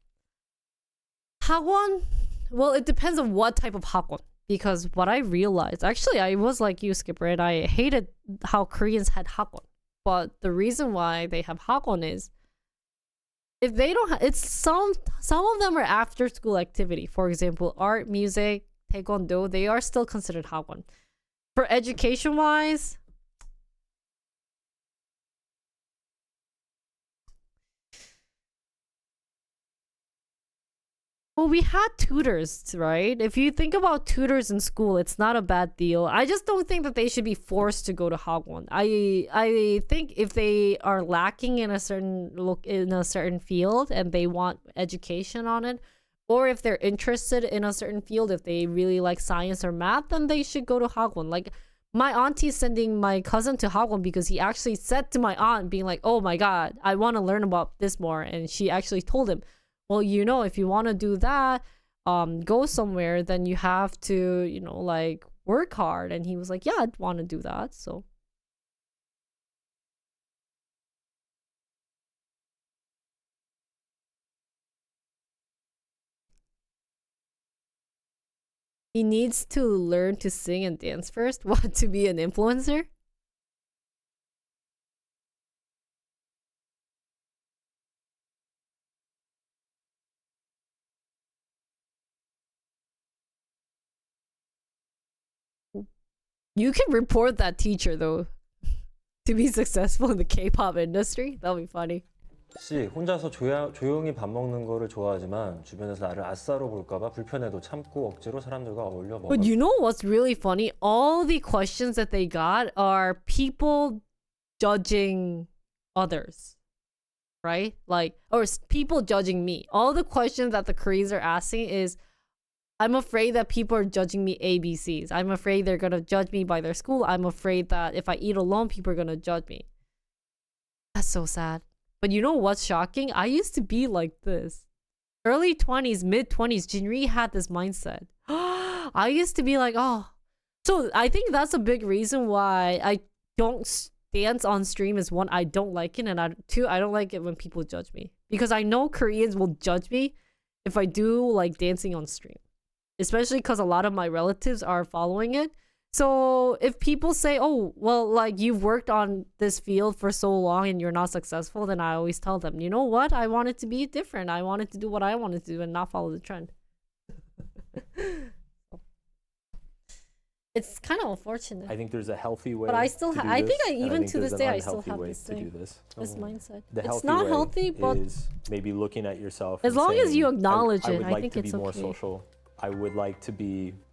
A: 학원, well, it depends on what type of 학원. Because what I realized, actually, I was like you, Skipper, and I hated how Koreans had 학원. But the reason why they have 학원 is, if they don't, it's some of them are after school activity. For example, art, music, taekwondo, they are still considered 학원. For education wise, well, we had tutors, right? If you think about tutors in school, it's not a bad deal. I just don't think that they should be forced to go to 학원. I think if they are lacking in a certain field and they want education on it, or if they're interested in a certain field, if they really like science or math, then they should go to 학원. Like my auntie's sending my cousin to Hagwon because he actually said to my aunt, being like, oh my god, I want to learn about this more. And she actually told him, well, you know, if you want to do that, go somewhere, then you have to, you know, like work hard. And he was like, yeah, I'd want to do that. So he needs to learn to sing and dance first. What, to be an influencer? You can report that teacher though to be successful in the K-pop industry. That'll be funny.
U: 씨 혼자서 조용히 밥 먹는 거를 좋아하지만 주변에서 나를 아싸로 볼까봐 불편해도 참고 억지로 사람들과 어울려 먹어.
A: But you know what's really funny? All the questions that they got are people judging others, right? Like, or people judging me. All the questions that the Koreans are asking is, I'm afraid that people are judging me ABCs. I'm afraid they're gonna judge me by their school. I'm afraid that if I eat alone, people are gonna judge me. That's so sad. But you know what's shocking? I used to be like this. Early 20s, mid 20s, Jinri had this mindset. I used to be like, oh. So I think that's a big reason why I don't dance on stream is one, I don't like it. And two, I don't like it when people judge me. Because I know Koreans will judge me if I do like dancing on stream. Especially because a lot of my relatives are following it. So if people say, oh, well, like you've worked on this field for so long and you're not successful, then I always tell them, you know what? I want it to be different. I wanted to do what I wanted to do and not follow the trend. It's kind of unfortunate.
L: I think there's a healthy way.
A: But I still
L: have.
A: I think even to this day, I still have this thing. This mindset. It's not healthy, but
L: is maybe looking at yourself.
A: As long as you acknowledge it, I think it's okay.
L: I would like to be more social. I would like to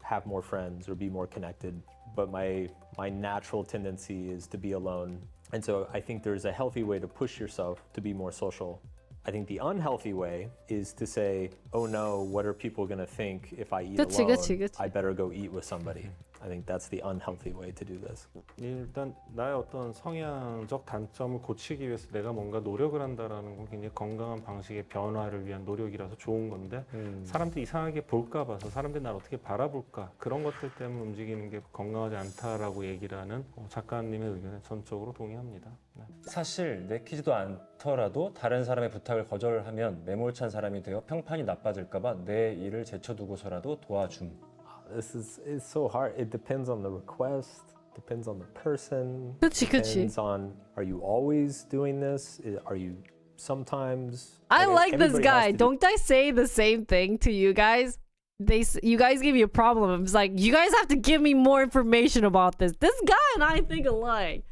L: have more friends or be more connected, but my natural tendency is to be alone. And so I think there's a healthy way to push yourself to be more social. I think the unhealthy way is to say, oh no, what are people gonna think if I eat alone? I better go eat with somebody. I think that's the unhealthy way to do this.
T: 일단 나의 어떤 성향적 단점을 고치기 위해서 내가 뭔가 노력을 한다라는 건 굉장히 건강한 방식의 변화를 위한 노력이라서 좋은 건데 사람들이 이상하게 볼까 봐서 사람들이 날 어떻게 바라볼까 그런 것들 때문에 움직이는 게 건강하지 않다라고 얘기를 하는 작가님의 의견에 전적으로 동의합니다. 네.
U: 사실 내키지도 않더라도 다른 사람의 부탁을 거절하면 매몰찬 사람이 되어 평판이 나빠질까봐 내 일을 제쳐두고서라도 도와줌.
L: It's so hard. It depends on the request, depends on the person.
A: Depends
L: on, are you always doing this? Are you sometimes?
A: I like this guy. Don't I say the same thing to you guys? You guys give me a problem. It's like, you guys have to give me more information about this. This guy and I think alike.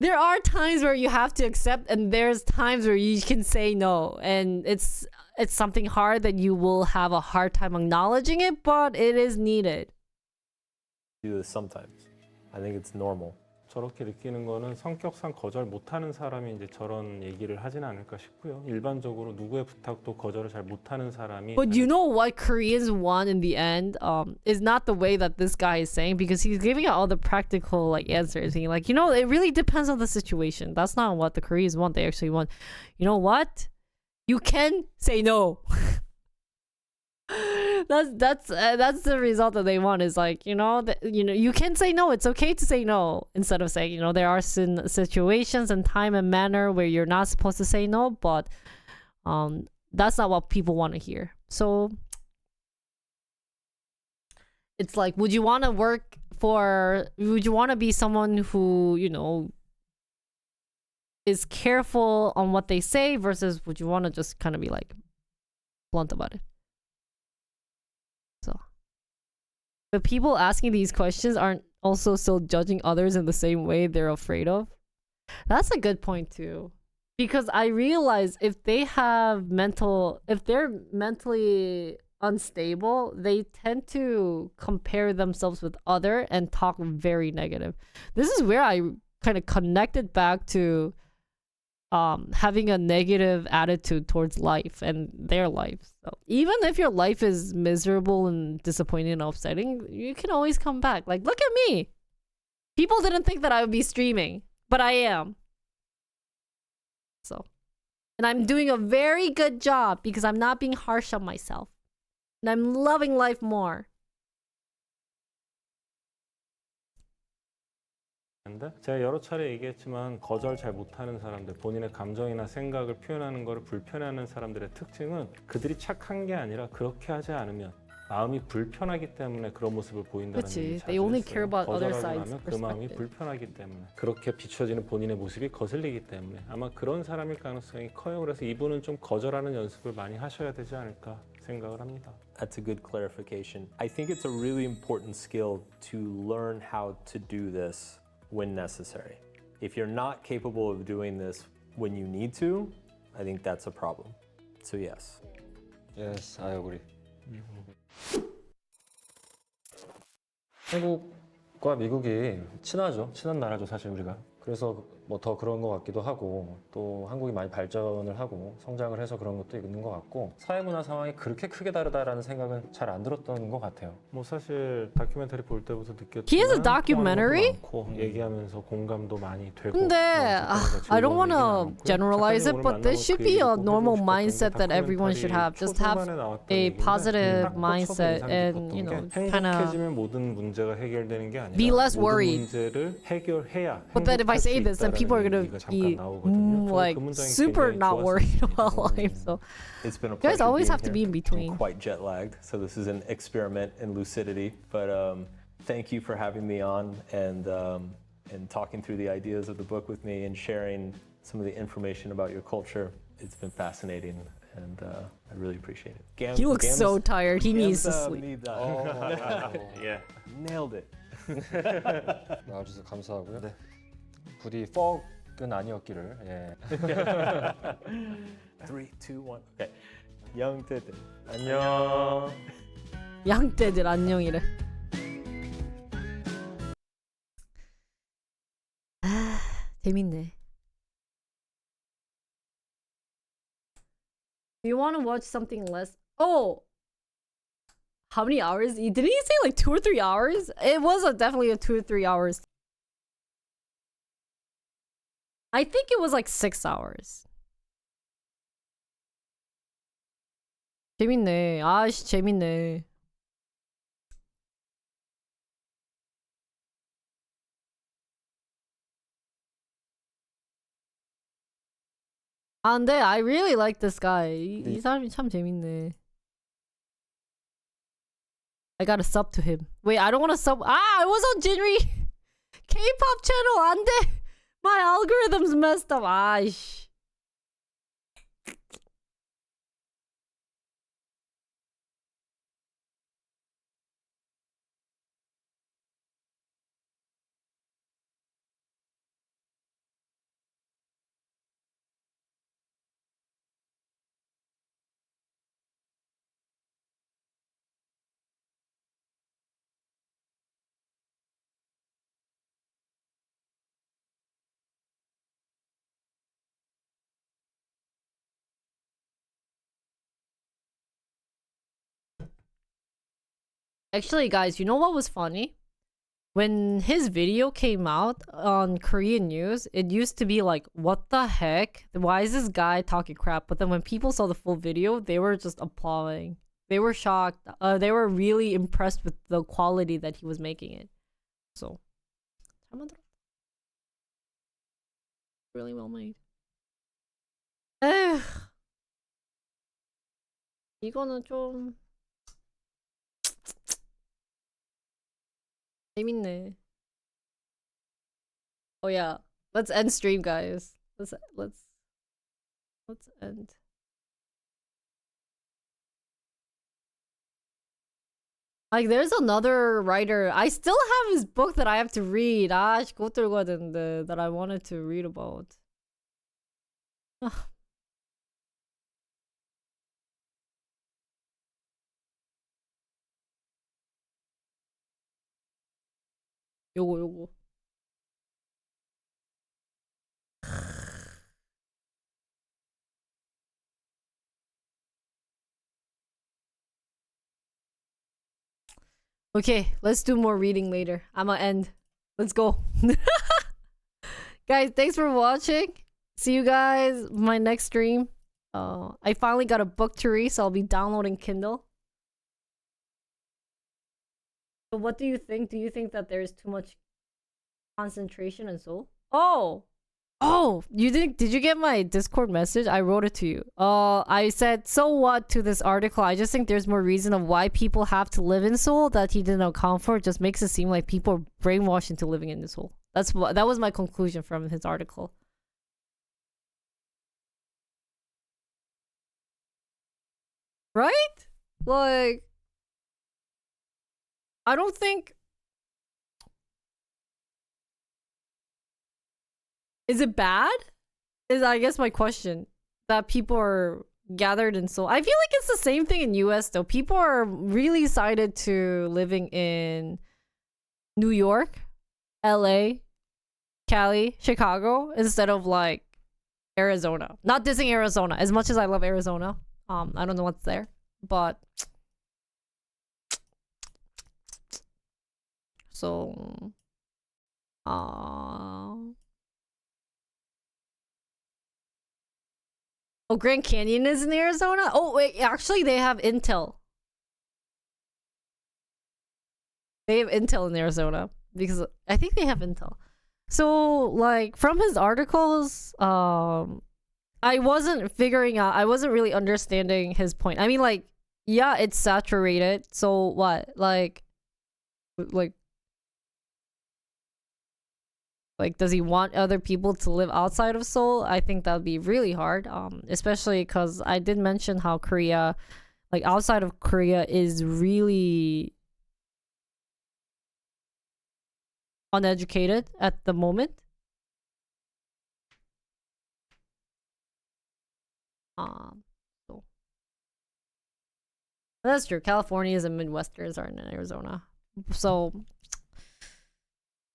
A: There are times where you have to accept, and there's times where you can say no, and it's something hard that you will have a hard time acknowledging it, but it is needed.
L: Do this sometimes. I think it's normal.
T: 저렇게 느끼는 거는 성격상 거절 못하는 사람이 이제 저런 얘기를 하진 않을까 싶고요. 일반적으로 누구의 부탁도 거절을 잘 못하는 사람이.
A: But you know what Koreans want in the end is not the way that this guy is saying, because he's giving out all the practical like answers. He's like, you know, it really depends on the situation. That's not what the Koreans want. They actually want, you know what? You can say no. That's the result that they want, is like, you can say no. It's okay to say no, instead of saying, there are situations and time and manner where you're not supposed to say no, but that's not what people want to hear. So it's like, would you want to be someone who, is careful on what they say, versus would you want to just kind of be like blunt about it? So the people asking these questions aren't also still judging others in the same way they're afraid of. That's a good point too, because I realize if they're mentally unstable, they tend to compare themselves with other and talk very negative. This is where I kind of connected back to having a negative attitude towards life and their life. So even if your life is miserable and disappointing and upsetting, you can always come back. Like, look at me. People didn't think that I would be streaming, but I am. So, and I'm doing a very good job because I'm not being harsh on myself. And I'm loving life more.
T: 제가 여러 차례 얘기했지만 거절 잘 못하는 사람들, 본인의 감정이나 생각을 표현하는 것을 불편해하는 사람들의 특징은 그들이 착한 게 아니라 그렇게 하지 않으면 마음이 불편하기 때문에 그런 모습을 보인다는
A: 그치.
T: 얘기를
A: They only
T: 자주
A: care
T: 했어요.
A: about other
T: 거절하고
A: side's
T: 나면 그 마음이
A: perspective.
T: 불편하기 때문에 그렇게 비춰지는 본인의 모습이 거슬리기 때문에 아마 그런 사람일 가능성이 커요. 그래서 이분은 좀 거절하는 연습을 많이 하셔야 되지 않을까 생각을 합니다.
L: That's a good clarification. I think it's a really important skill to learn how to do this when necessary. If you're not capable of doing this when you need to, I think that's a problem. So yes.
Q: Yes, I agree. 한국과 미국이 친하죠. 친한 나라죠, 사실 우리가. 그래서 뭐 더 그런 것 같기도 하고 또 한국이 많이 발전을 하고 성장을 해서 그런 것도 있는 것 같고 사회문화 상황이 그렇게 크게 다르다라는 생각은 잘 안 들었던 것 같아요.
T: 뭐 사실 다큐멘터리 볼 때부터 느꼈지만
A: He has a documentary?
T: 많고, 얘기하면서 공감도 많이 되고
A: 근데 I don't want to generalize it, but this should be a normal mindset that everyone should have. Just have a positive mindset and, you know, kind of
T: 행복해지면 모든 문제가 해결되는 게 아니라
A: be less
T: 모든
A: worried.
T: 문제를 해결해야
A: But then if I
T: 행복할 수
A: say this, then people are
T: 있다라는
A: gonna
T: 얘기가
A: be
T: 잠깐 나오거든요. 저는
A: like
T: 그 문장이
A: super
T: 굉장히
A: not worried
T: 좋았습니다.
A: about life. So
L: It's been a
A: you guys
L: pleasure
A: always
L: being
A: have to be
L: here.
A: in between.
L: I'm quite jet lagged, so this is an experiment in lucidity. But thank you for having me on and talking through the ideas of the book with me and sharing some of the information about your culture. It's been fascinating, and I really appreciate it.
A: He looks so tired. He needs to sleep.
L: Yeah, nailed it.
Q: 나와주셔서 감사하고요. 네. 부디 퍽은 아니었기를. 예.
L: 3, 2, 1. Okay. 영태들
T: 안녕.
A: 양떼들 안녕이래. 아, 재밌네. Do you want to watch something less? Oh, how many hours? Didn't he say like 2 or 3 hours? It was definitely a 2 or 3 hours. I think it was like 6 hours. 재밌네. 아씨 재밌네. 아 근데 I really like this guy. 이 사람이 참 재밌네. I gotta sub to him. Wait, I don't wanna sub. I was on Jinri K-pop channel. 안 돼. My algorithm's messed up. 아이씨. Actually, guys, you know what was funny? When his video came out on Korean news, it used to be like, what the heck? Why is this guy talking crap? But then when people saw the full video, they were just applauding. They were shocked. They were really impressed with the quality that he was making it. So, 잘 만들었다. Really well made. 에휴. 이거는 좀 재밌네. Oh yeah, let's end stream, guys. Let's end. Like, there's another writer. I still have his book that I have to read. 그것도 읽어야 되는데 that I wanted to read about. 요거 Okay, let's do more reading later. I'ma end. Let's go. Guys, thanks for watching. See you guys my next stream. I finally got a book to read, so I'll be downloading Kindle. So what do you think? Do you think that there's too much concentration in Seoul? Oh, did you get my Discord message? I wrote it to you. I said, so what to this article? I just think there's more reason of why people have to live in Seoul that he didn't account for. It just makes it seem like people are brainwashed into living in Seoul. That was my conclusion from his article. Right? Like, I don't think... Is it bad? Is, I guess, my question. That people are gathered in Seoul. I feel like it's the same thing in US though. People are really excited to living in New York, LA, Cali, Chicago, instead of like Arizona. Not dissing Arizona. As much as I love Arizona. I don't know what's there. But so oh, Grand Canyon is in Arizona? Oh, wait, actually they have Intel. They have Intel in Arizona because I think they have Intel. So, like, from his articles, I wasn't figuring out, I wasn't really understanding his point. I mean, like, yeah, it's saturated. So what? Like, does he want other people to live outside of Seoul? I think that would be really hard. Especially because I did mention how Korea, like, outside of Korea is really uneducated at the moment. So that's true. Californians and Midwesterners are in Arizona. So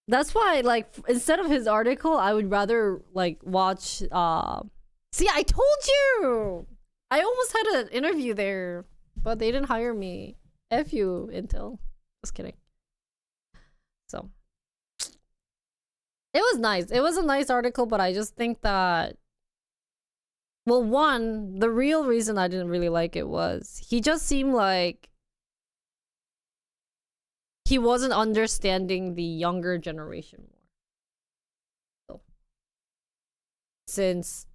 A: that's why, like, instead of his article, I would rather, like, watch, see, I told you! I almost had an interview there, but they didn't hire me. F you, Intel. Just kidding. So, it was nice. It was a nice article, but I just think that, well, one, the real reason I didn't really like it was he just seemed like he wasn't understanding the younger generation more. So, since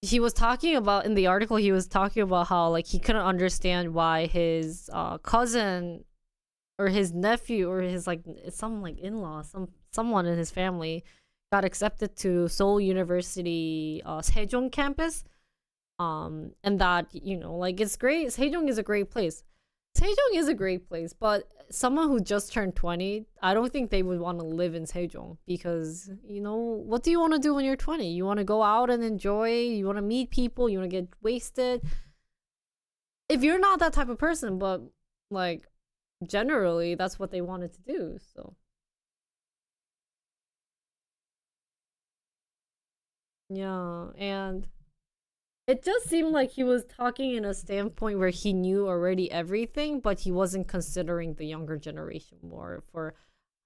A: he was talking about, in the article, he was talking about how, like, he couldn't understand why his cousin or his nephew or his, like, some, like, in-law, someone in his family got accepted to Seoul University Sejong campus. And that, you know, like, it's great. Sejong is a great place. Sejong is a great place, but someone who just turned 20, I don't think they would want to live in Sejong because, you know, what do you want to do when you're 20? You want to go out and enjoy, you want to meet people, you want to get wasted. If you're not that type of person, but, like, generally, that's what they wanted to do, so. Yeah, and it just seemed like he was talking in a standpoint where he knew already everything, but he wasn't considering the younger generation more for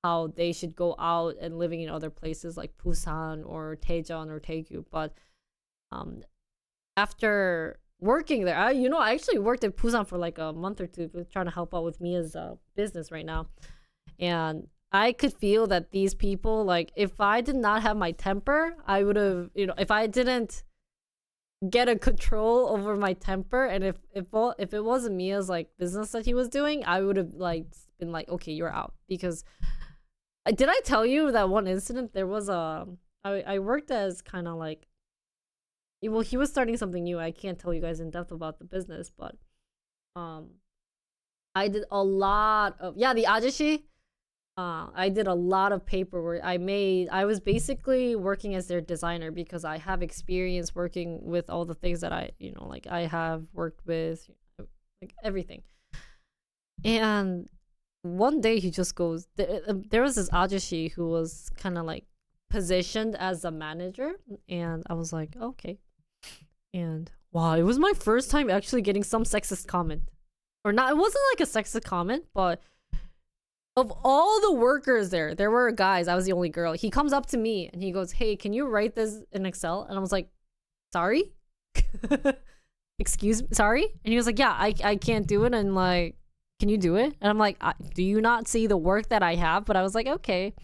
A: how they should go out and living in other places like Busan or Daejeon or Daegu. But after working there, I actually worked at Busan for like a month or two, trying to help out with Mia's business right now, and I could feel that these people, like, if I did not have my temper, I would have, you know, if I didn't get a control over my temper, and if it wasn't Mia's, like, business that he was doing, I would have, like, been like, okay, you're out. Because did I tell you that one incident? There was I worked as kind of like, well, he was starting something new. I can't tell you guys in depth about the business, but I did a lot of, yeah, the ajashi. I did a lot of paperwork. I was basically working as their designer because I have experience working with all the things that I have worked with, like, everything. And one day he just goes, there was this ajashi who was kind of like positioned as a manager, and I was like, okay. And wow, it was my first time actually getting some sexist comment. Or not, it wasn't like a sexist comment, but Of all the workers there were guys. I was the only girl. He comes up to me and he goes, "Hey, can you write this in Excel?" And I was like, "Sorry?" Excuse me, sorry? And he was like, "Yeah, I can't do it." And like, "Can you do it?" And I'm like, "Do you not see the work that I have?" But I was like, okay.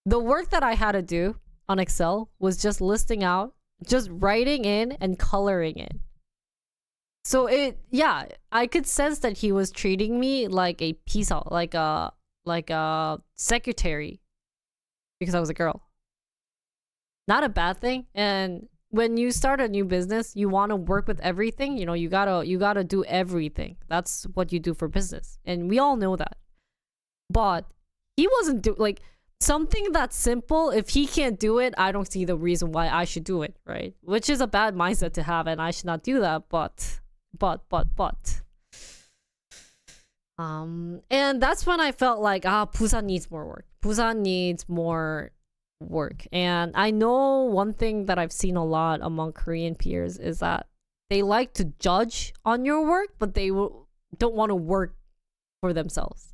A: The work that I had to do on Excel was just listing out, just writing in and coloring in. So I could sense that he was treating me like a piece of, like a secretary, because I was a girl. Not a bad thing. And when you start a new business, you want to work with everything. You know, you gotta do everything. That's what you do for business, and we all know that. But he wasn't like something that's simple. If he can't do it, I don't see the reason why I should do it, right? Which is a bad mindset to have, and I should not do that. But. And that's when I felt like, Busan needs more work. Busan needs more work. And I know one thing that I've seen a lot among Korean peers is that they like to judge on your work, but they don't want to work for themselves.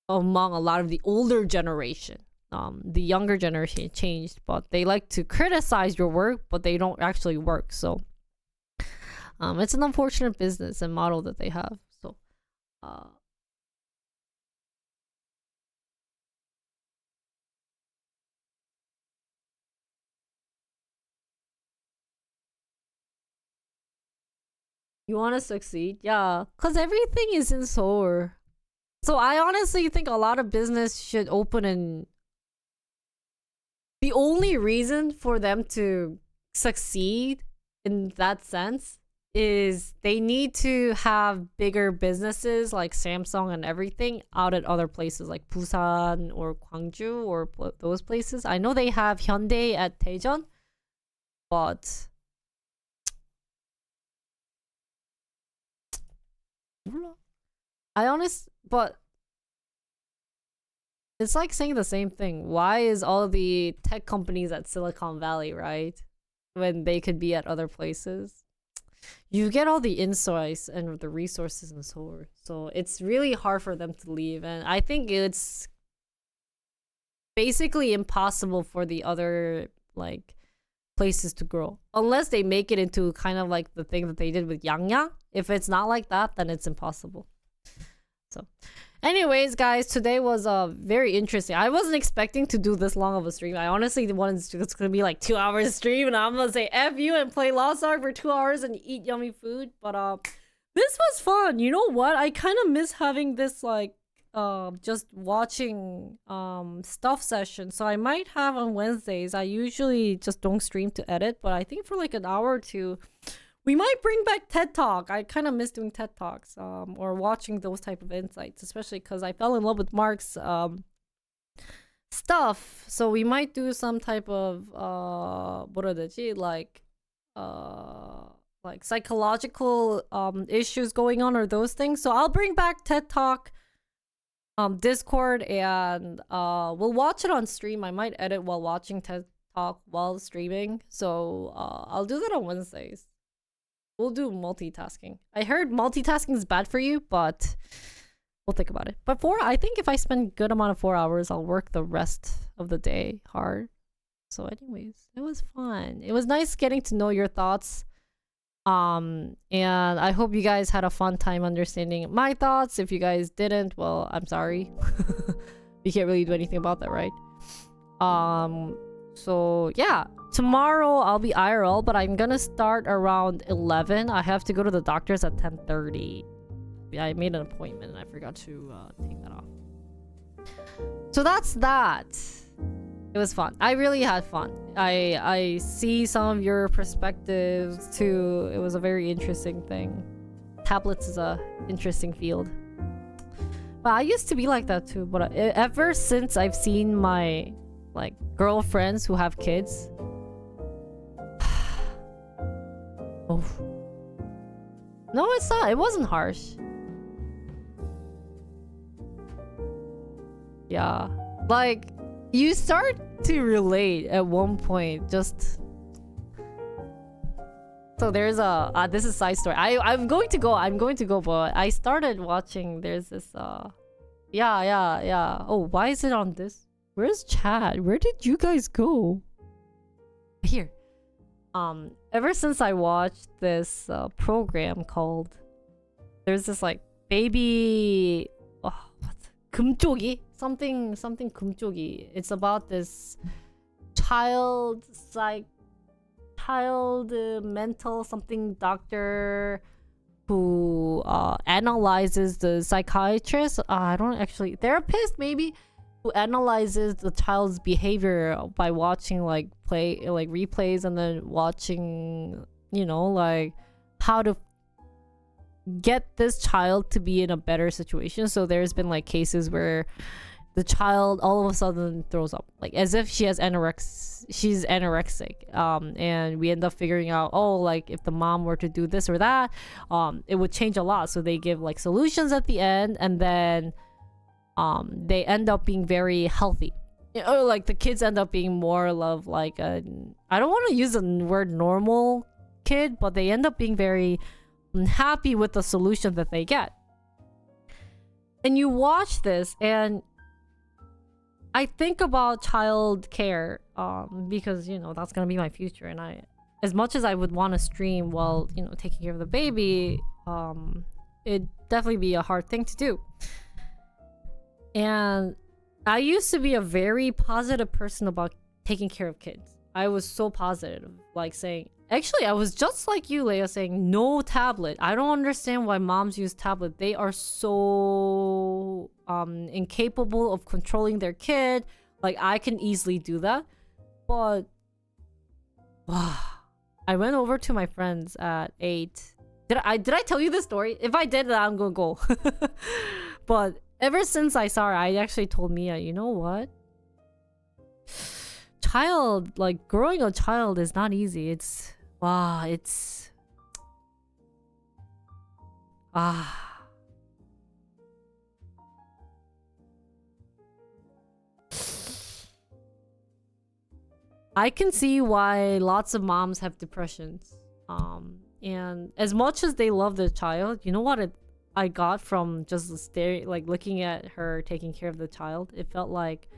A: Among a lot of the older generation, the younger generation changed, but they like to criticize your work, but they don't actually work. So it's an unfortunate business and model that they have. So you want to succeed? Yeah, because everything is in Seoul. So I honestly think a lot of business should open in... The only reason for them to succeed in that sense is they need to have bigger businesses like Samsung and everything out at other places like Busan or Gwangju or those places. I know they have Hyundai at Daejeon, but but it's like saying the same thing. Why is all the tech companies at Silicon Valley, right? When they could be at other places. You get all the insights and the resources in Seoul. So it's really hard for them to leave. And I think it's basically impossible for the other like places to grow. Unless they make it into kind of like the thing that they did with Yangyang. If it's not like that, then it's impossible. So anyways, guys, today was very interesting. I wasn't expecting to do this long of a stream. I honestly wanted it's gonna be like 2 hours stream, and I'm gonna say F you and play Lost Ark for 2 hours and eat yummy food. But this was fun. You know what? I kind of miss having this like just watching stuff session. So I might have on Wednesdays. I usually just don't stream to edit, but I think for like an hour or two we might bring back TED Talk. I kind of miss doing TED Talks or watching those type of insights, especially because I fell in love with Mark's stuff. So we might do some type of like psychological issues going on or those things. So I'll bring back TED Talk Discord, and we'll watch it on stream. I might edit while watching TED Talk while streaming. So I'll do that on Wednesdays. We'll do multitasking. I heard multitasking is bad for you, but we'll think about it. But I think if I spend a good amount of 4 hours, I'll work the rest of the day hard. So anyways, it was fun. It was nice getting to know your thoughts. And I hope you guys had a fun time understanding my thoughts. If you guys didn't, well, I'm sorry. You can't really do anything about that, right? So yeah, tomorrow I'll be IRL, but I'm gonna start around 11. I have to go to the doctor's at 10:30. I made an appointment and I forgot to take that off. So that's that. It was fun. I really had fun. I see some of your perspectives too. It was a very interesting thing. Tablets is a interesting field. But I used to be like that too. But ever since I've seen my like girlfriends who have kids. Oh. No, it's not. It wasn't harsh. Yeah. Like, you start to relate at one point. Just... So there's this is a side story. I'm going to go, but I started watching, there's this Yeah. Oh, why is it on this? Where's Chad? Where did you guys go? Here. Ever since I watched this program called, there's this like baby, 금쪽이? Something 금쪽이. It's about this child mental something doctor who analyzes the psychiatrist. I don't actually, therapist maybe, who analyzes the child's behavior by watching like replays and then watching, you know, like how to get this child to be in a better situation. So there's been like cases where the child all of a sudden throws up, like as if she's anorexic, and we end up figuring out, oh, like if the mom were to do this or that, it would change a lot. So they give like solutions at the end, and then they end up being very healthy. You know, like the kids end up being more of like a, I don't want to use the word normal kid, but they end up being very happy with the solution that they get. And you watch this and I think about child care, because, you know, that's gonna be my future, and I, as much as I would want to stream while, you know, taking care of the baby, it'd definitely be a hard thing to do. And I used to be a very positive person about taking care of kids. I was so positive, like saying, actually, I was just like you, Leia, saying no tablet. I don't understand why moms use tablet. They are so incapable of controlling their kid. Like, I can easily do that. But I went over to my friends at 8. Did I tell you this story? If I did, I'm gonna go. But ever since I saw her, I actually told Mia, you know what? Growing a child is not easy. It's I can see why lots of moms have depressions. And as much as they love the child, you know what I got from just staring, like looking at her taking care of the child? It felt like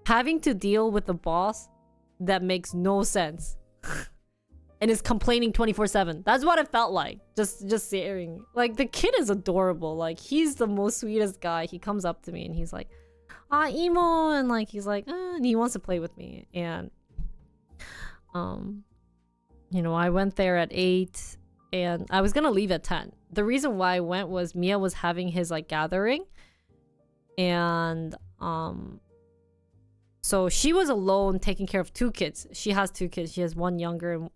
A: having to deal with a boss that makes no sense and is complaining 24/7. That's what it felt like. Just staring. Like, the kid is adorable. Like, he's the most sweetest guy. He comes up to me and he's like, emo, and like he's like, and he wants to play with me. And you know, I went there at 8 and I was gonna leave at 10. The reason why I went was Mia was having his like gathering, and so she was alone taking care of 2 kids. She has 2 kids. She has one younger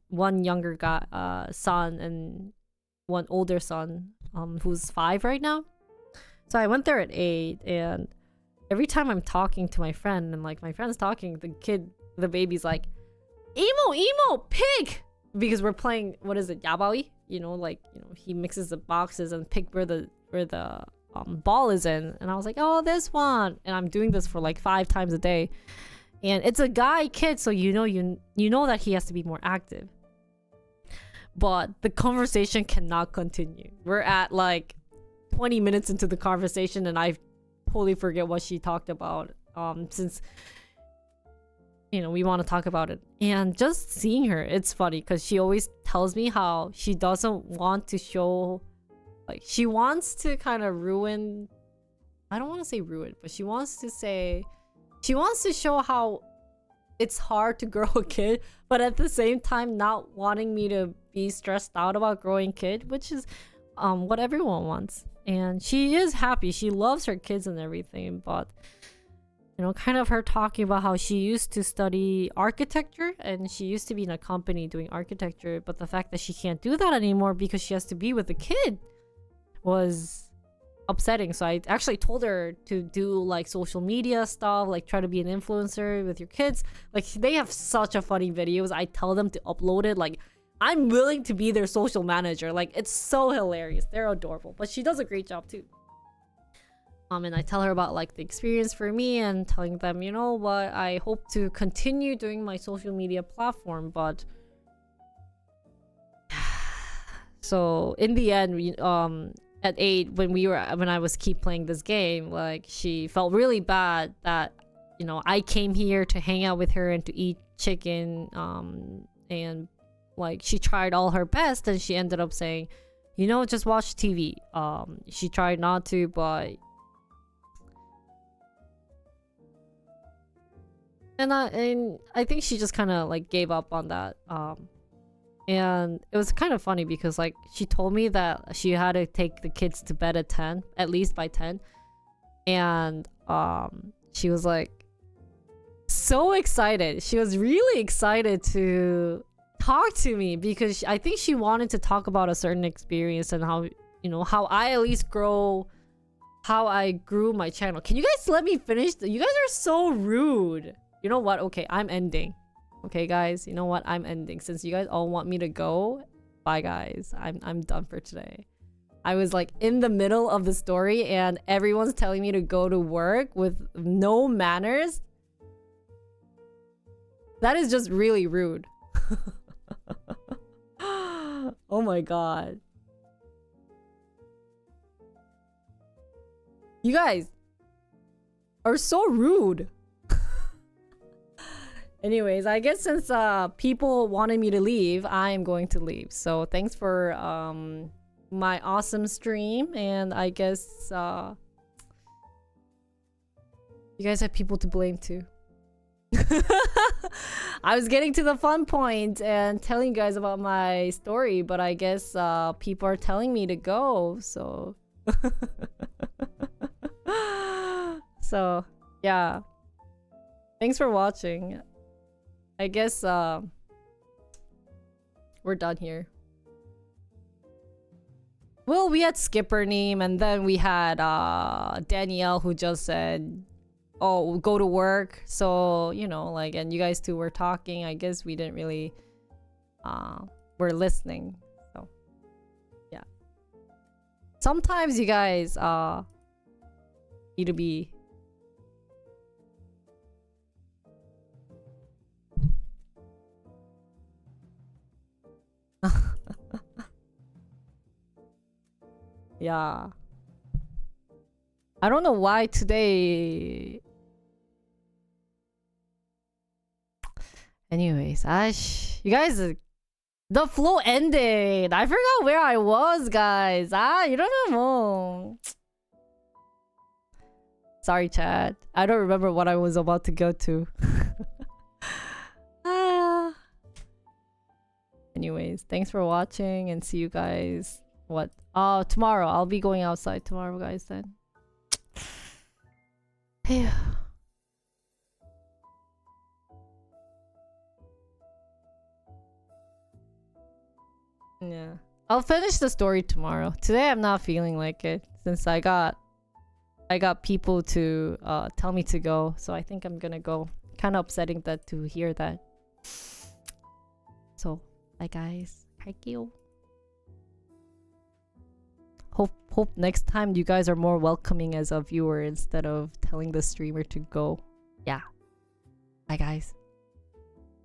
A: guy, son, and one older son, who's 5 right now. So I went there at 8, and every time I'm talking to my friend and like my friend's talking, the baby's like, emo, pig! Because we're playing, what is it, yabawi? You know, like, you know, he mixes the boxes and pick where the ball is in. And I was like, oh, this one. And I'm doing this for like 5 times a day. And it's a guy kid, so you know that he has to be more active. But the conversation cannot continue. We're at like 20 minutes into the conversation and I totally forget what she talked about. Since, you know, we want to talk about it. And just seeing her, it's funny because she always tells me how she doesn't want to show, like, she wants to kind of ruin, I don't want to say ruin, but she wants to show how it's hard to grow a kid, but at the same time not wanting me to be stressed out about growing kid, which is what everyone wants. And she is happy. She loves her kids and everything, but, you know, kind of her talking about how she used to study architecture and she used to be in a company doing architecture, but the fact that she can't do that anymore because she has to be with the kid was upsetting. So I actually told her to do like social media stuff, like try to be an influencer with your kids. Like, they have such a funny videos. I tell them to upload it. Like, I'm willing to be their social manager. Like, it's so hilarious. They're adorable, but she does a great job too. And I tell her about like the experience for me and telling them, you know what, I hope to continue doing my social media platform, but so in the end, at 8 when I was keep playing this game, like she felt really bad that, you know, I came here to hang out with her and to eat chicken, and like she tried all her best and she ended up saying, you know, just watch TV. She tried not to, but and I think she just kind of like gave up on that. And it was kind of funny because like she told me that she had to take the kids to bed at 10, at least by 10. And she was like so excited. She was really excited to talk to me because I think she wanted to talk about a certain experience and how, you know, how I at least how I grew my channel. Can you guys let me finish? You guys are so rude. You know what? Okay, I'm ending. Okay, guys, you know what? I'm ending. Since you guys all want me to go, bye, guys. I'm done for today. I was like in the middle of the story and everyone's telling me to go to work with no manners. That is just really rude. Oh my god. You guys are so rude. Anyways, I guess since people wanted me to leave, I am going to leave. So thanks for my awesome stream, and I guess you guys have people to blame too. I was getting to the fun point and telling you guys about my story, but I guess people are telling me to go, so so yeah. Thanks for watching. I guess we're done here. Well, we had Skipper Neem, and then we had Danielle, who just said, oh, go to work. So, you know, like, and you guys two were talking. I guess we didn't really were listening. So yeah, sometimes you guys need to be yeah. I don't know why today. Anyways, you guys, the flow ended. I forgot where I was, guys. You don't know. Sorry, chat. I don't remember what I was about to go to. Anyways, thanks for watching and see you guys. What? Tomorrow. I'll be going outside tomorrow, guys, then. Yeah. I'll finish the story tomorrow. Today I'm not feeling like it since I got people to tell me to go, so I think I'm gonna go. Kind of upsetting that to hear that. So, bye guys. Thank you. Hope next time you guys are more welcoming as a viewer instead of telling the streamer to go. Yeah. Bye guys.